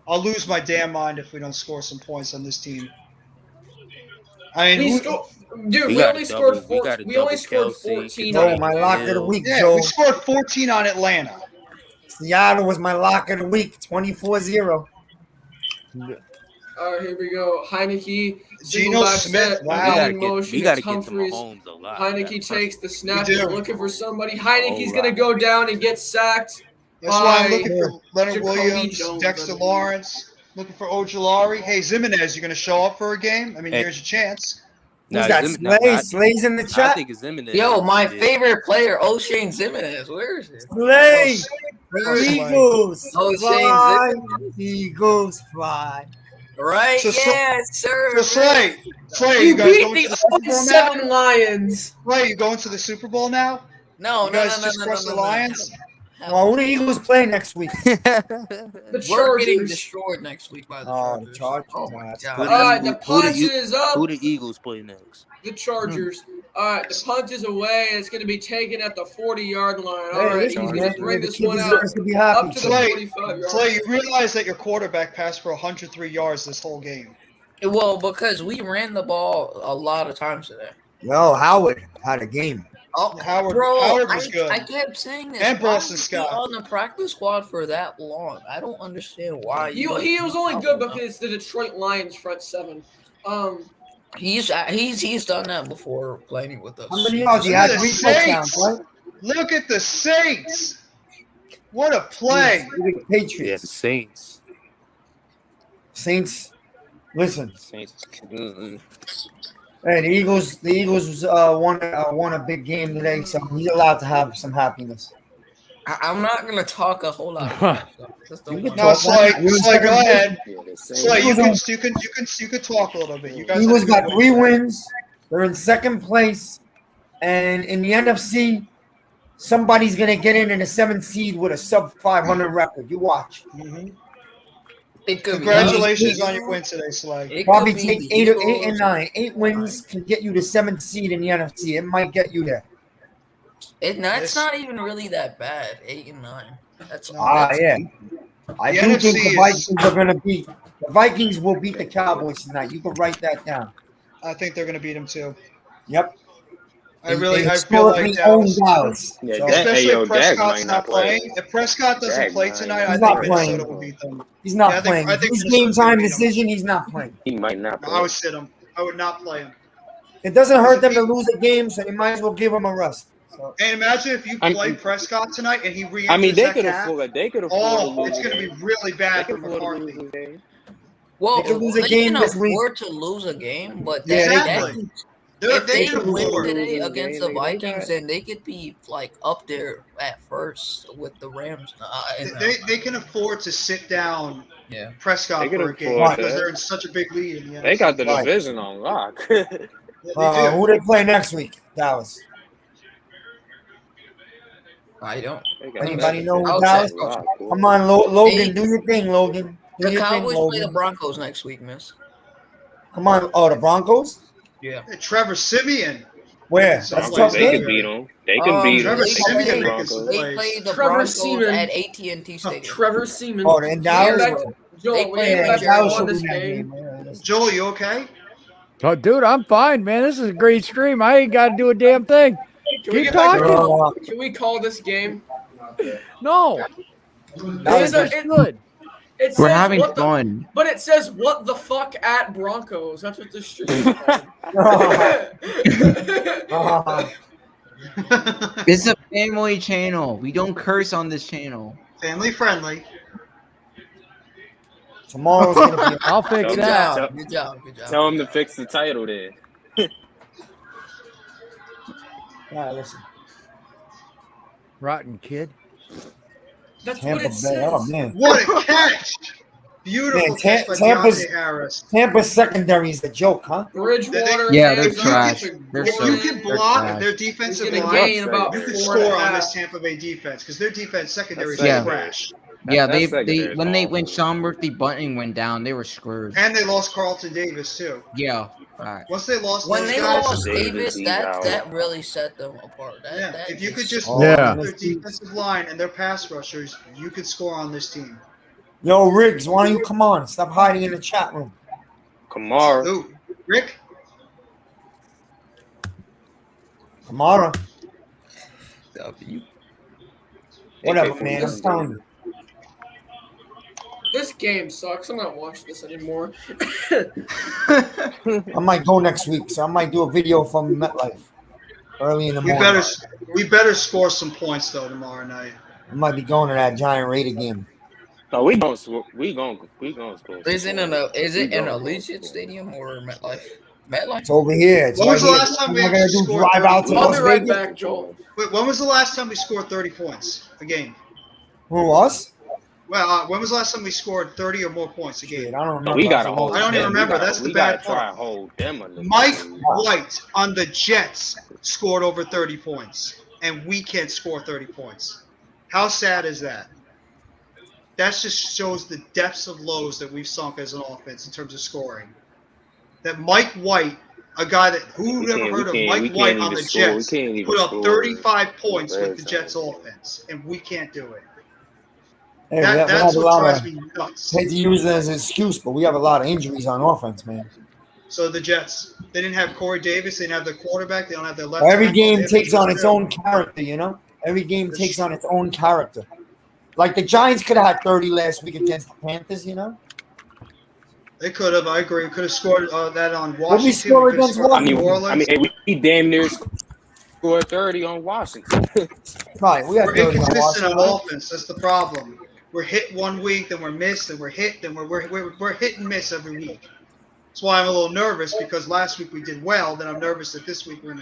I'll lose my damn mind if we don't score some points on this team. I mean, Dude, We we gotta only scored double- we 14. gotta We only double scored Kelsey, 14 No, on my lock of the week, yeah, Joe. we scored 14 on Atlanta. Seattle was my lock of the week. 24-0. All right, here we go. Heineke, Geno single back Smith, set, wow. leading motion. We gotta It's get to Humphries. Mahomes a lot. Heineke takes the snap. We He's do. looking for somebody. Heineke's All going to right. go down and get sacked. That's why I'm by looking for Leonard Jacoby Williams, Jones, Dexter I mean. Lawrence, looking for Ojulari. Hey, Zimenez, you going to show up for a game? I mean, Hey. here's your chance. Who's that? Slay? Slay's in the I chat. think it's Zimenez. Yo, my Yeah. favorite player, O'Shane Zimenez. Where is it? Slay. Oh, Slay. Eagles. Oh, Fly. Shane Eagles fly. Right? So- Yes, sir. So Slay, You you guys beat going to the the Super Bowl now? 0-7 Lions. Slay, you going to the Super Bowl now? No, You no, guys no, no, just no, crossed no, the no, Lions? Well, who the Eagles play next week? The We're getting Chargers. destroyed next week by the Oh, Chargers. the Chargers. Oh my That's god. Who All right, the the Eagles- punch is up. Who the Eagles play next? The Chargers. All right, the punch is away. It's going to be taken at the 40-yard line. All Hey, right, he's listen, going man, to bring the this kid one out deserves to be happy. up to the Slay, 45-yard Slay, line. you realize that your quarterback passed for 103 yards this whole game. Well, because we ran the ball a lot of times today. Yo, Howard had a game. Oh, Howard was good. I kept saying this. And Why Boston is he Scott. on the practice squad for that long? I don't understand why. He was only good because it's the Detroit Lions front seven. He's done that before playing with us. How many yards? He had Look at 3 the touchdowns, Saints. right? Look at the Saints. What a play. Look at the Yeah, Patriots. the Saints. Saints. Listen. Saints. Mm-mm. Hey, the Eagles won a big game today, so he's allowed to have some happiness. I'm not gonna talk a whole lot. About it, so just don't You worry. can No, talk. Slay, go ahead. Yeah, the Saints. Slay, you can talk a little bit. You guys Eagles have a got good 3 win. wins. They're in second place, and in the NFC, somebody's gonna get in the 7th seed with a sub 500 record. You watch. Mhm. It could be Congratulations easy. on your win today, Slay. It Probably could be take the 8 Eagles. and 9. 8 wins can get you the 7th seed in the NFC. It might get you there. It's This- not even really that bad. 8 and 9. That's No, that's- Yeah. I The do think NFC the is- Vikings are gonna beat. The Vikings will beat the Cowboys tonight. You can write that down. I think they're going to beat him too. Yep. I feel historically like own Dallas, Dallas. Yeah, So, Dak- especially hey, yo, if Dak Prescott's might not not play. playing. If Prescott doesn't Dak play might tonight, not. I He's think not Minnesota playing. will beat them. he's not Yeah, I think- playing. I think His Minnesota's game time gonna beat 'em. decision. He's not playing. He might not play. I would sit him. I would not play him. It doesn't hurt them to lose a game, so they might as well give him a rest. So, And imagine if you I'm- play Prescott tonight and he re-enters I mean, they that could cap. afford. They could afford. Oh, to it's lose going to a be game. really They bad for could afford to McCarthy. lose a game. well, They could lose a they game can this week. afford to lose a game, but Yeah, that, exactly. if They they can win afford. today losing against game, the they Vikings, got- then they could be like up there at first with the Rams. They can afford to sit down Yeah. Prescott They can for a game afford because that. they're in such a big lead in the They got the Right. division on lock. Yeah, they do. who they play next week? Dallas. I don't. They got Anybody that know who I'll Dallas? check. lock, boy. Come on, Logan, do your thing, Logan. Do The your thing, Cowboys play the Logan. Broncos next week, miss. Come on. Oh, the Broncos? Yeah. Hey, Trevor Simeon. Where? So That's a Broncos, tough they game. could beat them. They can beat Trevor them. Simeon They making some Broncos. play plays. the Trevor Broncos Seaman. at AT&T Stadium. Trevor Seaman. Oh, in Dallas? Back to- Joel, They we play get in back to Dallas on will this win that game. game. Yeah, that's- Joel, you okay? Oh, dude, I'm fine, man. This is a great stream. I ain't got to do a damn thing. Can we Keep get back to talking. Can we call this game? No, That was It- good. It We're says having what the- fun. But it says what the fuck at Broncos. That's what this stream is called. It's a family channel. We don't curse on this channel. Family friendly. Tomorrow's gonna be. I'll fix Good that. job. Good job. Good job. Tell them to fix the title then. All right, listen. Rotten kid. That's Tampa what it Bay. says. Oh man. What a catch! Beautiful Man, catch by Tampa's Deontay Harris. Tampa's secondary is a joke, huh? Bridgewater Yeah, they're hands off trash. to They're If so- you Gordon. can they're block trash. their He's defensive gonna line, gain about you could 4 and a score on half. this Tampa Bay defense because their defense secondary is Yeah. trash. Yeah, That's they secondary when is when awful. Sean Murphy Bunting went down, they were screwed. And they lost Carlton Davis too. Yeah. Right. Once they lost When those they guys, lost Davis, Davis, he's that out. that really set them apart. That, yeah, that if you could just Oh, block Yeah. their defensive line and their pass rushers, you could score on this team. Yo, Riggs, why don't you come on? Stop hiding in the chat room. Kamara. Ooh, Rick, Kamara. W. Whatever, AK-47 man. I'm telling you. This game sucks. I'm not watching this anymore. I might go next week, so I might do a video from MetLife early in the we morning. better score some points though tomorrow night. I might be going to that Giant Raider game. No, we gonna score. Is it in We gonna Allegiant score. Stadium or MetLife? MetLife. It's over here. It's When right was the here. last time What we am I gonna actually do? scored Drive out to 30 I'll Las be right Vegas? back, Joel. Wait, when was the last time we scored 30 points a game? Who, us? Well, when was the last time we scored 30 or more points a Shit, game? I don't No, remember. we gotta That's a hold. long I don't even them. remember. We gotta- That's the we bad gotta try part. and hold them under. Mike White on the Jets scored over 30 points, and we can't score 30 points. How sad is that? That just shows the depths of lows that we've sunk as an offense in terms of scoring. That Mike White, a guy that who never heard of Mike White on the Jets, put up 35 points with the Jets offense, and we can't do it. Hey, we That's have a what lot drives of. me nuts. Hate to use it as an excuse, but we have a lot of injuries on offense, man. So the Jets, they didn't have Corey Davis, they didn't have their quarterback, they don't have their left. Every tackle, game they have takes on its zero. own character, you know? Every game takes on its own character. Like the Giants could have had 30 last week against the Panthers, you know? They could have. I agree. Could have scored that on Washington. What we score We could have against scored on Washington? New Orleans. we damn near scored 30 on Washington. Right, we had We're 30 on inconsistent Washington. on offense. That's the problem. We're hit one week, then we're missed, then we're hit, then we're hit and miss every week. That's why I'm a little nervous because last week we did well. Then I'm nervous that this week we're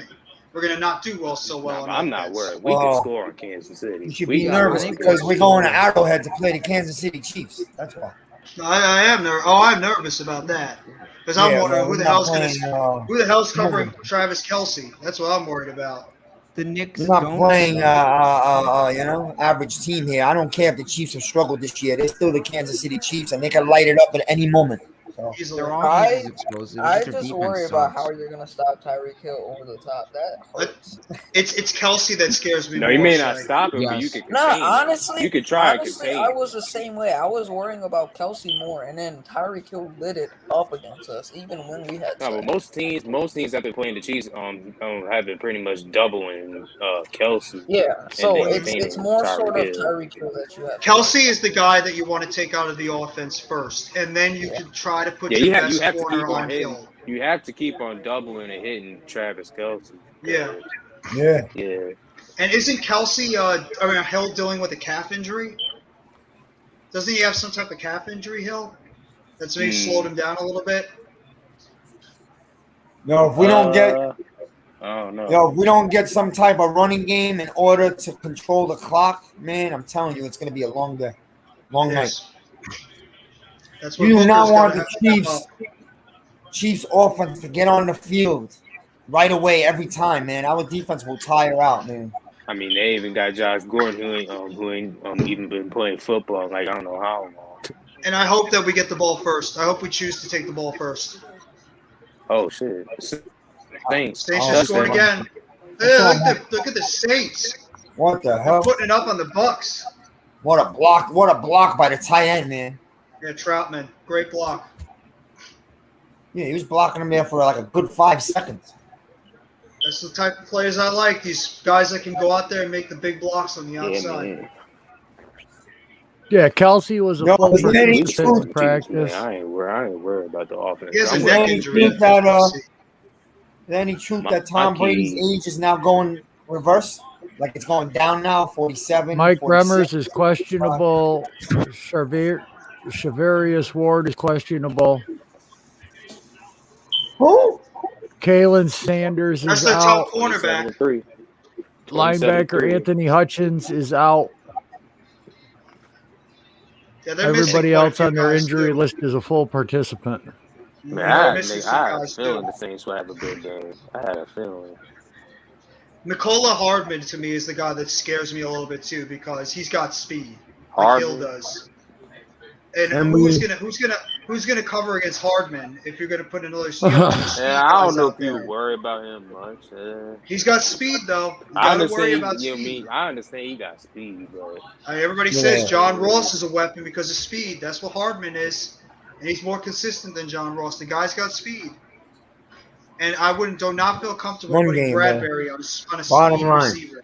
gonna not do so well. I'm not worried. We can score on Kansas City. You should We be got nervous one because good we're going to team. Arrowhead to play the Kansas City Chiefs. That's why. I am nervous. Oh, I'm nervous about that because I'm Yeah, wondering well, who the we're not hell's playing, who the hell's covering Travis Kelce. That's what I'm worried about. The Knicks We're not don't playing, suck. average team here. I don't care if the Chiefs have struggled this year. They're still the Kansas City Chiefs, and they can light it up at any moment. So. Easily. Their offense is explosive. I but their just defense worry about sucks. how you're gonna stop Tyreek Hill over the top. That hurts. It's Kelsey that scares me. No, more, you may not Shaq. stop him, but you Yes. can No, contain him. honestly, You could try and honestly, contain I him. was the same way. I was worrying about Kelsey more, and then Tyreek Hill lit it up against us, even when we had. No, but sacks. most teams that been playing the Chiefs have been pretty much doubling Kelsey. Yeah, so then it's containing more Tyreek sort of Hill. Tyreek Hill that you have. Kelsey is the guy that you want to take out of the offense first, and then you can try to put Yeah, your you best have to corner keep on on hitting. Hill. You have to keep on doubling and hitting Travis Kelce. Yeah. Yeah. Yeah. And isn't Kelsey, Hill dealing with a calf injury? Doesn't he have some type of calf injury, Hill? That's maybe slowed him down a little bit. If we don't get, I don't know. if we don't get some type of running game in order to control the clock, man, I'm telling you, it's going to be a long day, long night. That's You do Booker's not want gotta the have to step Chiefs offense to get on the field right away every time, man. Our defense will tire out, man. I mean, they even got Josh Gordon who ain't even been playing football like I don't know how long. And I hope that we get the ball first. I hope we choose to take the ball first. Oh shit! Saints. Saints just scored again. Hey, look at the Saints. What the hell? Putting it up on the Bucks. What a block! What a block by the tight end, man. Yeah, Troutman, great block. Yeah, he was blocking him there for like a good 5 seconds. That's the type of players I like. These guys that can go out there and make the big blocks on the outside. Yeah, Kelsey was a No, full is there any participant truth- in practice. I ain't worried about the offense. He has a I'm neck worried- injury. Is there any truth My- that Tom my Brady's key- age is now going reverse? Like it's going down now, 47. Mike 46? Remmers is questionable. Shavarius Ward is questionable. Who? Kalen Sanders That's is their top out. cornerback. 27-3. Linebacker 27-3. Anthony Hutchins is out. Yeah, they're missing Everybody quite a else few on their guys, injury too. list is a full participant. Man, They're missing some I had a guys, feeling too. the Saints would have a good game. I had a feeling. Nicola Hardman, to me, is the guy that scares me a little bit, too, because he's got speed, like Hill Hardman. does. And And who's gonna cover against Hardman if you're gonna put another speed Yeah, I guys don't know out if you there? worry about him much. He's got speed though. You I gotta worry understand. about speed. I understand he got speed, but Everybody says John Ross is a weapon because of speed. That's what Hardman is, and he's more consistent than John Ross. The guy's got speed, and I do not feel comfortable Run putting game, Bradbury on a Bottom speed line. receiver.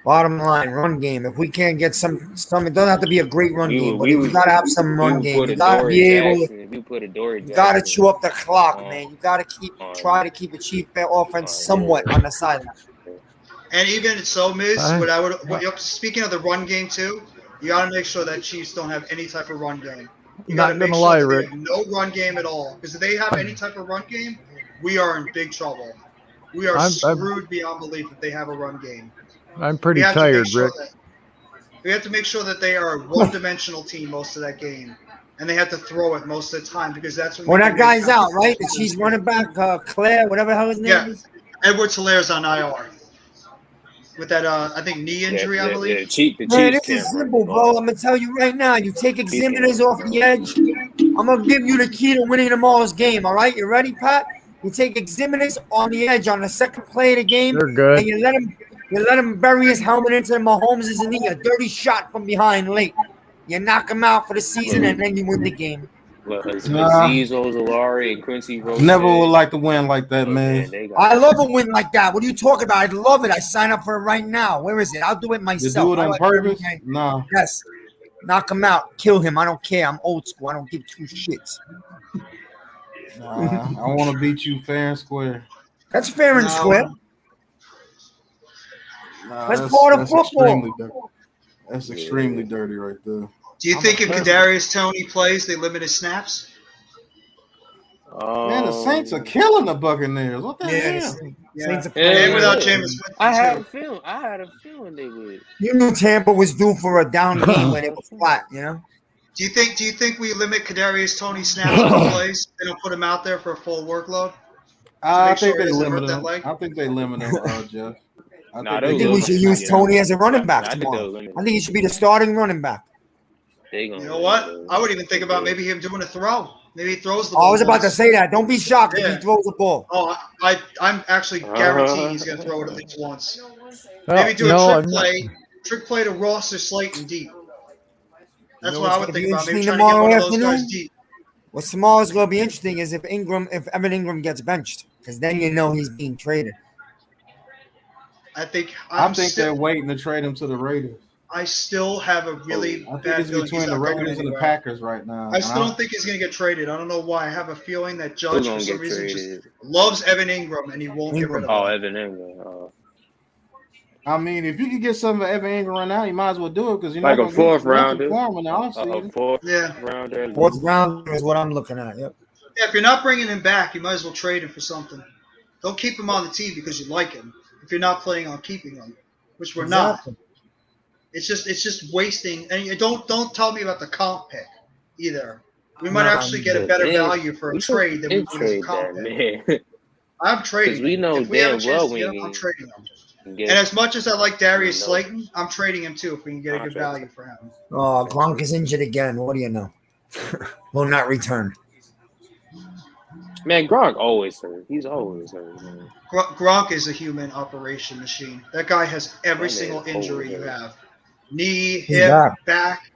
Bottom line, run game. If we can't get some, it doesn't have to be a great run game, but you gotta have some run game. You gotta be able. You gotta chew up the clock, man. You gotta try to keep a cheap offense somewhat on the sideline. And even so, Miz, speaking of the run game too, you gotta make sure that Chiefs don't have any type of run game. You gotta make sure that they have no run game at all. Because if they have any type of run game, we are in big trouble. We are screwed beyond belief if they have a run game. I'm pretty tired, Rick. We have to make sure that they are a one-dimensional team most of that game, and they have to throw it most of the time because that's when. Well, that guy's out, right? The Chiefs running back, Claire, whatever the hell his name is. Edward Hilaire's on IR with that, I think, knee injury, I believe. Man, this is simple, bro. I'm gonna tell you right now. You take examiners off the edge. I'm gonna give you the key to winning tomorrow's game. All right, you ready, Pat? You take examiners on the edge on the second play of the game, They're good. and you let him bury his helmet into Mahomes' knee, a dirty shot from behind late. You knock him out for the season, and then you win the game. Aziz Ojolari and Quincy Roche. Never would like to win like that, man. I love a win like that. What are you talking about? I'd love it. I sign up for it right now. Where is it? I'll do it myself. You do it on purpose? No. Yes. Knock him out. Kill him. I don't care. I'm old school. I don't give two shits. I want to beat you fair and square. That's fair and square. That's part of football. That's extremely dirty right there. Do you think if Kadarius Toney plays, they limit his snaps? Man, the Saints are killing the Buccaneers. What the hell? Saints are playing without Jameis. I had a feeling they would. You knew Tampa was due for a down game when it was flat, you know? Do you think we limit Kadarius Toney snaps when he plays? They don't put him out there for a full workload? I think they limit him. I think they limit him, Jeff. I think we should use Toney as a running back tomorrow. I think he should be the starting running back. You know what? I would even think about maybe him doing a throw. Maybe he throws the ball. I was about to say that. Don't be shocked if he throws the ball. Oh, I'm actually guaranteeing he's going to throw it at least once. Maybe do a trick play to Ross or Slayton deep. That's what I would think about. Maybe trying to get one of those guys deep. What's tomorrow's going to be interesting is if Evan Ingram gets benched, because then you know he's being traded. I think they're waiting to trade him to the Raiders. I still have a really bad feeling between the Raiders and the Packers right now. I still don't think he's going to get traded. I don't know why. I have a feeling that Judge, for some reason, just loves Evan Ingram, and he won't get rid of him. Oh, Evan Ingram. I mean, if you could get some of Evan Ingram right now, you might as well do it because you're like not a fourth rounder. Fourth rounder is what I'm looking at. Yep. Yeah, if you're not bringing him back, you might as well trade him for something. Don't keep him on the team because you like him. If you're not planning on keeping him, which we're not. It's just wasting. And you don't tell me about the comp pick either. We might actually get a better value for a trade than we would as a comp pick. I'm trading. Because we know damn well I'm trading him. And as much as I like Darius Slayton, I'm trading him too if we can get a good value for him. Oh, Gronk is injured again. What do you know? Will not return. Man, Gronk always hurt. He's always hurt, man. Gronk is a human operation machine. That guy has every single injury you have. Knee, hip, back,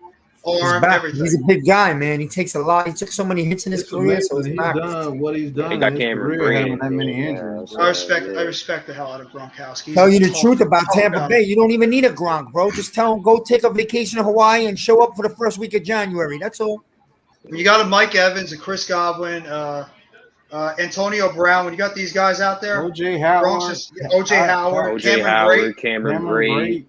arm, everything. He's a big guy, man. He takes a lot. He took so many hits in his career. So he's done what he's done. He got Cameron Brate. That many injuries. I respect the hell out of Gronkowski. Tell you the truth about Tampa Bay. You don't even need a Gronk, bro. Just tell him go take a vacation in Hawaii and show up for the first week of January. That's all. When you got a Mike Evans, a Chris Godwin, Antonio Brown, when you got these guys out there, OJ Howard, Cameron Brate.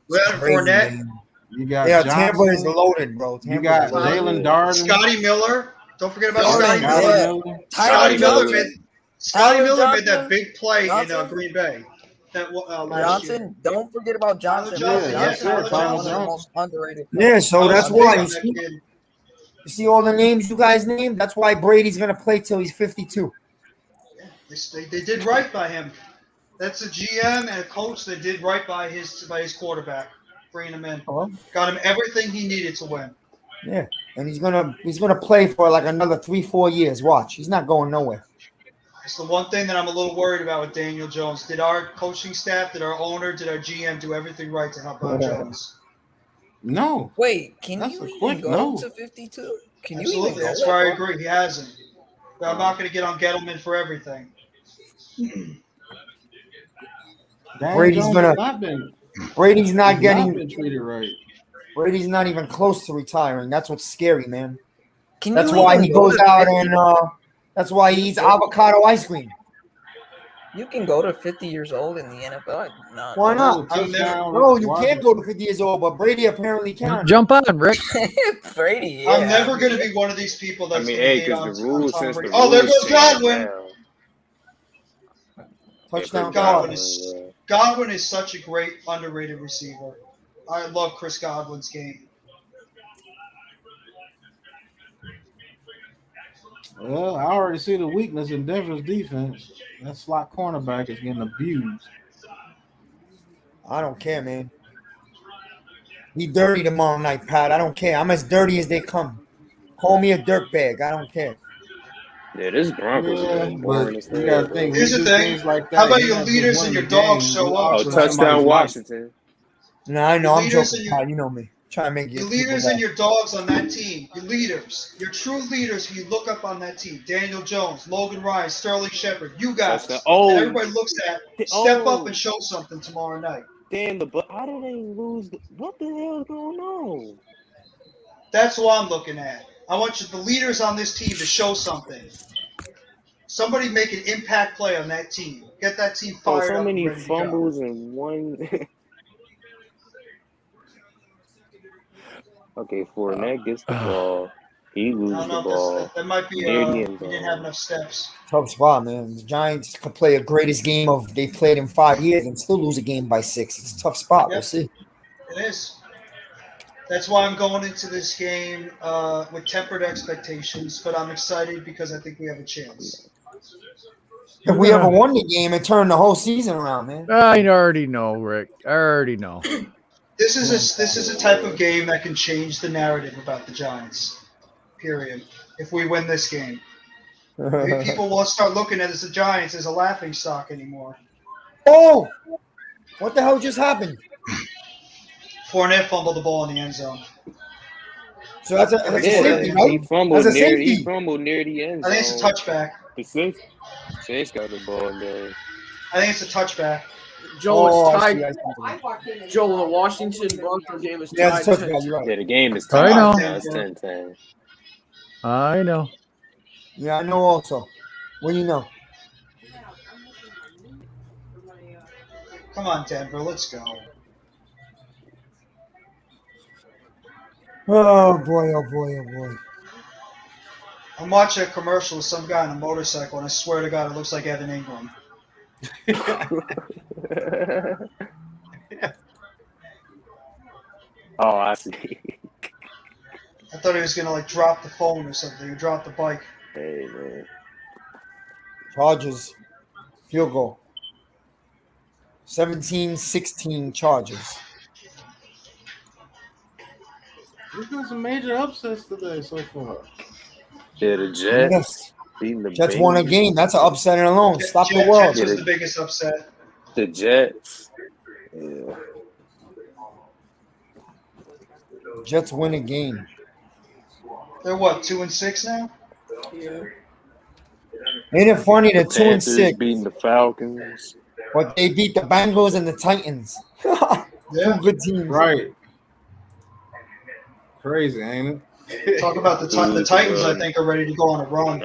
Leonard Fournette. You got Tampa is loaded, bro. You got Jalen Darden. Scotty Miller. Don't forget about Scotty Miller. Scotty Miller made that big play in Green Bay. that last year. Johnson, don't forget about Johnson. Tyler Bro. Johnson, Johnson Tyler is one of the Johnson. most underrated. Yeah, so I was that's big why on that kid. you see all the names you guys named. That's why Brady's gonna play till he's 52. They did right by him. That's a GM and a coach that did right by his quarterback, bringing him in. Hello? Got him everything he needed to win. Yeah, and he's gonna play for like another 3-4 years. Watch, he's not going nowhere. It's the one thing that I'm a little worried about with Daniel Jones. Did our coaching staff, did our owner, did our GM do everything right to help out Jones? No. Wait, can That's you a even quick go no. to 52? Can you Absolutely. even go That's that where I far? agree. He hasn't. But I'm not going to get on Gettleman for everything. Daniel Brady's Jones gonna- has not been. Brady's not He's getting. not been treated right. Brady's not even close to retiring. That's what's scary, man. Can That's you why even he go goes to out 50? and that's why he eats avocado ice cream. You can go to 50 years old in the NFL. No. Why not? I'm never- No, you can't go to 50 years old, but Brady apparently can. Jump on, Rick. Brady, yeah. I'm never going to be one of these people I that's mean, going to hey, hate because the on rules Tom since Brady. the Oh, there rules goes changed Godwin. now. Touchdown Godwin Godwin. is Godwin is such a great underrated receiver. I love Chris Godwin's game. Well, I already see the weakness in Denver's defense. That slot cornerback is getting abused. I don't care, man. Be dirty tomorrow night, Pat. I don't care. I'm as dirty as they come. Call me a dirtbag. I don't care. Yeah, this Broncos Yeah, game boring but as you hell, gotta bro. think when Here's you the do thing. things like that. How about you're your not just leaders winning and your the game, dogs you show up? Oh, altering somebody's touchdown life. Washington. No, I know. Your I'm leaders joking, and your- Pat. You know me. Trying to make Your you leaders and your dogs on that team, your leaders, your true leaders who you look up on that team, Daniel Jones, Logan Ryan, Sterling Shepard, you guys Touchdown. that Oh, everybody looks at, step up and show something tomorrow night. damn, how did they lose? What the hell is going on? That's what I'm looking at. I want the leaders on this team to show something. Somebody make an impact play on that team. Get that team Oh, fired so up and many ready to go. fumbles in one. Okay, Fournette gets the ball. He I loses don't the know ball. if that might be Near the he end didn't zone. have enough steps. Tough spot, man. The Giants could play a greatest game of they played in 5 years and still lose a game by 6. It's a tough spot. We'll Yep. see. It is. That's why I'm going into this game with tempered expectations, but I'm excited because I think we have a chance. If we ever won the game, it turned the whole season around, man. I already know, Rick. I already know. This is a type of game that can change the narrative about the Giants. Period. If we win this game, maybe people won't start looking at the Giants as a laughing stock anymore. Oh, what the hell just happened? Fournette fumbled the ball in the end zone. So that's a safety, He right? fumbled That's a near. safety. He fumbled near the end I zone. think it's a touchback. The Saints got the ball there. I think it's a touchback. Joe, Oh, it's I see, tied. I see. Joe, the Washington Broncos game is Yeah, tied. it's a touchback. You're right. Yeah, the game is I 10. know. Now it's 10-10. I know. Yeah, I know also. What do you know? Come on, Denver, let's go. Oh boy, oh boy, oh boy. I'm watching a commercial with some guy on a motorcycle, and I swear to God, it looks like Evan Ingram. Oh, I see. I thought he was gonna like drop the phone or something, or drop the bike. Hey, man. Chargers. Field goal. 17-16 Chargers. There's been some major upsets today so far. Yeah, the Jets beating the Jets won a Bengals. game. That's an upset in alone. Stop the world. Jets was the biggest upset. The Jets. Yeah. Jets win a game. They're what, 2-6 now? Yeah. Ain't it funny? They're The 2 and Panthers 6, beating the Falcons. but they beat the Bengals and the Titans. Yeah. Two good teams. Right. Crazy, ain't it? Talk about the Titans. I think are ready to go on a run.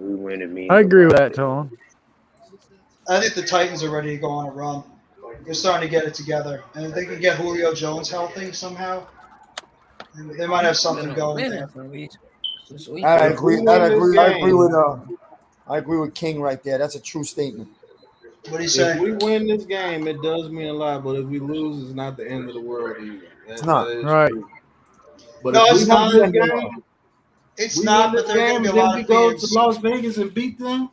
We win it. I agree with that, Tone. I think the Titans are ready to go on a run. They're starting to get it together, and if they can get Julio Jones healthy somehow, they might have something going there. I agree with King right there. That's a true statement. What do you say? If we win this game, it does mean a lot. But if we lose, it's not the end of the world either. It's not. That is Right. true. But No, if it's we not. win this game, It's we not, win but this there are game, going to be a and then lot we of go fans. to Las Vegas and beat them.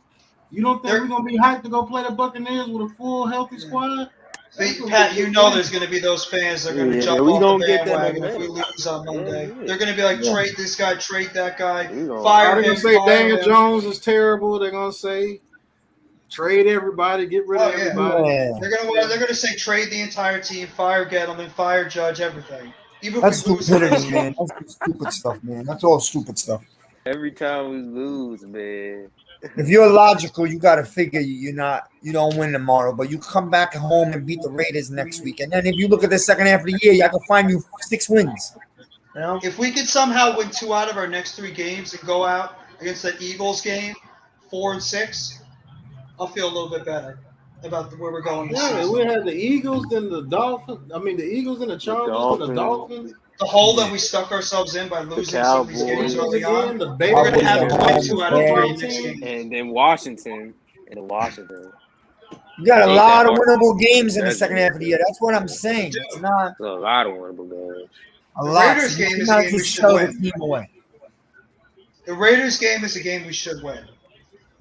You don't think They're- we're gonna be hyped to go play the Buccaneers with a full healthy squad? Pat, you know there's going to be those fans that are going to Yeah, jump we off gonna the get that bandwagon if we momentum. lose on Monday. Yeah. They're going to be like, Yeah. trade this guy, trade that guy, We gonna- Are fire they him, gonna say fire Daniel him. Jones is terrible? They're gonna say trade everybody, get rid of Oh, yeah. everybody. Yeah. They're going to say trade the entire team, fire Gettleman, fire Judge, everything. Even That's if we lose, in this stupidity, man. That's just stupid stuff, man. That's all stupid stuff. Every time we lose, man. If you're logical, you got to figure you don't win tomorrow, but you come back home and beat the Raiders next week. And then if you look at the second half of the year, I can find you 6 wins. You know? if we could somehow win 2 out of our next 3 games and go out against that Eagles game, 4-6, I'll feel a little bit better about where we're going this Yeah, season. we had the Eagles, then the Dolphins. I mean, the Eagles and the Chargers, and the Dolphins. The hole that we stuck ourselves in by losing some of these games Eagles early on, again, the we're Bears, going to have to win Cowboys, 2 out of 3 Bears. next game. And then Washington. You got a Ain't lot that of hard. winnable games in the That's second it. half of the year. That's what I'm saying. It's not There's a lot of winnable games. a The lot. Raiders So you game is a cannot game we just should shove the win. team away. The Raiders game is a game we should win.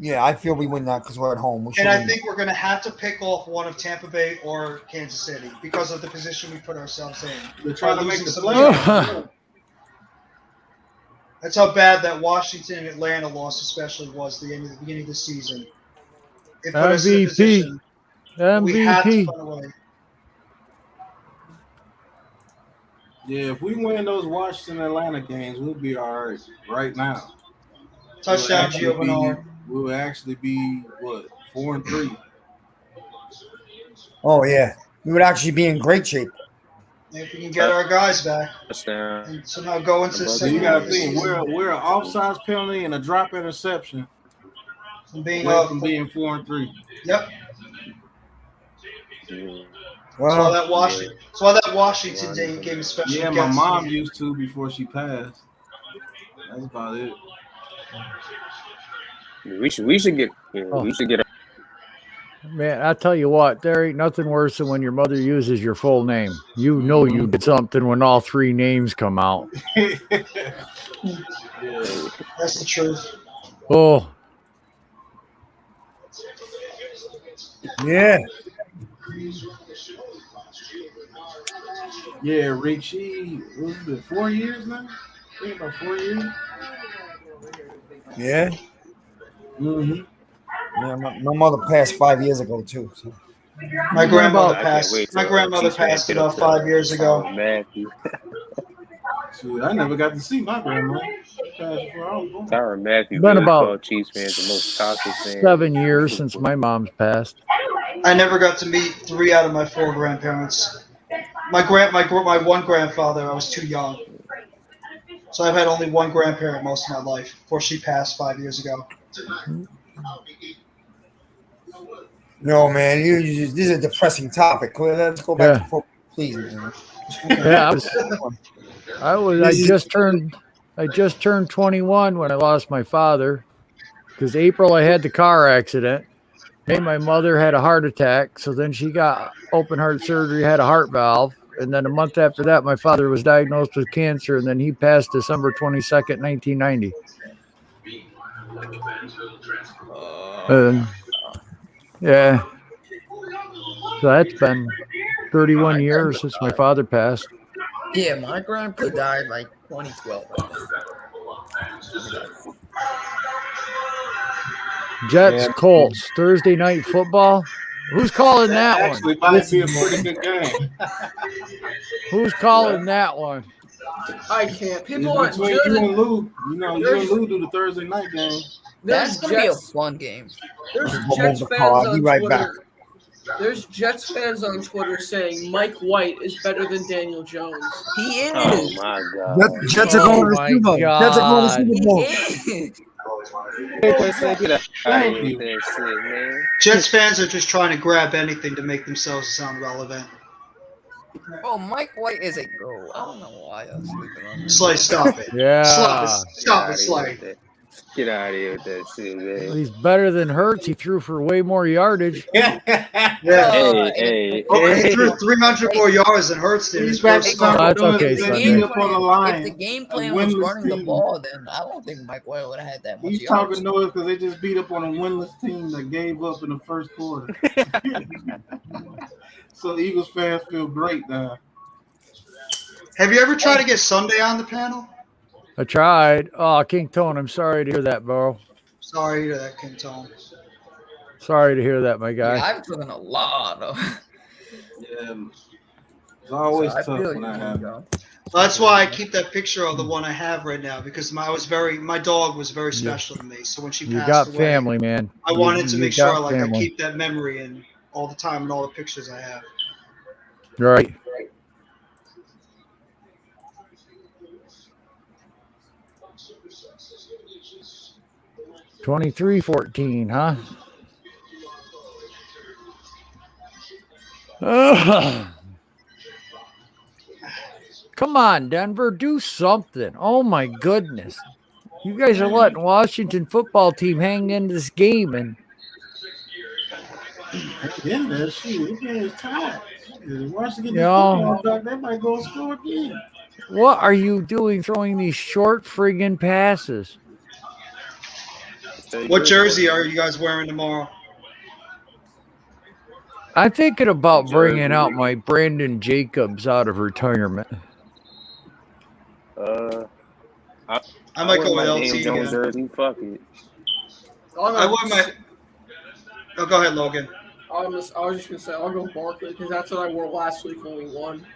Yeah, I feel we win that because we're at home. We should And I win. think we're going to have to pick off one of Tampa Bay or Kansas City because of the position we put ourselves in. They're trying By to make losing the some playoffs. That's how bad that Washington and Atlanta loss especially was the beginning of the season. It put us in a MVP. position we had to MVP. find a way. Yeah, if we win those Washington Atlanta games, we'll be all right now. Touchdown, Gio. We will actually be what 4-3. Oh yeah, we would actually be in great shape. If we can get our guys back Touchdown. and somehow go into the So second you half got of to the think season we're an offsides penalty and a drop interception from being away up. from being 4-3. Yep. Yeah. So Well, that Washington game especially Yeah, my gets mom me. used to before she passed. That's about it. We should get. We should get. Man, I tell you what, there ain't nothing worse than when your mother uses your full name. You know you did something when all 3 names come out. Yeah. That's the truth. Oh, yeah. Yeah, Rick, she was it 4 years now? I think about 4 years. Yeah. Mm-hmm. Yeah, my mother passed 5 years ago too. So. My grandmother I can't passed. wait My till grandmother Chiefs fans passed get about up to 5 years ago. Matthew. Shoot, I never got to see my grandma. She passed before I was born. Tyron Matthew. Been really about called Chiefs fans the most toxic fans. 7 years since my mom's passed. I never got to meet 3 out of my 4 grandparents. My one grandfather, I was too young. So I've had only one grandparent most of my life before she passed 5 years ago. No, man, this is a depressing topic. Let's go back to football, please, man. Yeah, I just turned 21 when I lost my father. Because April I had the car accident. May my mother had a heart attack, so then she got open heart surgery, had a heart valve, and then a month after that, my father was diagnosed with cancer, and then he passed December 22nd, 1990. Yeah. So that's been 31 years since my father passed. Yeah, my grandpa died like 2012. Jets, Colts, Thursday night football. Who's calling that one? Actually, might be a pretty good game. Who's calling that one? I can't. People It's aren't between good. you and Lou. You know, you and Lou do the Thursday night game. That's gonna be a Jets- fun game. There's We'll Jets move the fans car. I'll on be right Twitter. There's Jets fans on Twitter saying Mike White is better than Daniel Jones. He is. Oh my God. Jets are going to the my Super Bowl. Jets are going to the Super Bowl. Thank you. That shit, man. Jets fans are just trying to grab anything to make themselves sound relevant. Oh, Mike White is a girl. I don't know why I was sleeping on him. Slay, stop it. Yeah. Stop it, Get Slay. outta here with that. Get out of here with that shit, man. He's better than Hurts. He threw for way more yardage. Yeah. Hey. Oh, he threw 300 more yards than Hurts did. He's His back first to start. That's doing okay, it. Sunday. Beat up on the line. If the game A plan was winless running the team. ball, then I don't think Mike White would have had that much He's yards. talking noise because they just beat up on a winless team that gave up in the first quarter. So the Eagles fans feel great now. Have you ever tried to get Sunday on the panel? I tried. Oh, King Tone, I'm sorry to hear that, bro. Sorry to hear that, King Tone. Sorry to hear that, my Yeah, guy. I've taken a lot of. Yeah, it's always So I tough feel when you, that King happens. Joe. That's why I keep that picture of the one I have right now because my dog was very special to me. So when she You passed got away, family, man. I wanted to You make sure got I family. keep that memory in all the time and all the pictures I have. Right. $23-14, huh? Ugh. Come on, Denver, do something. Oh my goodness. You guys are letting Washington football team hang in this game, and Yeah, that shit. The game is tied. Washington You know. football dog, they might go score again. what are you doing throwing these short friggin' passes? What jersey are you guys wearing tomorrow? I'm thinking about bringing Jersey. out my Brandon Jacobs out of retirement. I might go with my LT Daniel Jones again. jersey. Fuck it. I wore my. Oh, go ahead, Logan. I was just gonna say I'll go Barkley because that's what I wore last week when we won.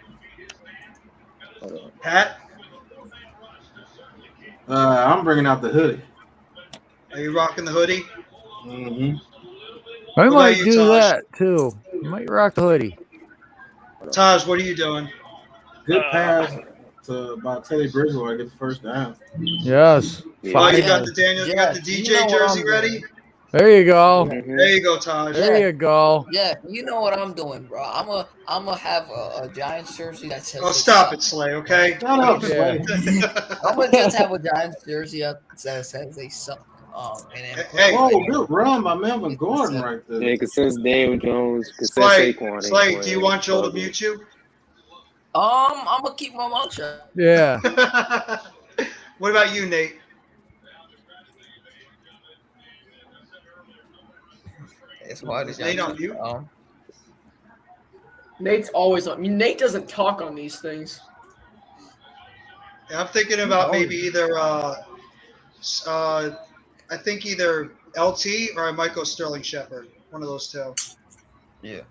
Pat, I'm bringing out the hoodie. are you rocking the hoodie? Mm-hmm. I What might about you, do Taj? that too. I might rock the hoodie. Taj, what are you doing? Good pass to about Teddy Bridgewater get the first down. Yes. Oh, you Finally. got the Daniel, you got the Yeah, you DJ know what jersey I'm ready? doing. There you go. There you go, Taj. There you go. Yeah, you know what I'm doing, bro. I'm gonna have a Giants jersey that says. Oh, stop it, Slay. Okay. Shut up, Yeah. Slay. I'm gonna just have a Giants jersey up that says they suck. And then Hey, Whoa, good run by Melvin Gordon right there. Yeah, because since Daniel Jones, because since Slay, Saquon ain't Slay, do you playing, want Joel to fuck it. mute you? I'm gonna keep my mouth shut. Yeah. What about you, Nate? It's hard Is to Nate on mute? Nate's always on. I mean, Nate doesn't talk on these things. Yeah, I'm thinking about maybe either I think either LT or I might go Sterling Shepard. One of those two. Yeah.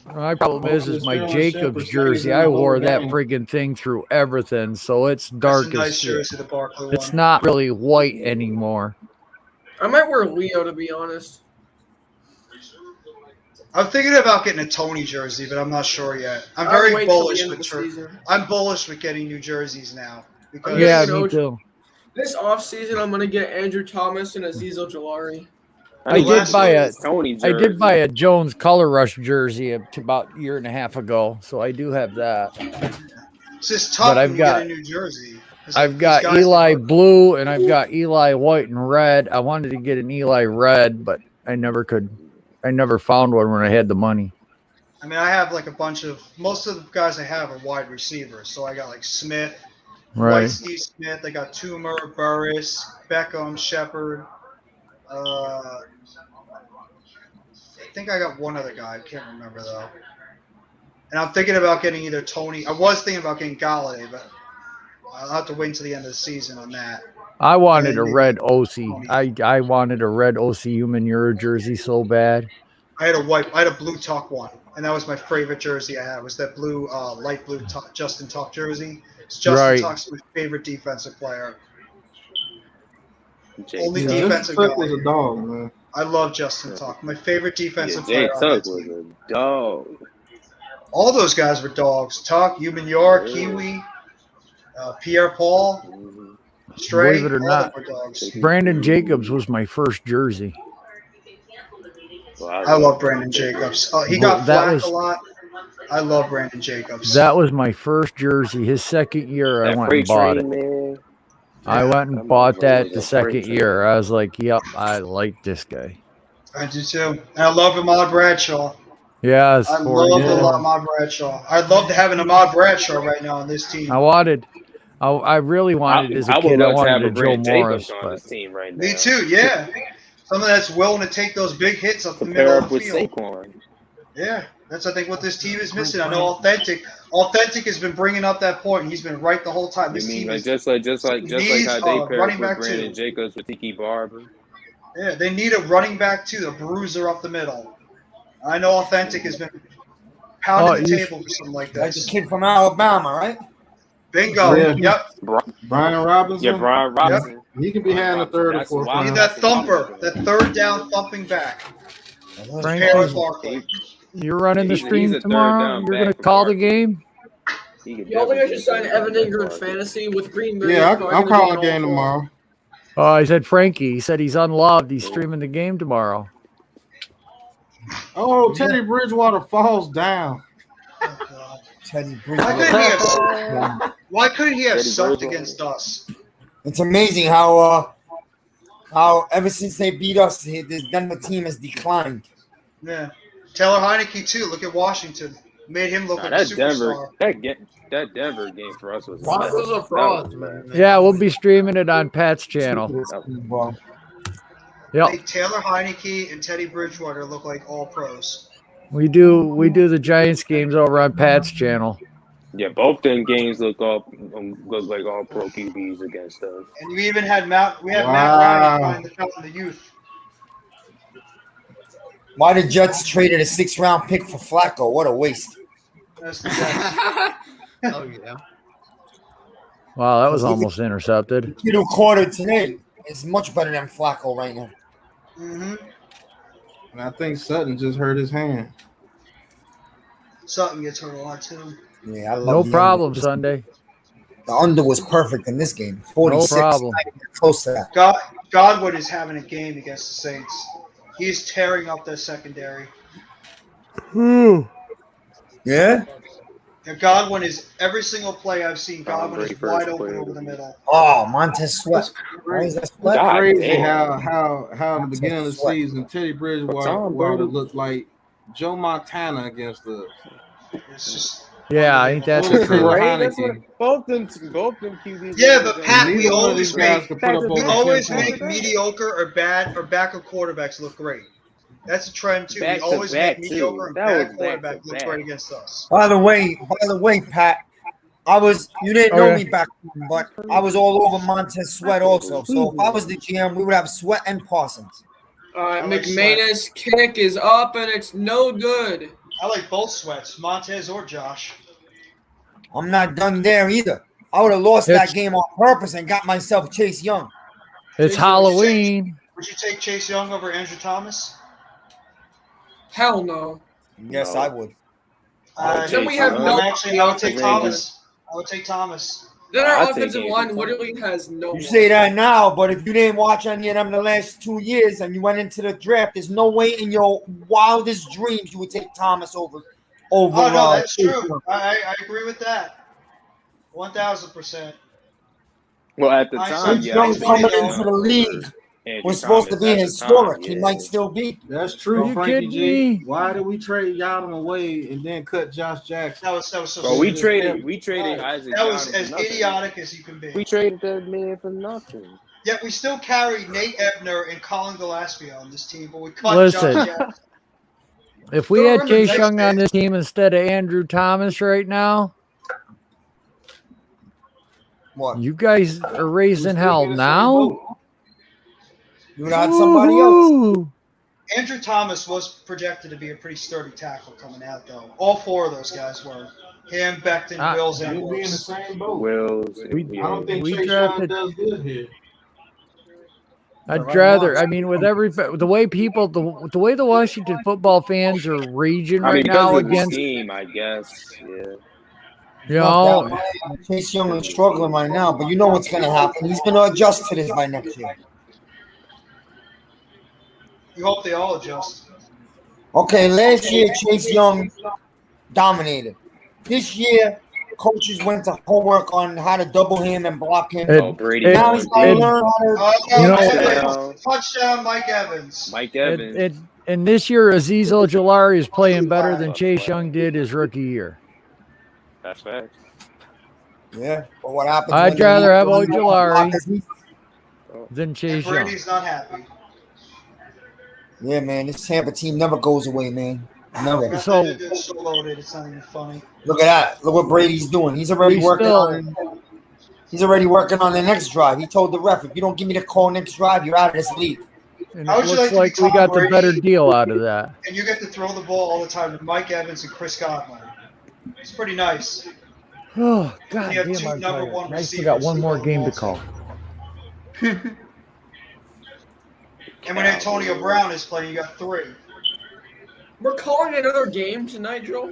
My problem is my Sterling Jacobs Shepard stays jersey. in the I whole wore that game. friggin' thing through everything, so it's That's dark a as nice shit. jersey, the Barkley It's one. not really white anymore. I might wear Leo to be honest. I'm thinking about getting a Tony jersey, but I'm not sure yet. I'm I'll very wait till the bullish end of with the season. I'm bullish with getting new jerseys now because Yeah, you know, me too. This offseason, I'm gonna get Andrew Thomas and Aziz Ojolari. I did last buy year a It's Tony I jersey. did buy a Jones Color Rush jersey about a year and a half ago, so I do have that. it's just tough But I've when you get got- a new jersey. It's I've like got these guys Eli that- blue and I've got Eli white and red. I wanted to get an Eli red, but I never could. I never found one when I had the money. I mean, I have like a bunch of most of the guys I have are wide receivers. So I got like Smith, White Right. Steve Smith. I got Toomer, Burris, Beckham, Shepard. I think I got one other guy. I can't remember though. And I'm thinking about getting either Tony. I was thinking about getting Galladay, but I'll have to wait until the end of the season on that. I wanted And a maybe red OC. Tony. I wanted a red OC Human Euro jersey so bad. I had a blue Tuck one, and that was my favorite jersey I had. Was that blue, light blue Justin Tuck jersey? It's Justin Right. Tuck's my favorite defensive player. Jay Only Tuck. defensive Tuck guy. was a dog, man. I love Justin Tuck. My favorite defensive Yeah, Jay player on Tuck that was team. a dog. All those guys were dogs. Tuck, Human York, Yeah. Kiwi, Pierre Paul, Mhm. Stray. Believe it or all not, of them were dogs. Brandon Jacobs was my first jersey. Well, I love Brandon Jacobs. He got That flack was- a lot. I love Brandon Jacobs. That was my first jersey. His second year, I that went freight and bought it. train, man. I went and That bought motherfucker that was the a second freight train. year. I was like, yep, I like this guy. I do too. And I love Ahmad Bradshaw. Yes, I love the 44. Ahmad Bradshaw. I'd love to have an Ahmad Bradshaw right now on this team. I really wanted as a I would kid, I love to wanted have a a Joe Brandon Jacobs Morris, on but this team right now. Me too, yeah. Someone that's willing to take those big hits up the middle Compare of up the with field. Saquon. Yeah, that's I think what this team is missing. I know Authentic has been bringing up that point, and he's been right the whole time. You This mean team like is just like needs how they a pair running up with back Brandon too. Jacobs with Tiki Barber? Yeah, they need a running back too, a bruiser up the middle. I know Authentic has been pounding the table for something like Like the this. kid from Alabama, right? Bingo. Yeah. Yep. Brian Robinson. Yeah, Brian Robinson. He can be handling the third or That's fourth why- Need round. that thumper, that third down thumping back. Pair with Barkley. you're running the He's a stream third tomorrow. down You're gonna back for call the Barkley. game. He could Y'all think I definitely should sign be a third Evan down Ingram back for Barkley. fantasy with Green Bay? Yeah, It's probably I'm gonna be calling an a game all-pro. tomorrow. Oh, I said Frankie. He said he's unloved. He's streaming the game tomorrow. Oh, Teddy Bridgewater falls down. Teddy Why couldn't he have Teddy sucked Bridgewater. against us? It's amazing how ever since they beat us, this Denver team has declined. Yeah. Taylor Heineke too. Look at Washington. Made him look Nah, like a that Denver, superstar. that Denver game for us was. Broncos are frauds, that was man. Yeah, we'll be streaming it on Pat's channel. Well, Yep, Make Taylor Heineke and Teddy Bridgewater look like all pros. we do the Giants games over on Pat's channel. Yeah, both them games look like all pro QBs against us. And we even had Matt Wow. Ryan find the fellow in the youth. why the Jets traded a 6th-round pick for Flacco? What a waste! That's the Jets. Oh yeah. Wow, that was almost intercepted. Kid who caught it today is much better than Flacco right now. Mm-hmm. And I think Sutton just hurt his hand. Sutton gets hurt a lot too. Yeah, I love No the problem, under. Sunday. The under was perfect in this game. 46. No problem. Not even close to that. Godwin is having a game against the Saints. He's tearing up their secondary. Yeah. And Godwin is every single play I've seen. Godwin is Brady wide first open play. over the middle. Oh, Montez Sweat. Why is that Sweat? God Crazy damn. how at the beginning of the season Teddy Bridgewater Tom Brady. looked like Joe Montana against the It's just Yeah, I think that's the truth. Right? That's what both them QBs. yeah, but Pat, Neither we one of always these guys make could put up we over always 10 make points. mediocre or bad or backup quarterbacks look great. That's a trend too. Back we to always back, make too. mediocre and That bad was back quarterback to look back. great against us. By the way, Pat, you didn't know me back then, but I was all over Montez Sweat also. So if I was the GM, we would have Sweat and Parsons. All right, I like McManus kick is up and it's no good. I like both Sweats, Montez or Josh. I'm not done there either. I would have lost that game on purpose and got myself Chase Young. It's Halloween. Would you take Chase Young over Andrew Thomas? Hell no. Yes, No. I would. Then we have no. I would take Thomas. I would take Thomas. Then our I'll take offensive Andrew line Thomas. literally has no. You say that now, but if you didn't watch any of them the last 2 years and you went into the draft, there's no way in your wildest dreams you would take Thomas over. Oh no, that's true. I agree with that. 1,000%. Well, at the I time, said yeah. Young Young's coming funny, into the league Andrew was supposed to Thomas be at the historic. time, He yeah. might still be. That's true, Are you Frankie kidding G. me? Why did we trade Yadam away and then cut Josh Jackson? That was so Bro, we stupid. traded Isaac. That was Johnson as for nothing. idiotic as you can be. We traded that man for nothing. Yet we still carry Nate Ebner and Colin Gillespie on this team, but we cut Listen. Josh Jackson. If we Don't had remember Chase next Young on day. this team instead of Andrew Thomas right now, What? you guys are raising hell now. You would have had somebody else. Woo-hoo. Andrew Thomas was projected to be a pretty sturdy tackle coming out, though. All four of those guys were. Him, Becton, Wills, and We'll be in the Wills. same boat. Wills. I don't think we Chase drafted- Young does good here. I'd Right rather. now. I mean, with the way people, the way the Washington football fans are raging I mean, right because now of the against, scheme, I guess. Yeah. you Not that know, much. Chase Young is struggling right now, but you know what's going to happen. He's going to adjust to this by next year. You hope they all adjust. Okay, last year Chase Young dominated. This year, coaches went to homework on how to double him and block him. Oh, Brady. Now he's got to learn how to. You know, Touchdown, Mike Evans. Mike Evans. And this year, Azeez Ojulari is playing better than Chase Young did his rookie year. That's facts. Yeah, but what happens? I'd rather have Ojulari than And Chase Young. Brady's not happy. Yeah, man, this Tampa team never goes away, man. Never. So It's so loaded, it's not even funny. Look at that. Look what Brady's doing. He's already working on. He's already working on the next drive. He told the ref, "If you don't give me the call next drive, you're out of this league." And How it would you looks like to be like we got Tom the better Brady? deal out of that. And you get to throw the ball all the time to Mike Evans and Chris Godwin. It's pretty nice. Oh, God You have damn, two I'm number tired. one I still got receivers one who more go game to balls. call. And when Antonio Brown is playing, you got 3. We're calling another game tonight, Joe.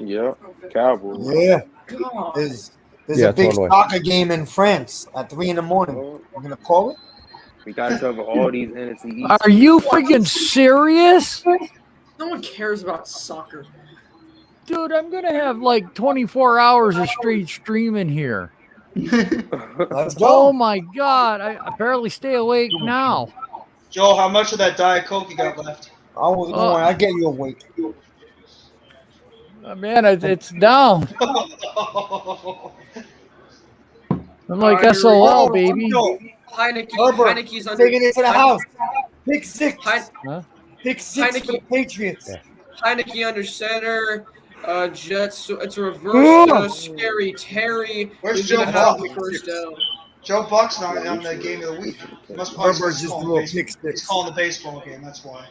Yep. Cowboys. Yeah. God. There's Yeah, a big totally. soccer game in France at 3 in the morning. We're gonna call it. We got to cover all these NFC East. Are you freaking serious? No one cares about soccer. Dude, I'm going to have like 24 hours of straight streaming here. Let's Oh, go. my God. I barely stay awake now. Joe, how much of that Diet Coke you got left? Don't worry, I'll get you awake. Man, it's down. I'm like Are you SOL, ready? baby. Herbert, Heineke's under. taking it to the house. Pick 6. Huh? Pick 6 for the Patriots. Heineke under center. Jets. So it's a reverse. Scary Terry. Where's He's Joe gonna have Buck? the first down. Joe Buck's not on the game of the week. He must probably Herbert just calling blew a baseball. pick 6. He's calling the baseball game, that's why.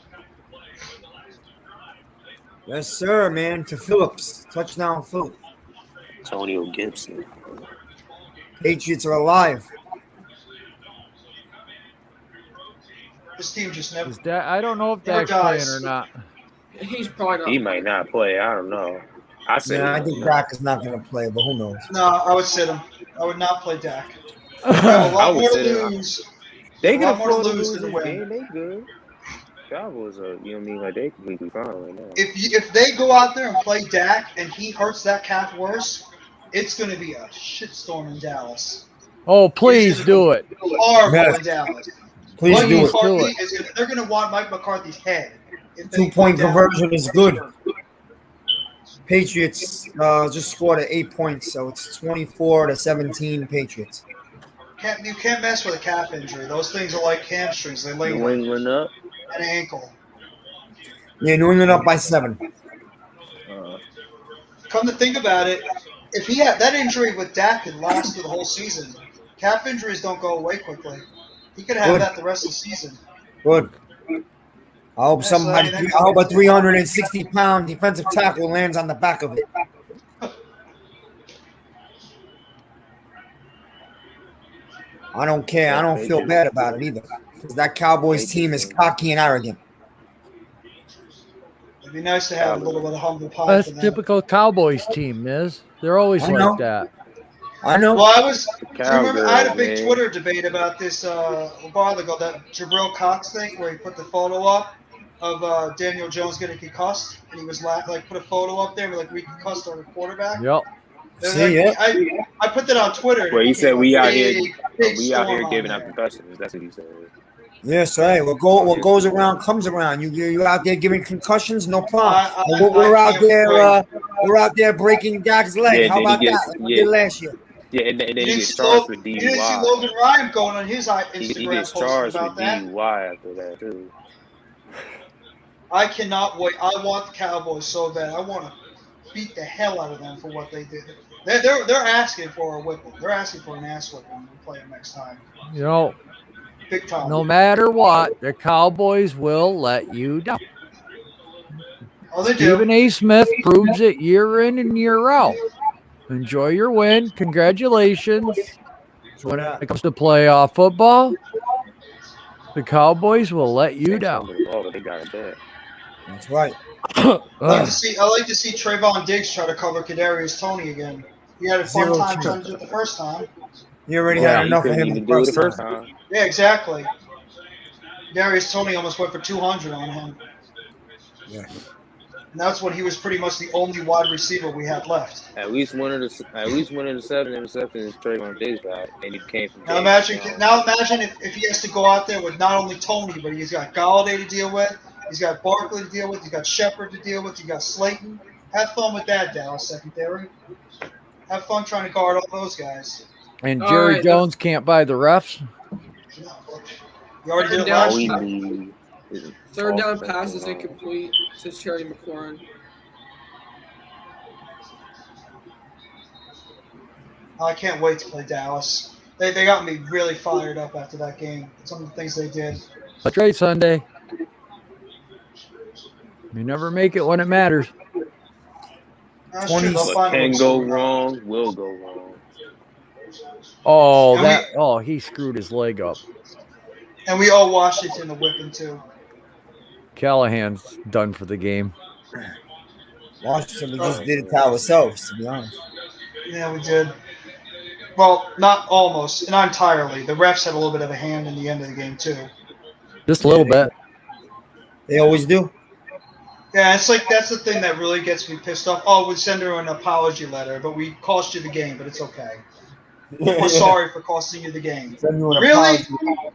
Yes, sir, man. To Phillips. Touchdown, Phillips. Antonio Gibson. Patriots are alive. This team just never. Is that, I don't know if Never Dak's playing dies. or not. He's probably not. He might not play. I don't know. I say Yeah, I he think might. Dak is not going to play, but who knows? No, I would sit him. I would not play Dak. They have a I lot would more to sit him. lose. They A can lot more to afford to lose lose than this to win. game. They good. Cowboys are, you know what I mean? Like, they completely fine right now. If they go out there and play Dak and he hurts that calf worse, it's going to be a shitstorm in Dallas. Oh, please do it. Horrible Yes. in Dallas. Please Mike do it. McCarthy is gonna, they're going to want Mike McCarthy's head. if they 2-point play Dak. conversion is good. Patriots just scored at 8 points, so it's 24-17 Patriots. You can't mess with a calf injury. Those things are like hamstrings. They lay New England up. an ankle. Yeah, New England up by 7. Come to think about it, if he had that injury with Dak could last through the whole season. Calf injuries don't go away quickly. He could have Good. that the rest of the season. Good. I hope That's somebody. like- I hope a 360-pound defensive tackle lands on the back of it. I don't care. I don't feel bad about it either. Because that Cowboys team is cocky and arrogant. It'd be nice to have a little bit of humble pie That's for them. typical Cowboys team, Miz. They're always I know. like that. I know. Well, I was. Do you remember? I had a Cowgirls, big man. Twitter debate about this a while ago. That Jabril Cox thing, where he put the photo up of Daniel Jones getting concussed, and he was like put a photo up there, like we concussed our quarterback. Yep. See, yeah. I put that on Twitter. Well, he said we out here, big we out here storm giving on out there. concussions. That's what he said. Yes, right. What goes around comes around. You out there giving concussions, no problem. I- We're I out can't there. wait. We're out there breaking Dak's leg. Yeah, How then he about gets- that? Like we yeah. did last year. Yeah, and then You he didn't gets see charged with you didn't see DUI. Logan Ryan going on his He Instagram gets posting charged about with that. DUI after that too. I cannot wait. I want the Cowboys so bad. I want to beat the hell out of them for what they did. They're asking for a whipping. They're asking for an ass whipping when we play them next time. You know, Big time. no matter what, the Cowboys will let you down. Oh, they Stephen do. A. Smith proves it year in and year out. Enjoy your win. Congratulations. When it comes to playoff football, the Cowboys will let you down. Oh, they got it there. That's right. I like to see Trayvon Diggs try to cover Kadarius Toney again. He had a fun Zero time chance. trying to do it the first time. You already Yeah, had he enough of couldn't him even the do it the first first time. time. Yeah, exactly. Kadarius Toney almost went for 200 on him. Yeah. And that's when he was pretty much the only wide receiver we had left. At least one of the 7 interceptions is Trayvon Diggs got, and he came from Now Davis. imagine if he has to go out there with not only Tony, but he's got Galladay to deal with, he's got Barkley to deal with, he's got Shepard to deal with, you got Slayton. Have fun with that, Dallas secondary. Have fun trying to guard all those guys. And All Jerry right, Jones can't buy the refs. You already did it Down. last All we year. need is Third down offensive pass is line. incomplete to Terry McLaurin. I can't wait to play Dallas. They got me really fired up after that game. Some of the things they did. That's right, Sunday. You never make it when it matters. That's true. They'll What find a way can to go screw it up. wrong will go wrong. Oh, he screwed his leg up. And we owe Washington a whipping too. Callahan's done for the game. Washington, we just did it to ourselves, to be honest. Yeah, we did. Well, not almost, not entirely. The refs had a little bit of a hand in the end of the game too. Just a little bit. They always do. Yeah, it's like that's the thing that really gets me pissed off. Oh, we send her an apology letter, but we cost you the game, but it's okay. We're sorry for costing you the game. Send you an Really? apology.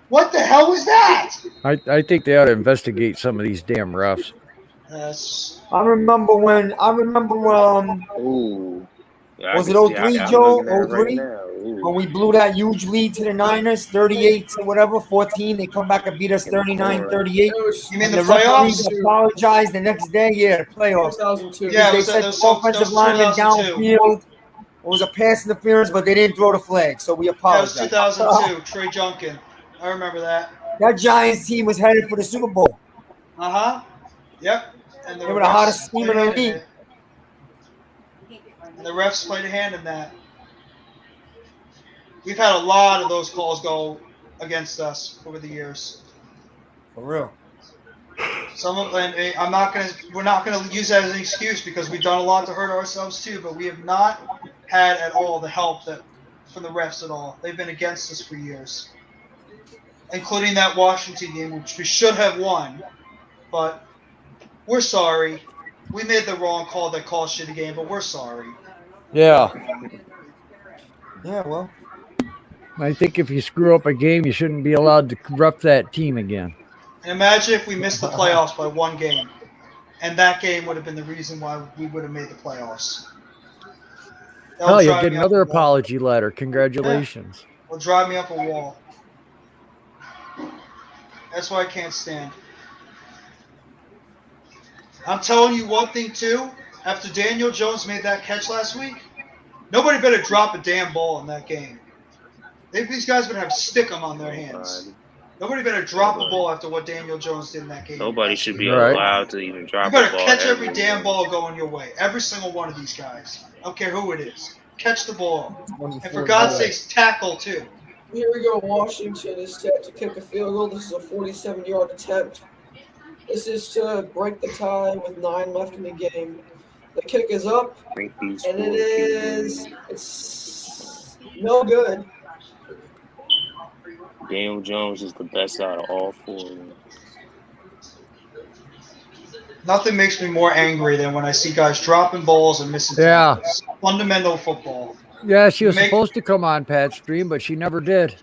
What the hell was that? I think they ought to investigate some of these damn refs. Yes. I remember Ooh. Yeah, was it can see- 03, I'm Joe? looking at it 03? now. Ooh. when we blew that huge lead to the Niners, 38 to whatever, 14. They come back and beat us 39-38. You mean And the referees playoffs? apologized the next day. Yeah, the playoffs. 2002. Yeah, they it was, said that was, the offensive that was lineman 2002. downfield. It was a pass interference, but they didn't throw the flag, so we That was apologize. 2002. Trey Junkin. I remember that. That Giants team was headed for the Super Bowl. Uh-huh. Yep. And They were the hottest team in the played a hand league. it. And the refs played a hand in that. We've had a lot of those calls go against us over the years. For real. Some of, and we're not gonna use that as an excuse because we've done a lot to hurt ourselves too, but we have not had at all the help from the refs at all. They've been against us for years, including that Washington game, which we should have won, but we're sorry. We made the wrong call that cost you the game, but we're sorry. Yeah. Yeah, well. I think if you screw up a game, you shouldn't be allowed to rep that team again. And imagine if we missed the playoffs by one game, and that game would have been the reason why we would have made the playoffs. That Hell, would you'll drive get me another up a wall. apology letter. Congratulations. Will drive me up a wall. That's why I can't stand. I'm telling you one thing too. After Daniel Jones made that catch last week, nobody better drop a damn ball in that game. These guys better have stick 'em on their hands. Nobody better drop a ball after what Daniel Jones did in that game. Nobody should be Right. allowed to even drop You a better ball. catch every ever. damn ball going your way. Every single one of these guys. I don't care who it is. Catch the ball. And for God's sakes, tackle too. Here we go. Washington is set to kick a field goal. This is a 47-yard attempt. This is to break the tie with 9 left in the game. The kick is up, Make these and it fools is be- it's no good. Daniel Jones is the best out of all 4 of them. Nothing makes me more angry than when I see guys dropping balls and missing Yeah. tackles. Fundamental football. Yeah, she was Make- supposed to come on Pat's stream, but she never did.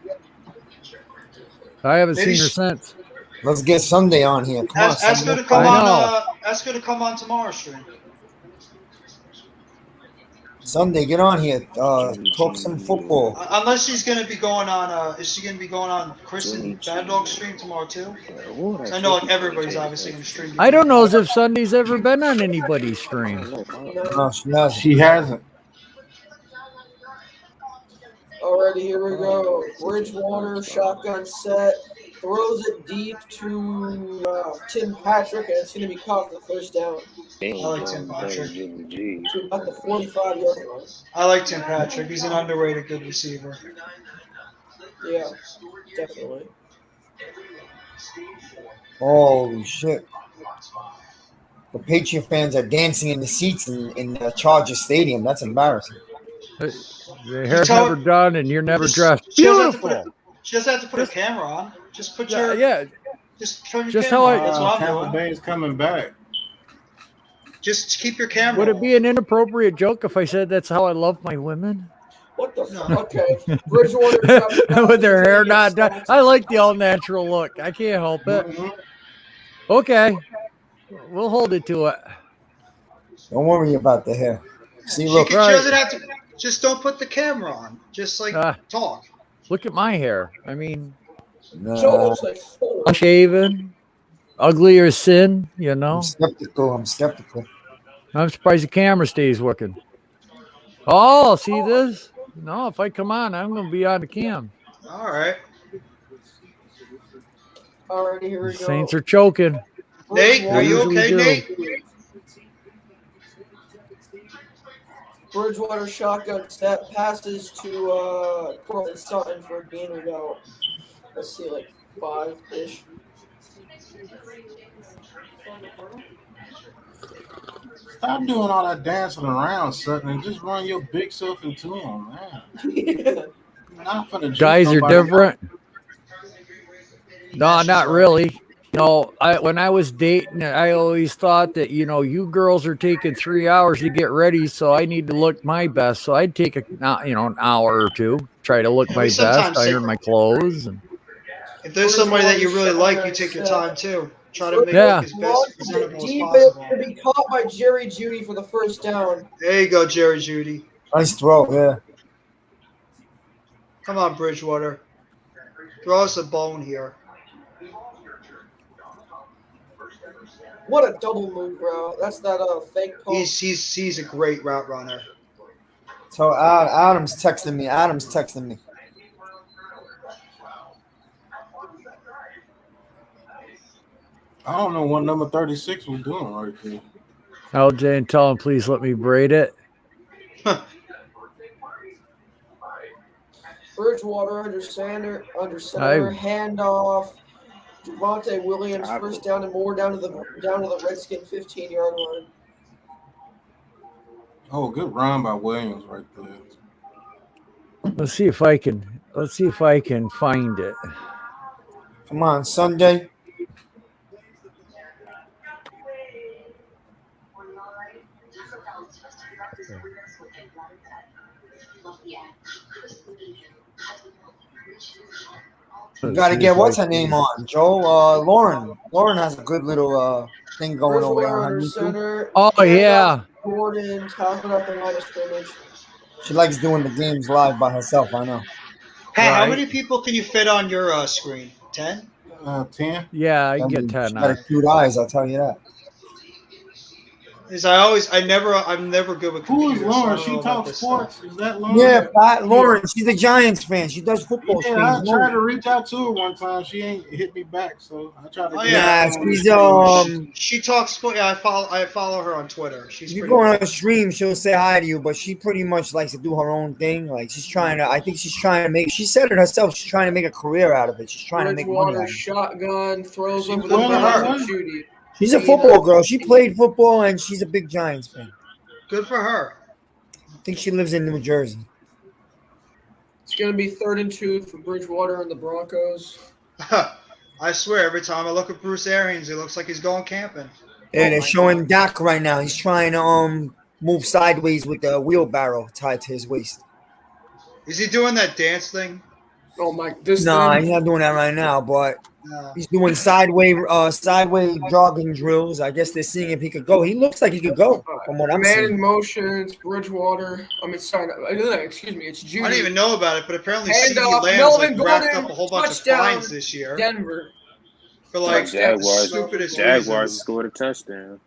I haven't Maybe seen her she- since. Let's get Sunday on here. Come on, Ask her Sunday. to come I on. know. Ask her to come on tomorrow's stream. Sunday, get on here. Talk some football. Unless she's going to be going on. Is she going to be going on Chris and Bad Dog's stream tomorrow too? So I know like everybody's obviously going to stream. I don't know as if Sunday's ever been on anybody's stream. No, she hasn't. She hasn't. Alrighty, here we go. Bridgewater, shotgun set, throws it deep to Tim Patrick, and it's going to be caught for the first down Daniel I like Tim Jones better than Patrick. Jimmy G. to about the 45-yard line. I like Tim Patrick. He's an underrated good receiver. Yeah, definitely. Holy shit. The Patriot fans are dancing in the seats in Charger Stadium. That's embarrassing. Your hair's tell never done and you're never Just- dressed. She doesn't have to put Beautiful. She doesn't have to put a camera on. Just put Yeah, your. yeah. Just turn your Just camera how on. That's what I'm Tampa doing. Bay's coming back. Just keep your camera. Would it be an inappropriate joke if I said that's how I love my women? What the fuck? Okay. Bridgewater drops back With their hair and not done. sacks. I like the all natural look. I can't help it. Okay. We'll hold it to it. Don't worry about the hair. See, She, look, she right. doesn't have to. Just don't put the camera on. Just like talk. Look at my hair. I mean, Joe looks like four. unshaven, ugly as sin, you know. I'm skeptical. I'm surprised the camera stays working. Oh, see this? No, if I come on, I'm going to be on the cam. All right. Alrighty, here we go. Saints are choking. Nate, are you Usually okay, do. Nate? Bridgewater shotgun step passes to Cortland Sutton for a gain of about, let's see, like 5-ish. Stop doing all that dancing around, Sutton, and just run your big self into him, man. You're not finna juke Guys are nobody different. else. No, not really. No, when I was dating, I always thought that, you girls are taking 3 hours to get ready, so I need to look my best. So I'd take an hour or two, try to look Yeah, my we best, sometimes iron my clothes. And If there's somebody that you really like, you take your time too. Try to make it Yeah. as best presentable as Deep possible. to be caught by Jerry Judy for the first down. There you go, Jerry Judy. Nice throw, yeah. Come on, Bridgewater. Throw us a bone here. What a double move, bro. That's that fake post. He's a great route runner. So Adam's texting me. I don't know what number 36 was doing right there. LJ, and tell him, please let me braid it. Bridgewater under center, handoff. Javonte Williams first down and more down to the Redskin 15-yard line. Oh, good run by Williams right there. Let's see if I can find it. Come on, Sunday. You got to get what's her name on, Joe? Lauren. Lauren has a good little thing going over there on YouTube. Center, Oh, yeah. Gordon talking up the line of scrimmage. She likes doing the games live by herself. I know. Hey, how Right. many people can you fit on your screen? 10? 10. Yeah, I I get mean, 10 she now. got cute eyes. I'll tell you that. I'm never good with Who computers. is Lauren? so I don't She know about talks this sports. Is that Lauren? Yeah, Pat Lauren. She's a Giants fan. She does football Yeah, I streams. tried to reach out to her one time. She ain't hit me back, so I tried to. Oh, get yeah. her on She's the stream. She talks sport. Yeah, I follow her on Twitter. She's You pretty go on good. a stream, she'll say hi to you, but she pretty much likes to do her own thing. Like I think she's trying to make. She said it herself. She's trying to make a career out of it. She's trying to make money Bridgewater out of it. shotgun throws She over the playing middle her. to Judy. She's a football girl. She played football, and she's a big Giants fan. Good for her. I think she lives in New Jersey. It's going to be 3rd and 2 for Bridgewater and the Broncos. I swear, every time I look at Bruce Arians, it looks like he's going camping. And they're showing Dak right now. He's trying to move sideways with the wheelbarrow tied to his waist. Is he doing that dance thing? Oh my! This Nah, thing. he's not doing that right now, but No. he's doing sideways jogging drills. I guess they're seeing if he could go. He looks like he could go from what I'm Man seeing. in motion. It's Bridgewater. Excuse me. It's Judy. I didn't even know about it, but apparently Hand CeeDee off, Lamb's Melvin racked Gordon, up a whole bunch touchdown, of fines this year Denver. for like Jaguars. stupidest Jaguars reasons. scored a touchdown.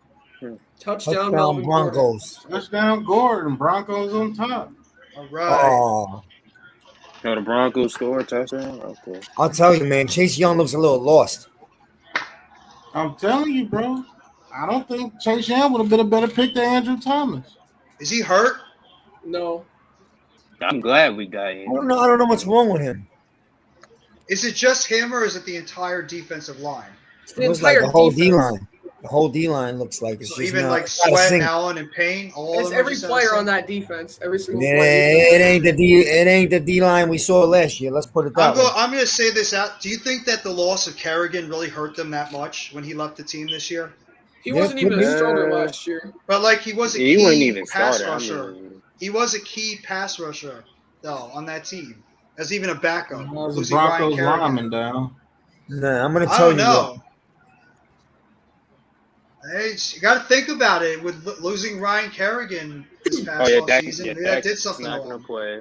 Touchdown, Melvin Gordon. Broncos. Touchdown Gordon. Broncos on top. All right. Oh, No, the Broncos scored a touchdown. Okay. I'll tell you, man. Chase Young looks a little lost. I'm telling you, bro. I don't think Chase Young would have been a better pick than Andrew Thomas. Is he hurt? No. I'm glad we got I him. don't know what's wrong with him. Is it just him or is it the entire defensive line? It's It the looks like entire the whole defense. D line. The whole D line looks like it's just Even not, like it's out of Sweat, sync. Allen, and Payne. All It's of them every just out of player sync? on that defense. Every single It player. ain't the D line we saw last year. Let's put it that way. I'm going to say this out. Do you think that the loss of Kerrigan really hurt them that much when he left the team this year? He wasn't even a starter Uh, last year. But like he was a He wasn't key even pass started. I rusher. mean, He was a key pass rusher though on that team as even a backup. How's the Losing Ryan Broncos Kerrigan. lineman down? Nah, I'm gonna I tell don't you. know. Hey, you got to think about it with losing Ryan Kerrigan this past offseason. Maybe that did something to not gonna him. play.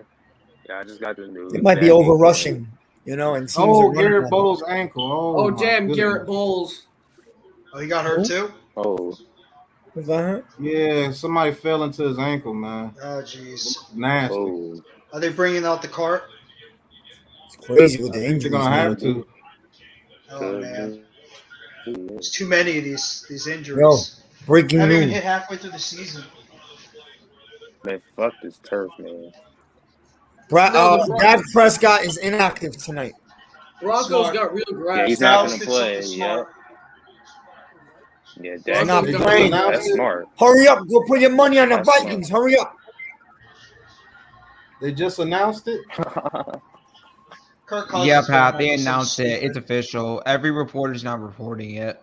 Yeah, I just got the news. It might be Dak over ain't playing. rushing, you know, and teams are Oh, running. Garrett on it. Bowles' ankle. Oh, Oh, my damn, goodness. Garrett Bowles. Oh, he got hurt too? Oh, Was that hurt? Yeah, somebody fell into his ankle, man. Oh, jeez. Nasty. oh. Are they bringing out the cart? It's crazy with I the think they're injuries. gonna have man. to. Oh, man. Good. There's too many of these Yo, injuries. breaking Haven't even news. hit halfway through the season. Man, fuck this turf, man. No, the Dak Prescott is inactive tonight. Broncos Smart. got real Yeah, grass. he's not Dallas gonna did play. something Yeah, smart. yeah. Broncos not got playing. real That's grass. smart. Hurry up, go put your money on the That's Vikings. Hurry up. They just announced it. Kirk Cousins Yeah, going Pat, on they with some announced it. stupid- It's official. Every reporter's not reporting it.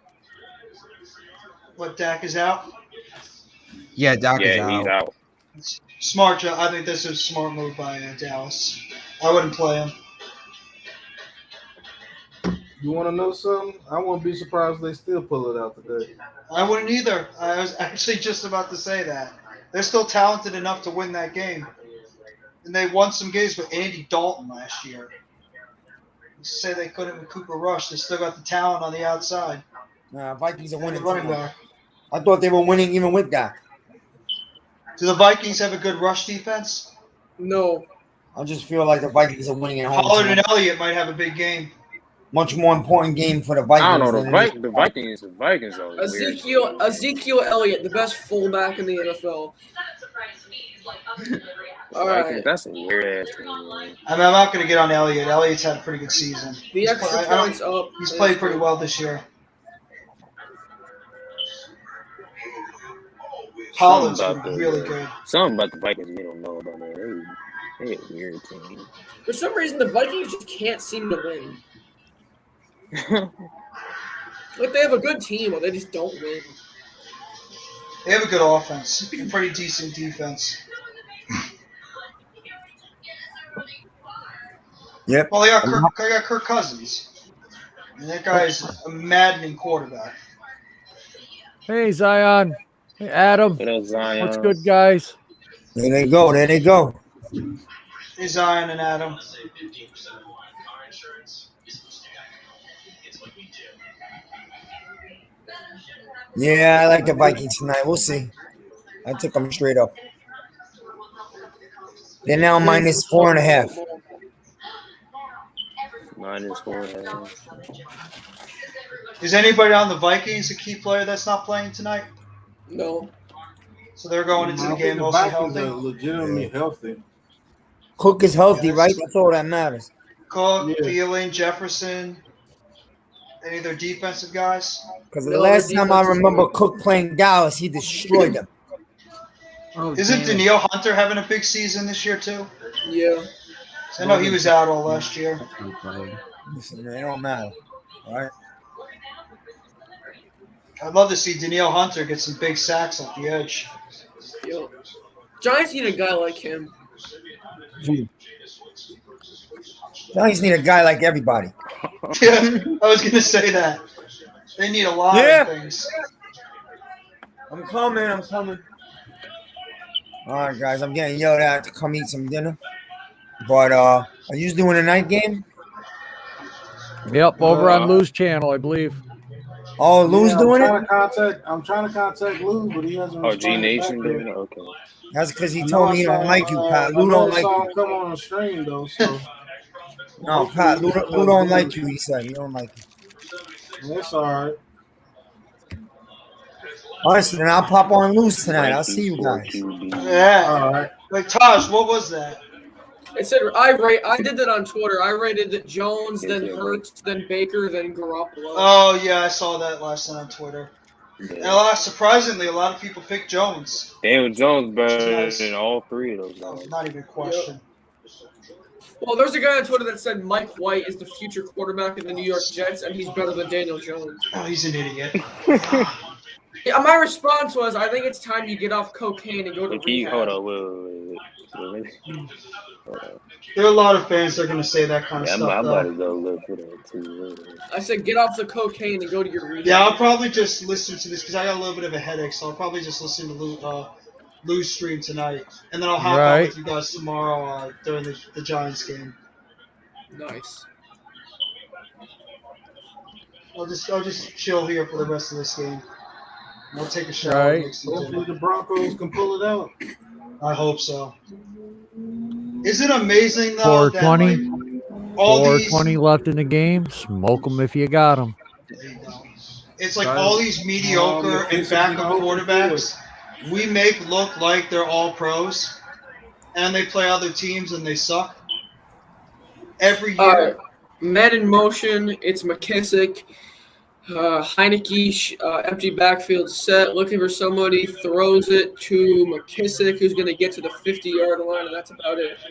What, Dak is out? Yeah, Dak is Yeah, he's out. out. Smart job. I think this is a smart move by Dallas. I wouldn't play him. You want to know something? I wouldn't be surprised if they still pull it out today. I wouldn't either. I was actually just about to say that. They're still talented enough to win that game. And they won some games with Andy Dalton last year. You say they couldn't with Cooper Rush. They still got the talent on the outside. Nah, Vikings are And the winning. running tonight. back. I thought they were winning even with Dak. Do the Vikings have a good rush defense? No. I just feel like the Vikings are winning at home. Pollard and tonight. Elliott might have a big game. Much more important game for the I Vikings don't know. than The, it is. the Vikings are weird. Ezekiel Elliott, the best fullback in the NFL. All Vikings, right. that's a weird ass team. Man. I mean, I'm not going to get on Elliott. Elliott's had a pretty good season. The extra points up. He's played pretty well this year. Pollard's really good. Something about the Vikings we don't know about, man. They a weird team. For some reason, the Vikings just can't seem to win. Like, they have a good team, but they just don't win. They have a good offense. A pretty decent defense. Yep. Well, they got Kirk Cousins. And that guy's a maddening quarterback. Hey, Zion. Hey, Adam. What else, Zion? What's good, guys? There they go. There they go. Hey, Zion and Adam. Yeah, I like the Vikings tonight. We'll see. I took them straight up. They're now minus 4.5. -4.5. Is anybody on the Vikings a key player that's not playing tonight? No. So they're going into the I game think the mostly Vikings healthy? are legitimately healthy. Cook is healthy, Yes. right? That's all that matters. Cook, Yeah. Thielen, Jefferson, any of their defensive guys? Because the No, last the time I defense is remember good. Cook playing Dallas, he destroyed them. Oh, Isn't damn it. Danielle Hunter having a big season this year too? Yeah. I know he was out all last year. Listen, man, it don't matter. All right. I'd love to see Danielle Hunter get some big sacks off the edge. Yo. Giants need a guy like him. Giants need a guy like everybody. Yeah, I was gonna say that. They need a lot Yeah. of things. I'm coming. I'm coming. All right, guys. I'm getting yelled at to come eat some dinner. But are you doing a night game? Yep, over on Lou's channel, I believe. Oh, Lou's Yeah, doing it? I'm trying to contact Lou, but he hasn't Oh, responded G Nation back yet. doing it? Okay. That's because he I know told I me he don't saw, like you, Pat. I Lou know don't I like saw you. him come on the stream though, so No, Pat. Lou don't like you. He said he don't like you. that's all right. All right, so then I'll pop on Lou's tonight. I'll see you guys. Yeah. All right. Like Taj, what was that? It said I did that on Twitter. I rated Jones, then Hurts, then Baker, then Garoppolo. Oh yeah, I saw that last night on Twitter. And surprisingly, a lot of people picked Jones. Daniel Jones better Nice. than all three of those guys. Not even a question. Well, there's a guy on Twitter that said Mike White is the future quarterback of the New York Jets, and he's better than Daniel Jones. Oh, he's an idiot. Yeah, my response was, I think it's time you get off cocaine and go to Can you hold rehab. on? Wait. Hold on. There are a lot of fans that are going to say that kind of Yeah, I'm stuff, about though. to go look for that too. I said, get off the cocaine and go to your rehab. Yeah, I'll probably just listen to this because I got a little bit of a headache, so I'll probably just listen to Lou's stream tonight, and then I'll hop on Right. with you guys tomorrow during the Giants game. Nice. I'll just chill here for the rest of this game. I'll take a shower and Right. make some Hopefully dinner. the Broncos can pull it out. I hope so. Isn't it amazing though that 420. like all these 420 left in the game. Smoke them if you got them. there you go. It's like all these mediocre and McKissick backup been open quarterbacks we make look like they're all pros, and they play other teams and they suck every year. All right. Men in motion. It's McKissick. Heineke, empty backfield set, looking for somebody, throws it to McKissick, who's going to get to the 50-yard line, and that's about it. I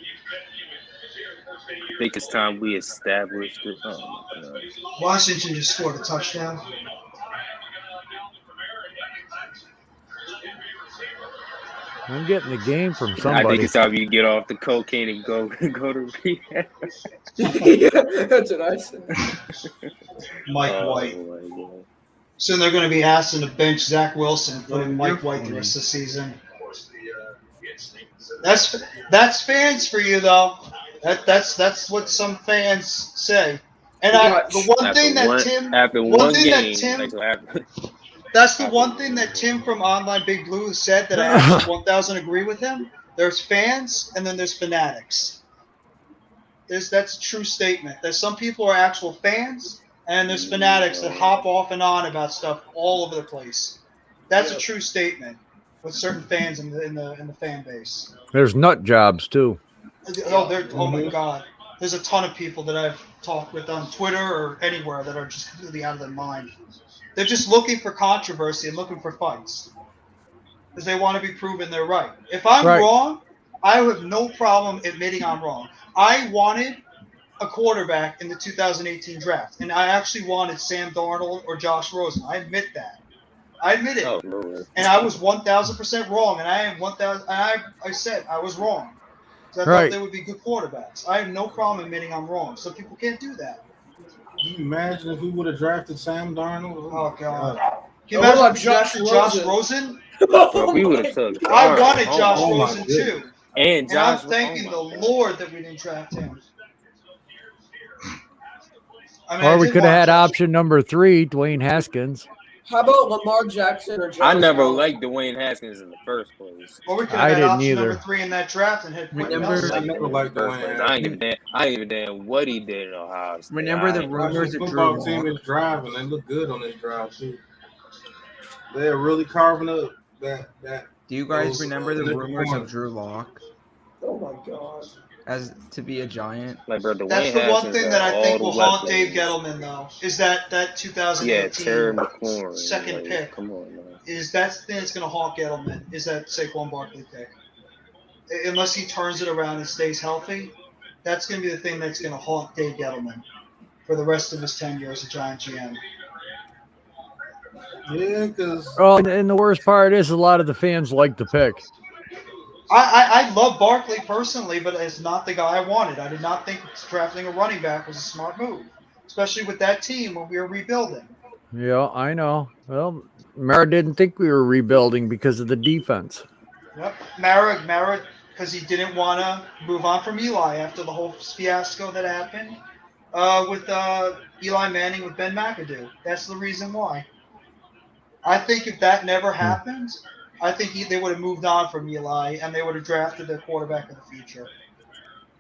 think it's time we established it. Oh my God. Washington just scored a touchdown. I'm getting the game from I think somebody. it's time you get off the cocaine and go to rehab. That's what I said. Mike White. Oh my God. Soon they're going to be asking to bench Zach Wilson and put in Mike White the rest of the season. That's fans for you though. That's what some fans say. And the one thing that Tim that's the one thing that Tim from Online Big Blue said that I actually 1000 agree with him. There's fans and then there's fanatics. That's a true statement. There's some people who are actual fans and there's fanatics that hop off and on about stuff all over the place. That's a true statement with certain fans in the fan base. There's nut jobs too. Oh my God. There's a ton of people that I've talked with on Twitter or anywhere that are just completely out of their mind. They're just looking for controversy and looking for fights because they want to be proven they're right. If I'm wrong, I have no problem admitting I'm wrong. I wanted a quarterback in the 2018 draft, and I actually wanted Sam Darnold or Josh Rosen. I admit that. I admit it. Oh, Lord. And I was 1,000% wrong, and I am 1,000. I said I was wrong. So I thought they would be good quarterbacks. I have no problem admitting I'm wrong. Some people can't do that. Can you imagine if we would have drafted Sam Darnold? Oh God! Can you imagine if we drafted Josh Rosen? Bro, we would have took. I wanted Josh Rosen too, and Josh. I'm thanking the Lord that we didn't draft him. I mean, Or we could have had option number 3, Dwayne Haskins. How about Lamar Jackson or Josh I never Allen? liked Dwayne Haskins in the first place. Or we could have had option number 3 in that draft and had Quentin Nelson. I never liked Dwayne. I ain't even damn what he did in Ohio State. Remember the rumors The of football Drew team Lock? is driving. They look good on this drive too. They're really carving up that. Do you guys remember the little rumors corner. of Drew Lock Oh my God. as to be a Giant? Like, bro, Dwayne That's the one Haskins thing that got I think all will the haunt weapons. Dave Gettleman though. Is that 2018 Terry McLaurin, second pick? Come on, man. Is that's the thing that's going to haunt Gettleman? Is that Saquon Barkley pick? Unless he turns it around and stays healthy, that's going to be the thing that's going to haunt Dave Gettleman for the rest of his tenure as a Giant GM. Yeah, because And the worst part is a lot of the fans like the pick. I love Barkley personally, but it's not the guy I wanted. I did not think drafting a running back was a smart move, especially with that team when we were rebuilding. Yeah, I know. Well, Mara didn't think we were rebuilding because of the defense. Yep, Mara, because he didn't want to move on from Eli after the whole fiasco that happened with Eli Manning with Ben McAdoo. That's the reason why. I think if that never happened, I think they would have moved on from Eli and they would have drafted their quarterback of the future.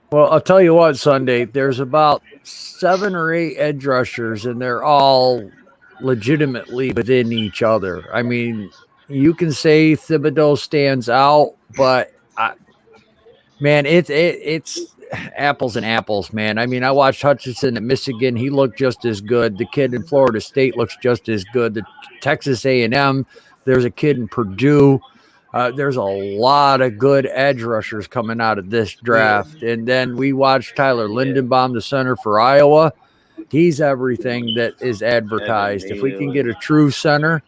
Well, I'll tell you what, Sunday, there's about 7 or 8 edge rushers, and they're all legitimately within each other. I mean, you can say Thibodeau stands out, but man, it's apples and apples, man. I mean, I watched Hutchinson at Michigan. He looked just as good. The kid in Florida State looks just as good. The Texas A&M, there's a kid in Purdue. There's a lot of good edge rushers coming out of this draft. And then we watched Tyler Lindenbaum, the center for Iowa. He's everything that is advertised. If we can get a true center,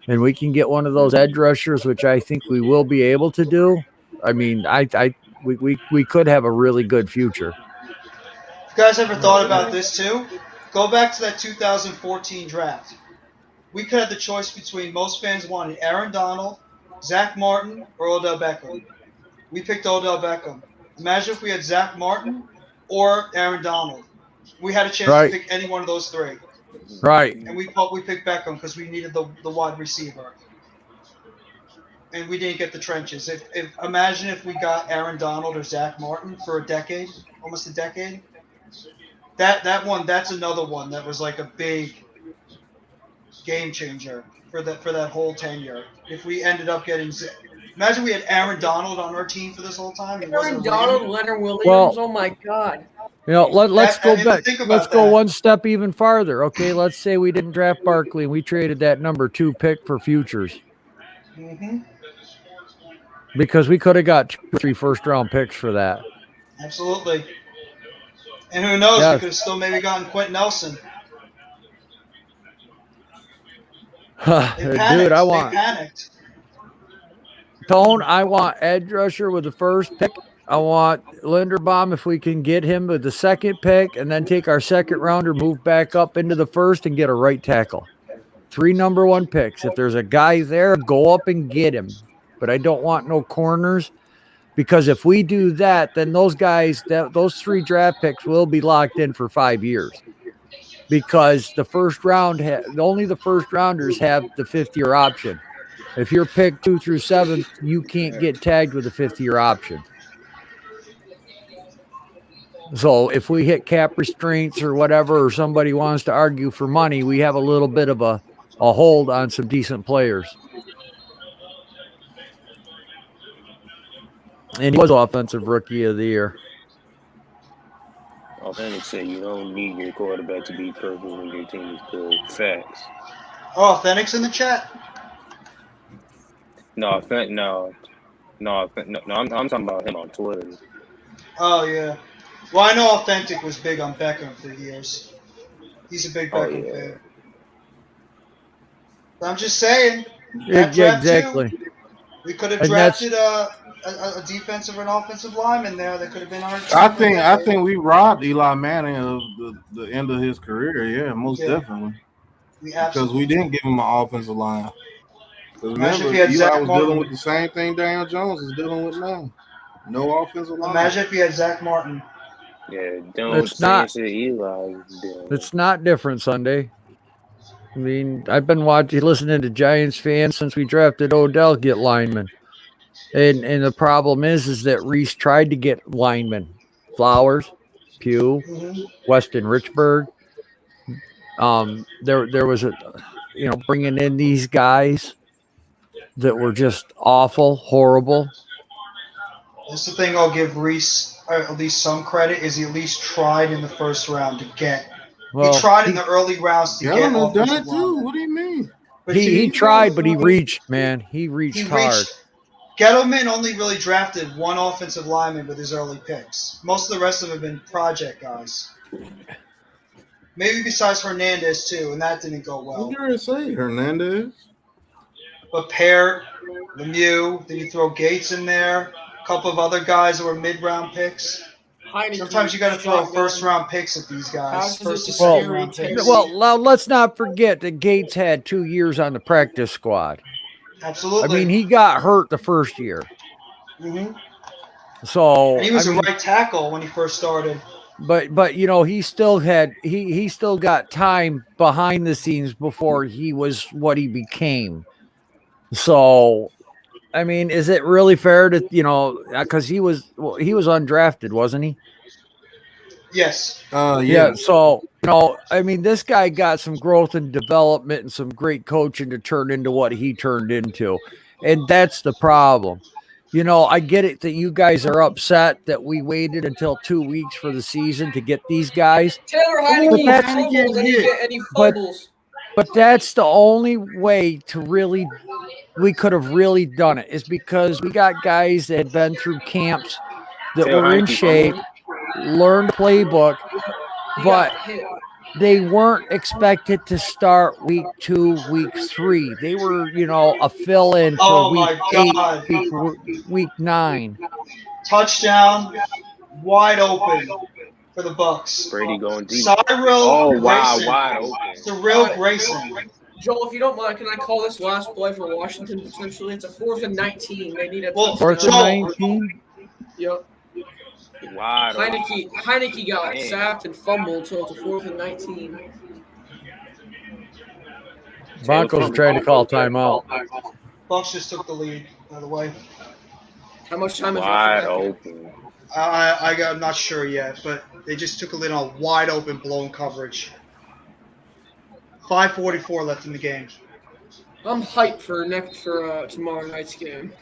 and we can get one of those edge rushers, which I think we will be able to do. I mean, we could have a really good future. You guys ever thought about this too? Go back to that 2014 draft. We could have the choice between most fans wanted Aaron Donald, Zach Martin, or Odell Beckham. We picked Odell Beckham. Imagine if we had Zach Martin or Aaron Donald. We had a chance Right. to pick any one of those three. Right. And we picked Beckham because we needed the wide receiver. And we didn't get the trenches. Imagine if we got Aaron Donald or Zach Martin for a decade, almost a decade. That's another one that was like a big game changer for that whole tenure. If we ended up getting, imagine we had Aaron Donald on our team for this whole time. Aaron Donald, Leonard Williams. Well, oh my God. You know, let's go back. think about Let's go that. one step even farther. Okay, let's say we didn't draft Barkley and we traded that number 2 pick for futures, Mm-hmm. because we could have got 2 or 3 first-round picks for that. Absolutely. And who knows? Yes. We could have still maybe gotten Quentin Nelson. They panicked. Dude, I They want panicked. Tone. I want edge rusher with the first pick. I want Linderbaum if we can get him with the second pick, and then take our second rounder, move back up into the first, and get a right tackle. 3 number 1 picks. If there's a guy there, go up and get him. But I don't want no corners, because if we do that, then those guys, those 3 draft picks will be locked in for 5 years. Because the first round, only the first rounders have the 5th-year option. If you're picked 2 through 7, you can't get tagged with a 5th-year option. So if we hit cap restraints or whatever, or somebody wants to argue for money, we have a little bit of a hold on some decent players. And he was Offensive Rookie of the Year. Authentic said you don't need your quarterback to be perfect when your team is good. Facts. Oh, Authentic's in the chat. I'm talking about him on Twitter. Oh yeah. Well, I know Authentic was big on Beckham for years. He's a big Beckham fan. But I'm just saying. That draft exactly. too, we could have And drafted a defensive and offensive lineman there that could have been our team. I think we robbed Eli Manning of the end of his career. Yeah, most definitely. Because we didn't give him an offensive line. Because remember, Eli was dealing with the same thing Daniel Jones is dealing with now. No offensive line. Imagine if we had Zach Martin. Yeah, It's not. Eli. It's not different Sunday. I mean, I've been listening to Giants fans since we drafted Odell get linemen. And the problem is that Reese tried to get linemen. Flowers, Pugh, Weston Richburg. There was bringing in these guys that were just awful, horrible. That's the thing I'll give Reese at least some credit, is he at least tried in the first round to get. Well, he tried in the early rounds to get offensive linemen. What do you mean? But he tried, but he reached, man. He reached hard. Gettleman only really drafted 1 offensive lineman with his early picks. Most of the rest of them have been project guys. Maybe besides Hernandez, too, and that didn't go well. What did you say, Hernandez? But Peart, Lemieux, then you throw Gates in there, a couple of other guys that were mid-round picks. Sometimes you got to throw first-round picks at these guys. Well, let's not forget that Gates had 2 years on the practice squad. Absolutely. I mean, he got hurt the first year. Mm-hmm. So and he was a right tackle when he first started. But he still had he still got time behind the scenes before he was what he became. So, I mean, is it really fair to because he was undrafted, wasn't he? Yes. Yeah. So I mean, this guy got some growth and development and some great coaching to turn into what he turned into, and that's the problem. I get it that you guys are upset that we waited until 2 weeks for the season to get these guys. Taylor Heineke fumbles and he get any fumbles. But that's the only way to we could have really done it, is because we got guys that had been through camps that were in shape, learned playbook, but they weren't expected to start week 2, week 3. They were, a fill-in for Oh week my 8, God. week 9. Touchdown, wide open for the Bucks. Brady going deep. Cyril wow, Grayson. wide open. Cyril Grayson. Joel, if you don't mind, can I call this last play for Washington potentially? It's a 4th and 19. They need a Well, touchdown. 4th and 19? Yep. Wide open. Heineke got Man. sacked and fumbled, so it's a 4th and 19. Broncos are trying to call timeout. Bucks just took the lead, by the way. How much time is Wide left? open. I'm not sure yet, but they just took a lead on wide open blown coverage. 5:44 left in the game. I'm hyped for tomorrow night's game.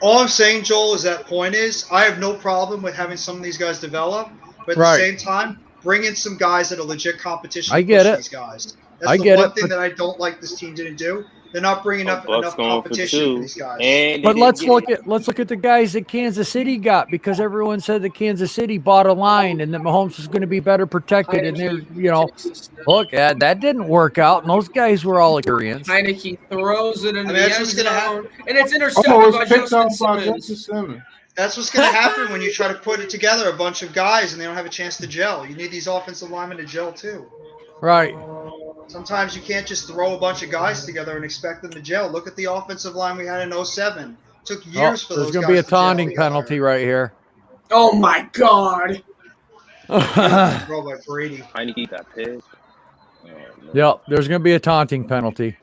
All I'm saying, Joel, is that point is I have no problem with having some of these guys develop, but at the same time, bring in some guys that are legit competition. I get it. These guys. That's the one thing that I don't like this team didn't do. They're not bringing up enough competition for these guys. But let's look at the guys that Kansas City got, because everyone said that Kansas City bought a line and that Mahomes was going to be better protected. And they're, look, that didn't work out. And those guys were all experienced. Heineke throws it in the that's end what's gonna zone, and it's intercepted by Justin Simmons. That's what's going to happen when you try to put it together, a bunch of guys, and they don't have a chance to gel. You need these offensive linemen to gel too. Right. Sometimes you can't just throw a bunch of guys together and expect them to gel. Look at the offensive line we had in 07. It took years for those guys. There's going to be a taunting penalty right here. Oh my God! Throw by Brady. Heineke got pissed. Yep, there's going to be a taunting penalty.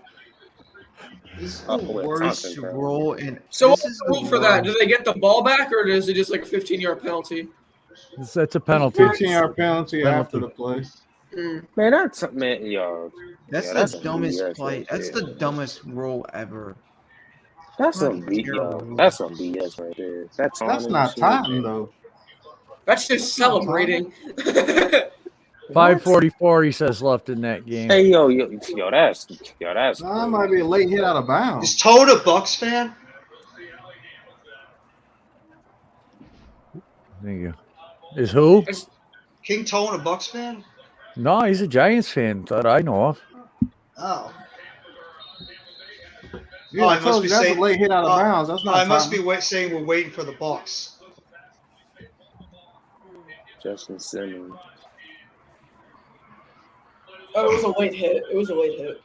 This is the worst rule in. So what's the rule for that? Do they get the ball back, or is it just like a 15-yard penalty? That's a penalty. 15-yard penalty after the play. Man, That's the dumbest play. That's the dumbest rule ever. That's some BS right there. That's not time though. That's just celebrating. 5:44, he says, left in that game. Hey, that's. That might be a late hit out of bounds. Is Toad a Bucks fan? Thank you. Is who? King Tone a Bucks fan? No, he's a Giants fan that I know of. Oh. Yeah, I told you that's a late hit out of bounds. That's not. I must be saying we're waiting for the Bucks. Justin Simmons. Oh, it was a late hit.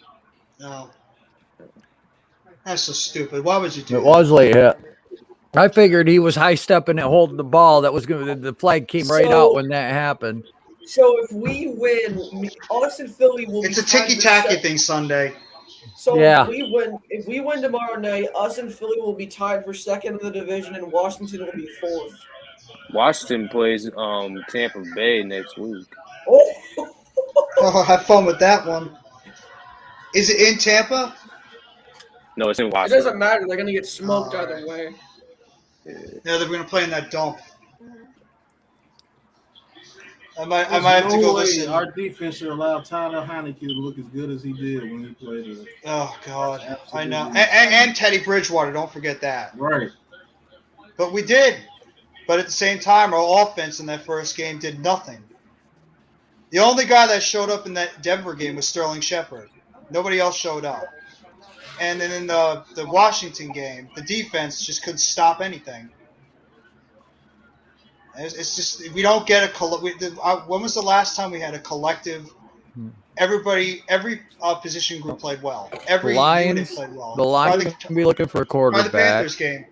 No. That's so stupid. Why would you do that? It was late hit. I figured he was high stepping and holding the ball. That was going. The flag came right out when that happened. So if we win, us and Philly will. It's a ticky-tacky thing Sunday. So yeah. if we win tomorrow night, us and Philly will be tied for second in the division, and Washington will be fourth. Washington plays Tampa Bay next week. Oh, have fun with that one. Is it in Tampa? No, it's in It Washington. doesn't matter. They're gonna get smoked either way. Yeah, they're going to play in that dump. I might There's have to no go way listen. Our defense should allow Tyler Heineke to look as good as he did when he played it. Oh, God. I know. And Teddy Bridgewater, don't forget that. Right. But we did. But at the same time, our offense in that first game did nothing. The only guy that showed up in that Denver game was Sterling Shepard. Nobody else showed up. And then in the Washington game, the defense just couldn't stop anything. It's just we don't get when was the last time we had a collective? Every position group played well. Every unit played well. The Lions can be looking for a quarterback. The Panthers game.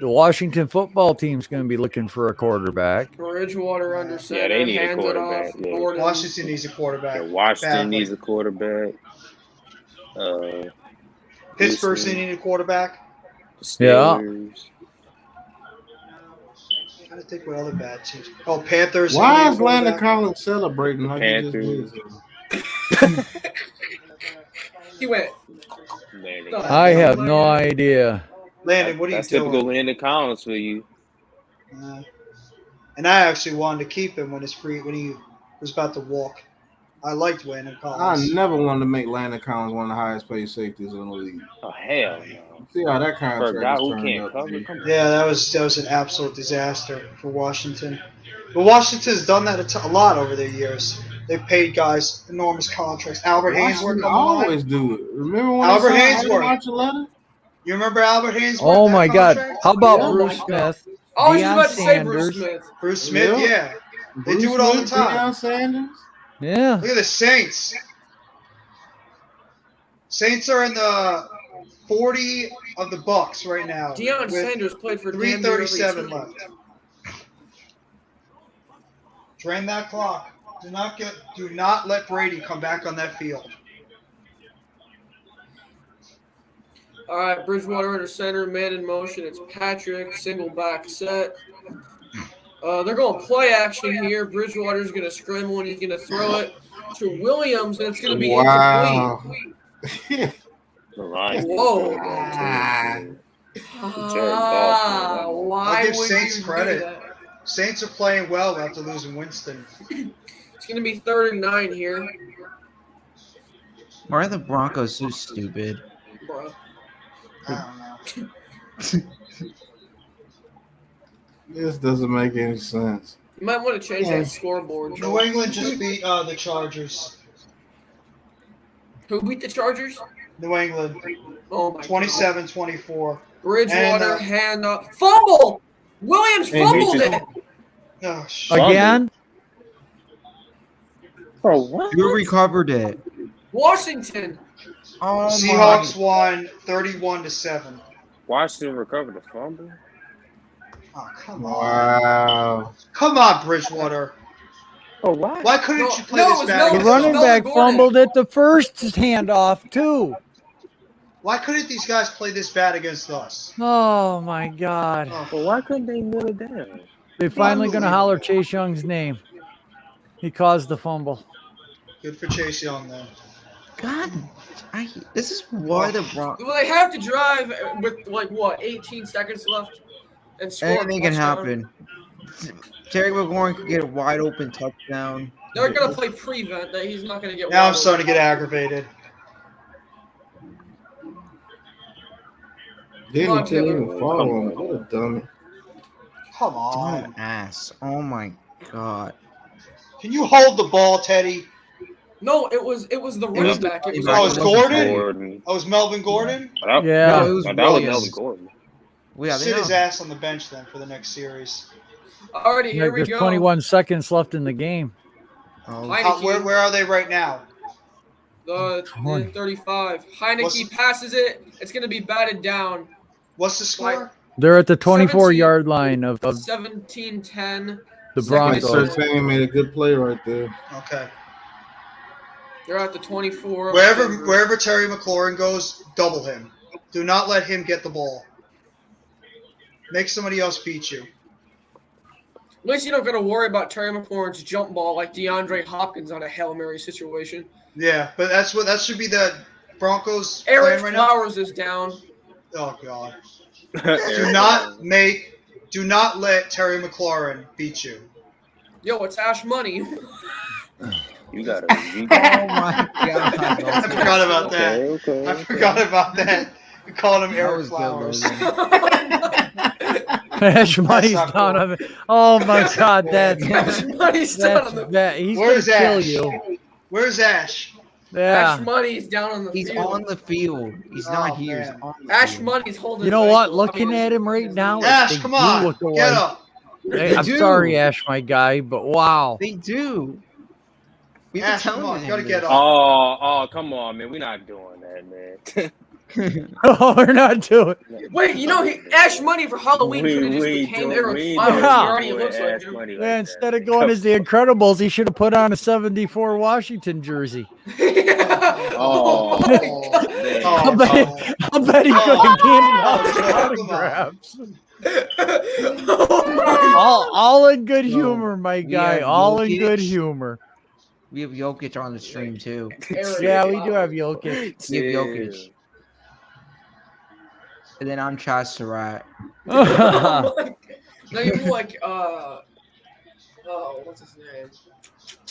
The Washington football team's going to be looking for a quarterback. Bridgewater under center. Yeah, they need a hands it quarterback. off. Yeah. Washington needs a quarterback. Yeah, Washington badly. needs a quarterback. Pittsburgh's needing a quarterback. Yeah. Steelers. I'm trying to think what other bad teams. Oh, Panthers. Why is Landon Collins celebrating like Panthers. he just did? He went. I have no idea. Landon, what are you That's doing? typical Landon Collins for you. And I actually wanted to keep him when he was about to walk. I liked Landon I Collins. never wanted to make Landon Collins one of the highest paid safeties in the league. Oh hell no! See how that For a contract guy has who turned can't out to cover, be. come on. Yeah, that was an absolute disaster for Washington. But Washington's done that a lot over the years. They've paid guys enormous contracts. Albert Hainsworth Washington on the line. always do it. Remember when Albert they signed Hainsworth. Archuleta? You remember Albert Hainsworth? Oh that my God! contract? How about Oh Bruce my Smith? I was just Deion about to say Bruce Sanders. Smith. Bruce Smith, Yeah. yeah. They do it all the time. Deion Sanders. Yeah. Look at the Saints. Saints are in the 40 of the Bucks right now. Deion with Sanders played for damn near every 3:37 team. left. Drain that clock. Do not let Brady come back on that field. All right, Bridgewater under center, man in motion. It's Patrick, single back set. They're going play action here. Bridgewater's going to scramble and he's going to throw it to Williams, and it's going to be Wow. incomplete. The Lions. Whoa. Why I'll give would Saints you credit. do that? Saints are playing well after losing Winston. It's going to be 3rd and 9 here. Why are the Broncos so stupid? Bro. I don't know. This doesn't make any sense. You might want to change that scoreboard. New England just beat the Chargers. Who beat the Chargers? New England. Oh my 27-24. Bridgewater, And, hand up. Fumble! Williams And he fumbled just- it! Oh, shit. Again? Oh what? Who recovered it? Washington. Oh Seahawks won 31-7. Washington recovered the fumble. Oh, come on. Wow. Come on, Bridgewater. Oh what? Why couldn't No, you play no, this it's back? The Melvin- against running them? back Gordon. fumbled at the first handoff too. Why couldn't these guys play this bad against us? Oh my God! Oh, Well, why couldn't they kneel it down? They're finally going to holler Chase Young's name. He caused the fumble. good for Chase Young, then. God, this is why the Broncos. Well, they have to drive with, 18 seconds left and score. Anything a can touchdown. happen. Terry McLaurin could get a wide open touchdown. They're going to play prevent. That he's not going to get Now I'm wide starting to open. get aggravated. Didn't even follow him. What a dummy. Come Dumb on. ass. Oh my god. Can you hold the ball, Teddy? No, it was the running back. It was Oh, it's Gordon? Gordon. Oh, it's Melvin Gordon? That, Yeah. No, it was that was Williams. Melvin Gordon. Well, yeah, they Sit his know. ass on the bench then for the next series. Alrighty, Yeah, here we there's go. 21 seconds left in the game. Oh, Heineke. Where are they right now? The 35. Heineke What's- passes it. It's going to be batted down. What's the score? They're at the 24 17. yard line of 17-10. the Second and Broncos. Sertain made a good play right there. Okay. They're at the 24. of Wherever Denver. wherever Terry McLaurin goes, double him. Do not let him get the ball. Make somebody else beat you. At least you don't got to worry about Terry McLaurin's jump ball like DeAndre Hopkins on a Hail Mary situation. Yeah, but that should be the Broncos Eric plan right now. Flowers is down. Oh God. Do not let Terry McLaurin beat you. Yo, it's Ash Money. You gotta. oh my god. I forgot about that. Okay. I forgot about that. We called him That Eric was good, Flowers. Ash Money's not down cool. on it. Oh my God, that's Ash Money's down on the that. He's Where's gonna kill Ash? you. Where's Ash? Yeah. Ash Money's down on the He's field. on the field. He's Oh, not here. He's man. on the Ash field. Money's holding. You know his what? ankle. Looking at him right now, Ash, they come do on. look alike. Get up. Hey, I'm do. sorry, Ash, my guy, but wow. They do. We've been Ash, come telling on. him You gotta this. get up. Oh, come on, man. We're not doing that, man. No, we're not doing. Wait, you know, Ash Money for Halloween could have just became Eric Flowers. He already looks like him. Yeah, instead of going as the Incredibles, he should have put on a '74 Washington jersey. Oh, I'll bet he could have handed out autographs. all in good humor, my we guy. have All in good Jokic. humor. We have Jokic on the stream too. Yeah, we do have Jokic. We have Jokic. And then I'm Chaz Surratt. No, you're more like, what's his name?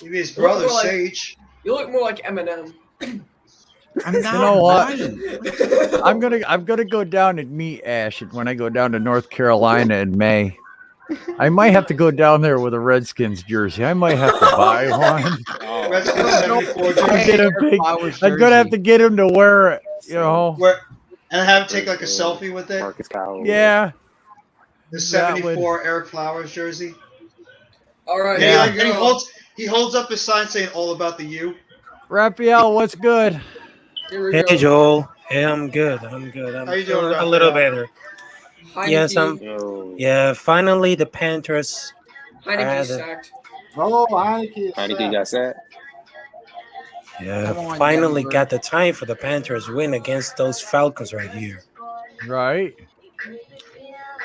Maybe his brother, We're like- Sage. You look more like Eminem. I'm not You know what? lying. I'm gonna go down and meet Ash when I go down to North Carolina in May. I might have to go down there with a Redskins jersey. I might have to buy one. Oh, Redskins man. 74 I'm jersey. gonna pick- I'm gonna have to get him to wear it. You know? And have him take like a selfie with it. Marcus Cowell. Yeah. The That would- 74 Eric Flowers jersey. All right, Yeah. here we And go. he holds up his sign saying "All about the U." Raphael, what's good? Here we Hey go. Joel, hey, I'm good. I'm good. I'm How you feeling doing, a little Raphael? better. Heineke. Yes, Yo. Yeah, finally the Panthers Heineke had. sacked. Oh, Heineke. Heineke got sacked. Yeah, Come on, finally Denver. got the time for the Panthers win against those Falcons right here. Right.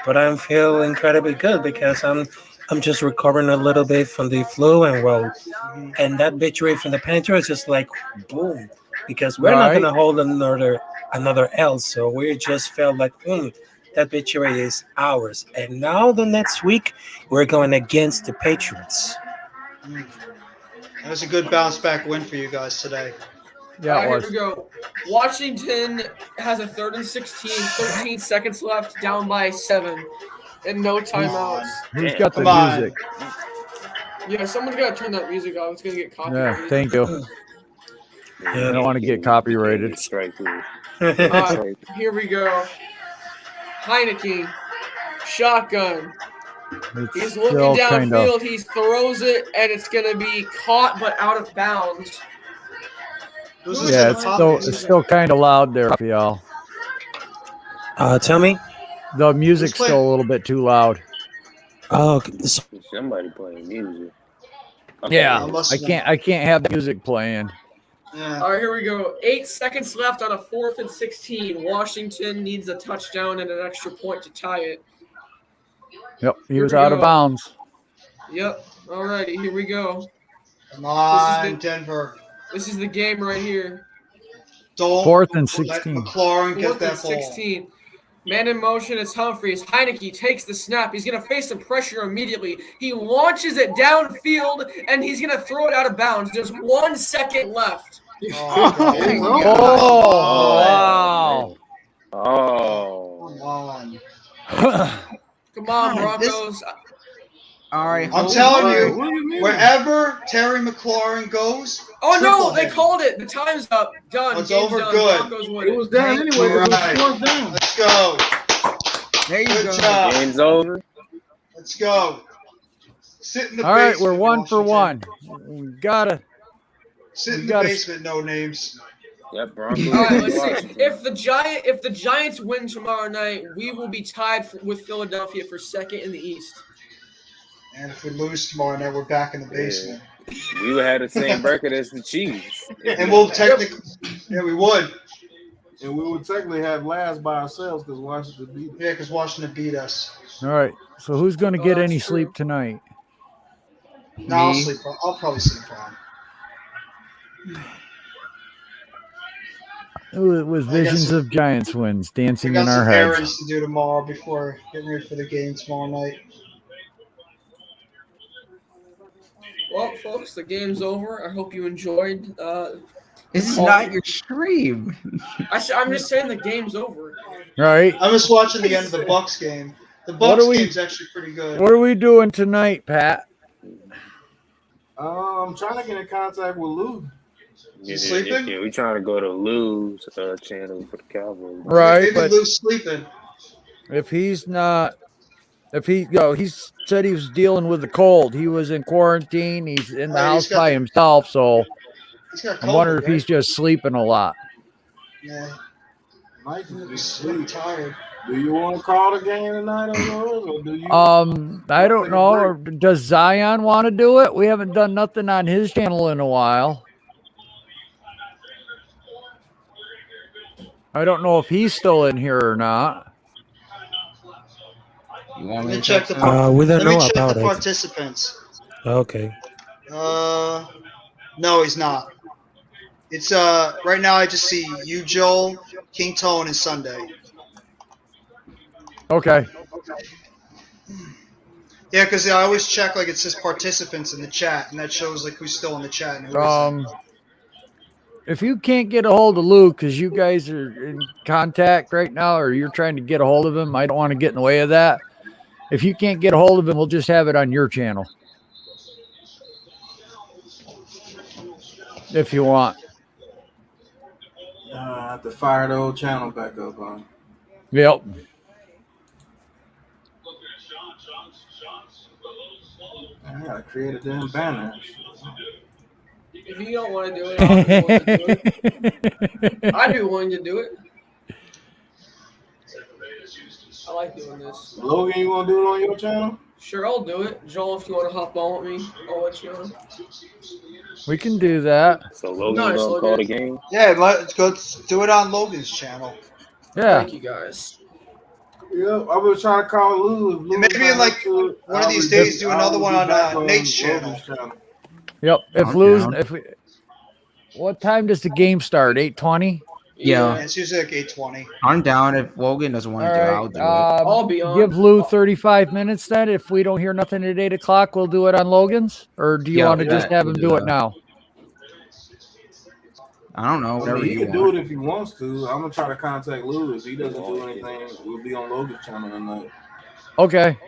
But I feel incredibly good because I'm just recovering a little bit from the flu and that victory from the Panthers is like boom, because we're not Right. gonna hold another L. So we just felt like that victory is ours. And now the next week we're going against the Patriots. That was a good bounce back win for you guys today. Yeah, All it right, was. here we go. Washington has a 3rd and 16, 13 seconds left, down by 7, and no timeouts. Who's got the Come on. music? Yeah, someone's got to turn that music off. It's going to get Yeah, copyrighted. thank you. I don't want to get copyrighted. Straight through. Here we go. Heineke, shotgun. He's It's looking still kind of. downfield. He throws it, and it's going to be caught but out of bounds. Yeah, it's still kind of loud there, Raphael. Tell me. The music's still a little bit too loud. Oh, Somebody playing music. Yeah, I can't have the music playing. All right, here we go. 8 seconds left on a 4th and 16. Washington needs a touchdown and an extra point to tie it. Yep, he Here was we out of go. bounds. Yep. All righty, here we go. Come on, Denver. This is the game right here. Don't 4th and let 16. McLaurin get 4th and that ball. 16. Man in motion, it's Humphries. Heineke takes the snap. He's going to face some pressure immediately. He launches it downfield, and he's going to throw it out of bounds. There's 1 second left. Oh, wow. Oh. Come on. Come on, Broncos. All right. I'm telling you, wherever Terry McLaurin goes. Oh, no, triple they him. called it. The time's up. Done. It's Game's over. done. Good. Broncos win It was done anyway. All It was right. 4th down. Let's go. There you Good go. job. Game's over. Let's go. Sit in the All right, basement. we're 1 for Washington. 1. We gotta. Sit in we the gotta- basement, no names. Yep, Broncos. All right, let's see. Washington. If the Giants win tomorrow night, we will be tied with Philadelphia for 2nd in the East. And if we lose tomorrow night, we're back in the basement. We would have the same record as the Chiefs. And we'll technically, yeah, we would. And we would technically have last by ourselves because Washington beat us. Yeah, because Washington beat us. All right. So who's going to get that's any true. sleep tonight? No, I'll sleep. I'll probably sleep on. It was I visions guess- of Giants wins We dancing got in our some heads. errands to do tomorrow before getting ready for the game tomorrow night. Well, folks, the game's over. I hope you enjoyed. This is not your stream. I'm just saying the game's over. Right. I'm just watching the end of the Bucks game. The What Bucks are we- game's actually pretty good. What are we doing tonight, Pat? I'm trying to get in contact with Lou. He sleeping? Yeah, we trying to go to Lou's channel for the Cowboys. Right, Maybe but Lou's sleeping. if he's not, he said he was dealing with the cold. He was in quarantine. He's in the Oh, house he's got- by himself. So He's got I'm wondering COVID, if he's just sleeping a lot. Yeah, Might just be he's sleep. tired. Do you want to call the game tonight on yours, or do you? I don't know. Or does Zion want to do it? We haven't done nothing on his channel in a while. I don't know if he's still in here or not. You want Let me me to check text the. him? We don't Let me know check about the it. participants. Okay. No, he's not. It's right now. I just see you, Joel, King Tone, and Sunday. Okay. Yeah, because I always check like it says participants in the chat, and that shows like who's still in the chat and who isn't. if you can't get a hold of Lou because you guys are in contact right now, or you're trying to get a hold of him, I don't want to get in the way of that. If you can't get a hold of him, we'll just have it on your channel if you want. I have to fire the old channel back up, huh? Yep. I gotta create a damn banner. If you don't want to do it, I'll be willing to do it. I'd be willing to do it. I like doing this. Logan, you wanna do it on your channel? Sure, I'll do it. Joel, if you want to hop on with me, I'll let you on. We can do that. So Logan Nice, gonna Logan. call the game. Yeah, let's go do it on Logan's channel. Yeah. Thank you, guys. Yeah, I was trying to call Lou. And maybe in like one of these days, do another one on Nate's channel. Yep. If I'm Lou's, down. if we, what time does the game start? 8:20. Yeah. It's usually like 8:20. I'm down. If Logan doesn't want All to do it, right. I'll do it. I'll be on. Give Lou 35 minutes then. If we don't hear nothing at 8 o'clock, we'll do it on Logan's. Or do you Yeah, want to yeah, just have we'll him do do it that. now? I don't know. Whatever he you can do want. it if he wants to. I'm gonna try to contact Lou. If he doesn't do anything, we'll be on Logan's channel tonight. Okay.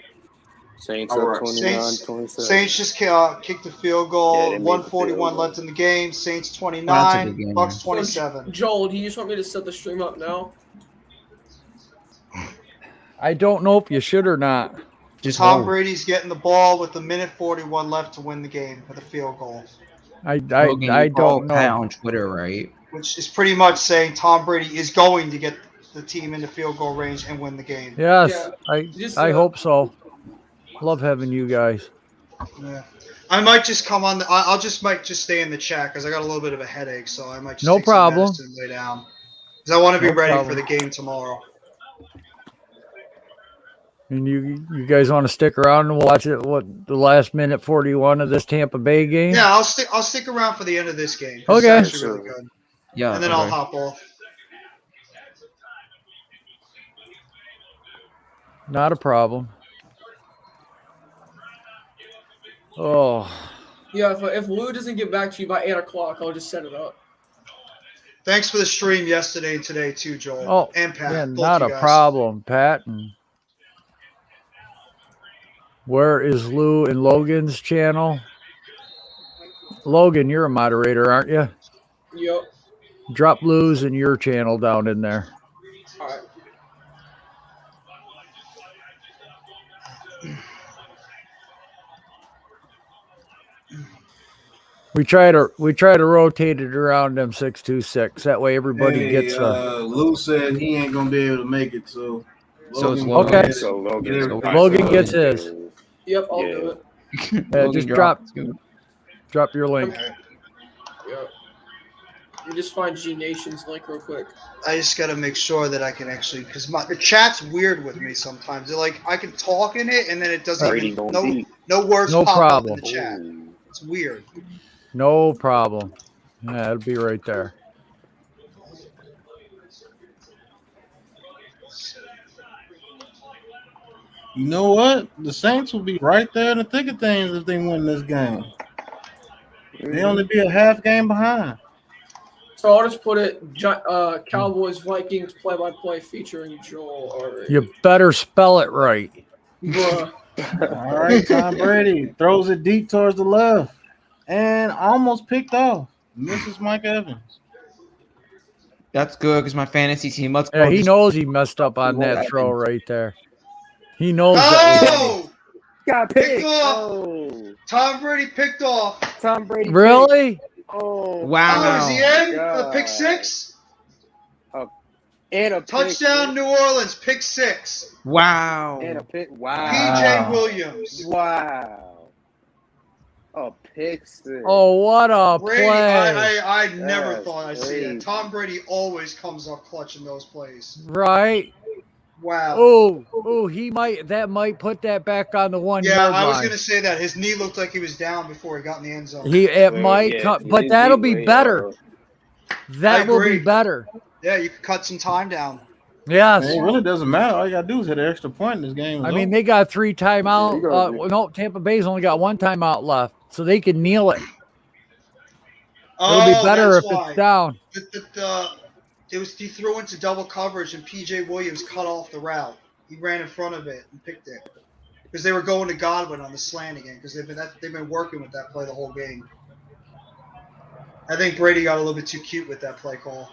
Saints All up right. 29-27. Saints just kicked the field goal. Yeah, they made the 141 field goal. left in the game. Saints That's a 29, good game. Bucks 27. Joel, do you just want me to set the stream up now? I don't know if you should or not. Just Tom hold. Brady's getting the ball with a minute 41 left to win the game with a field goal, Logan, you I follow don't Pat know. on Twitter, right? which is pretty much saying Tom Brady is going to get the team into field goal range and win the game. Yes, Just, I hope so. Love having you guys. Yeah. I might just come on. Might just stay in the chat because I got a little bit of a headache, so I might just No take some problem. medicine and lay down because I want to be No ready problem. for the game tomorrow. And you guys want to stick around and watch it? What, the last minute 41 of this Tampa Bay game? Yeah, I'll stick around for the end of this game. 'Cause Okay. it's actually really good. Yeah. And then I'll hop off. Not a problem. Oh, Yeah, if Lou doesn't get back to you by 8 o'clock, I'll just set it up. Thanks for the stream yesterday and today too, Joel. oh, And Pat. yeah, both not you a guys. problem, Pat. And where is Lou and Logan's channel? Logan, you're a moderator, aren't you? Yep. Drop Lou's and your channel down in there. All right. We try to rotate it around them 626. That way everybody Hey, gets Lou said he ain't gonna be able to make it, so So it's Logan- Logan. Okay. So Logan, Yeah, Logan gets his. Yep, I'll Yeah. do it. Logan just dropped. drop your link. Yep. Let me just find G Nation's link real quick. I just got to make sure that I can actually, because the chat's weird with me sometimes. They're like, I can talk in it, and then it doesn't Brady even, gonna beat. no words No pop problem. up in the chat. It's weird. No problem. Yeah, it'll be right there. You know what? The Saints will be right there in the thick of things if they win this game. They only be a half game behind. So I'll just put it Cowboys Vikings play-by-play featuring Joel already. You better spell it right. Bruh. All right, Tom Brady throws it deep towards the left and almost picked off. Misses Mike Evans. That's good because my fantasy team. Let's Yeah, go. he knows he messed up on that throw right there. He knows that. Oh! Got Picked picked. off. Oh, Tom Brady picked off. Tom Brady. Really? picked. Oh, Oh, Wow. is he in? The God. pick six? and a Touchdown, New Orleans, pick six. Wow. pick, and a pick. Wow. PJ Williams. Wow. A pick six. Oh, what a Brady, play. I never That's thought I'd see crazy. that. Tom Brady always comes up clutch in those plays. Right? Wow. Oh, that might put that back on the 1 Yeah, yard I was line. going to say that. His knee looked like he was down before he got in the end zone. It Well, might yeah, come, his but that'll be way better. up. That will be agree. better. Yeah, you could cut some time down. Yes. It really doesn't matter. All you gotta do is hit an extra point in this game. I mean, they got 3 timeout. Yeah, No, Tampa Bay's only got 1 timeout left, so they can kneel it. It'll be Oh, better that's if it's why. down. He threw into double coverage and PJ Williams cut off the route. He ran in front of it and picked it because they were going to Godwin on the slant again because they've been working with that play the whole game. I think Brady got a little bit too cute with that play call.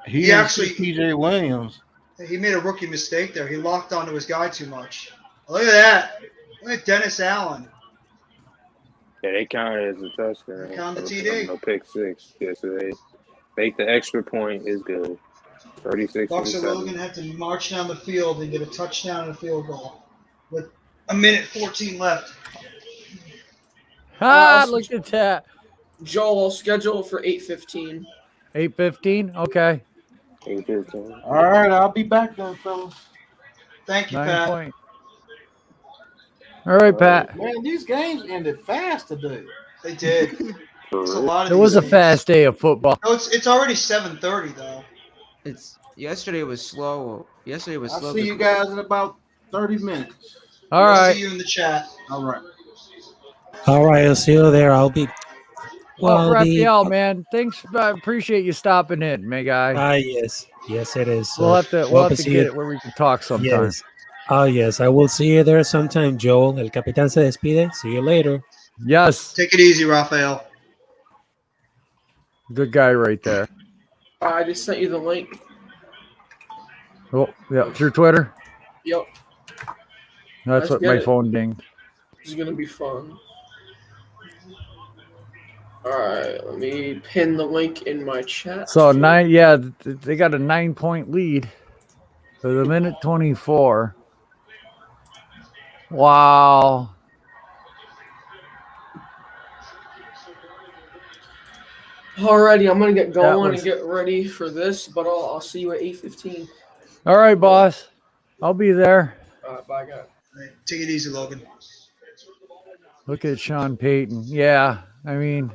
He He didn't actually see PJ Williams. he made a rookie mistake there. He locked onto his guy too much. Look at that. Look at Dennis Allen. Yeah, they counted as a touchdown. They counted the TD. No pick six. Yeah, so they make the extra point is good. 36 Bucks are still going to have to march down the field and get a touchdown and a field goal with a minute 14 left. Look at that. Joel, I'll schedule for 8:15. 8:15. Okay. 8:15. All right, I'll be back then, fellas. Thank you, 9 Pat. point. All right, Pat. Man, these games ended fast today. They did. It's a lot of It was a these fast day of football. No, it's already 7:30 though. It's yesterday was slow. Yesterday was slow. I'll see you guys in about 30 minutes. All I'll right. see you in the chat. All right. All right, I'll see you there. I'll be. Well, I'll be. Raphael, man, thanks. I appreciate you stopping in, my guy. Yes, it is. We'll have to hope get you- it where we can talk sometime. Yes. Oh, yes, I will see you there sometime, Joel. El Capitán se despide. See you later. Yes. Take it easy, Raphael. Good guy right there. I just sent you the link. Oh, yeah, through Twitter. Yep. That's Let's what get my it. phone dinged. This is gonna be fun. All right, let me pin the link in my chat. So they got a 9-point lead for the minute 24. Wow. Alrighty, I'm gonna get going was- and get ready for this, but I'll see you at 8:15. All right, boss. I'll be there. Bye, guys. All right, take it easy, Logan. Look at Sean Payton. Yeah, I mean,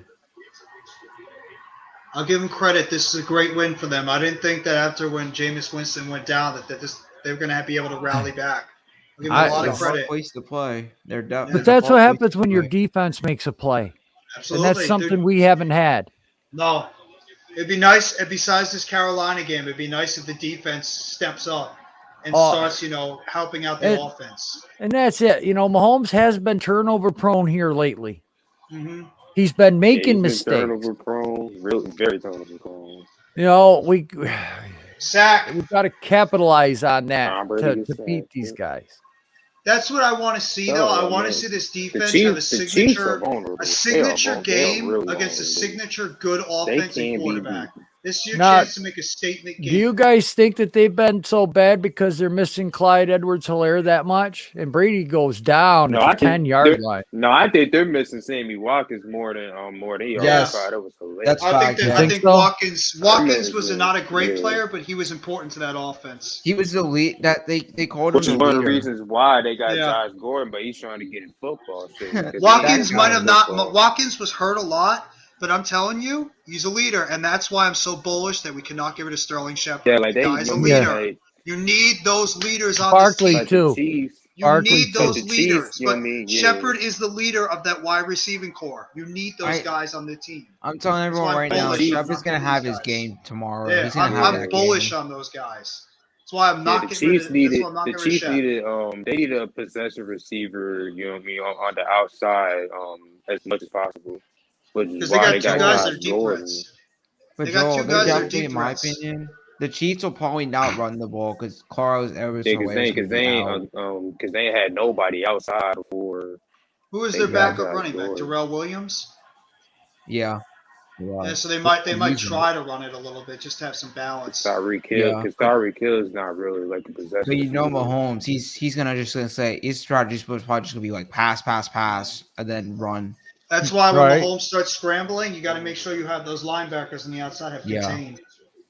I'll give them credit. This is a great win for them. I didn't think that after when Jameis Winston went down that they were going to be able to rally back. I'll give them a lot of credit. Place to play. They're but definitely. that's what happens when your defense makes a play. Absolutely. And that's something we haven't had. No. It'd be nice, besides this Carolina game, it'd be nice if the defense steps up and starts, helping out the offense. And that's it. Mahomes has been turnover prone here lately. Mm-hmm. He's been making he's been mistakes. turnover prone, really, very turnover prone. We've got to capitalize on that to beat these guys. That's what I want to see, though. I want to see this defense have a signature game against a signature good offensive quarterback. This is your chance to make a statement game. Do you guys think that they've been so bad because they're missing Clyde Edwards-Helaire that much? And Brady goes down at the 10-yard line. No, I think they're missing Sammy Watkins more than he. Yes. That was hilarious. I think Watkins was not a great player, but he was important to that offense. He was the lead that they called Which him is the one of leader. the reasons why they got Josh Gordon, but he's trying to get in football. Watkins might have not. Watkins was hurt a lot, but I'm telling you, he's a leader, and that's why I'm so bullish that we cannot give it to Sterling Shepard. Yeah, like the guy's a leader. You need those leaders on the team. Too. You need those leaders, but Shepard is the leader of that wide receiving core. You need those guys on the team. I'm telling everyone right now, Shepard's gonna have his game tomorrow. Yeah, He's gonna have I'm bullish on those guys. That's why I'm not the getting rid Chiefs of needed. this one, The Chiefs needed. They needed a possession receiver. On the outside, as much as possible. Because they got two guys that are deep Gordon. threats. But They got Joel, two they're guys that are definitely, deep in my threats. opinion, the Chiefs will probably not run the ball because Carlos Edwards Because they had nobody outside before. Who is their backup running back? Darrell Williams. Yeah. Yeah, so they might try to run it a little bit just to have some balance. Tyreek Hill, because Tyreek Hill is not really like a possession. But Mahomes, he's gonna say his strategy is probably just gonna be like pass, and then run. That's why when Mahomes starts scrambling, you got to make sure you have those linebackers on the outside have contained.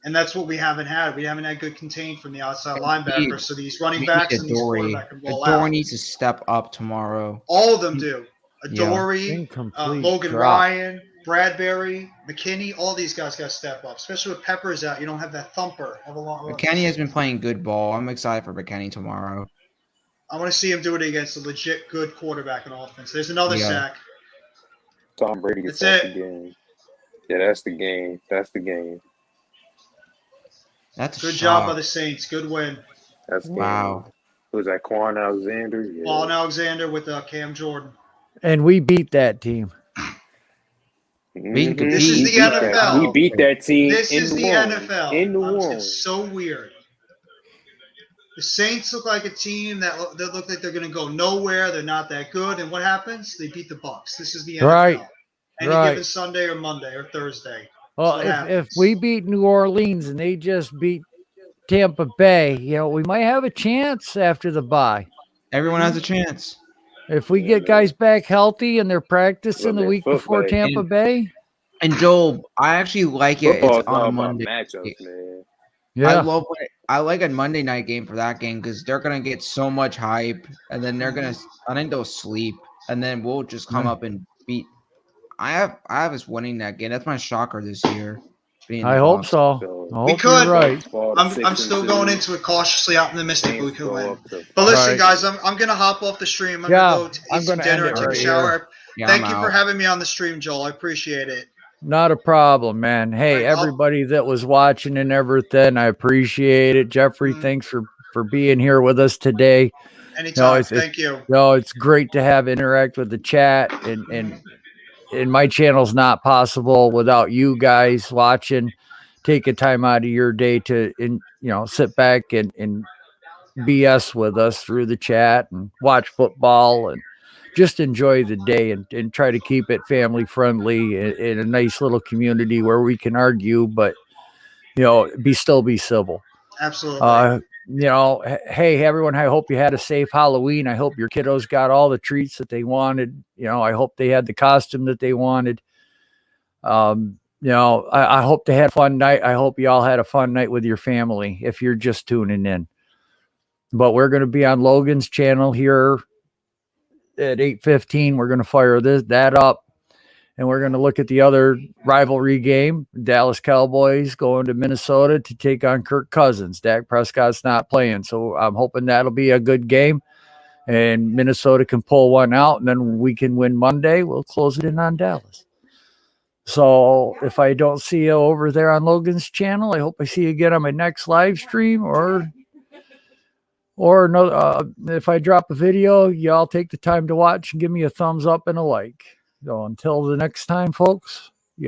And that's what we haven't had. We haven't had good contain from the outside linebackers. So these running backs and these quarterbacks can roll out. Adoree needs to step up tomorrow. All of them do. Adoree, Logan Ryan, Bradbury, McKinney, all these guys got to step up. Especially with Peppers out, you don't have that thumper. McKinney has been playing good ball. I'm excited for McKinney tomorrow. I want to see him do it against a legit good quarterback in offense. There's another sack. Tom Brady gets That's off the it. game. Yeah, that's the game. That's the game. That's a Good job by shock. the Saints. Good win. That's the game. Wow. Who's that? Quan Alexander? Yeah. Paul Alexander with Cam Jordan. And we beat that team. We can This is compete. the NFL. We beat that team This in is New the Orleans. NFL. In New Orleans. It's so weird. The Saints look like a team that look like they're going to go nowhere. They're not that good. And what happens? They beat the Bucks. This is the NFL. Right. Any Right. given Sunday or Monday or Thursday. Well, if we beat New Orleans and they just beat Tampa Bay, we might have a chance after the bye. Everyone has a chance. If we get guys back healthy and they're practicing the week before Tampa Bay. And Joel, I actually like it. Football's It's all on about Monday. matchups, man. Yeah. I like a Monday night game for that game because they're gonna get so much hype, and then I think they'll sleep, and then we'll just come up and beat. I have us winning that game. That's my shocker this year. I hope so. I hope you're right. I'm still going into it cautiously optimistic, but we could win. But listen, guys, I'm gonna hop off the stream. I'm gonna go eat some dinner and take a shower. Thank you for having me on the stream, Joel. I appreciate it. Not a problem, man. Hey, everybody that was watching and everything, I appreciate it. Jeffrey, thanks for being here with us today. Anytime. Thank you. It's great to have interact with the chat, and my channel's not possible without you guys watching. Take a time out of your day to sit back and BS with us through the chat and watch football and just enjoy the day and try to keep it family friendly in a nice little community where we can argue, but be civil. Absolutely. Hey everyone, I hope you had a safe Halloween. I hope your kiddos got all the treats that they wanted. I hope they had the costume that they wanted. I hope they had a fun night. I hope you all had a fun night with your family if you're just tuning in. But we're going to be on Logan's channel here at 8:15. We're going to fire that up, and we're going to look at the other rivalry game. Dallas Cowboys going to Minnesota to take on Kirk Cousins. Dak Prescott's not playing, so I'm hoping that'll be a good game, and Minnesota can pull one out, and then we can win Monday. We'll close it in on Dallas. So if I don't see you over there on Logan's channel, I hope I see you again on my next live stream, or no, if I drop a video, y'all take the time to watch and give me a thumbs up and a like. So until the next time, folks,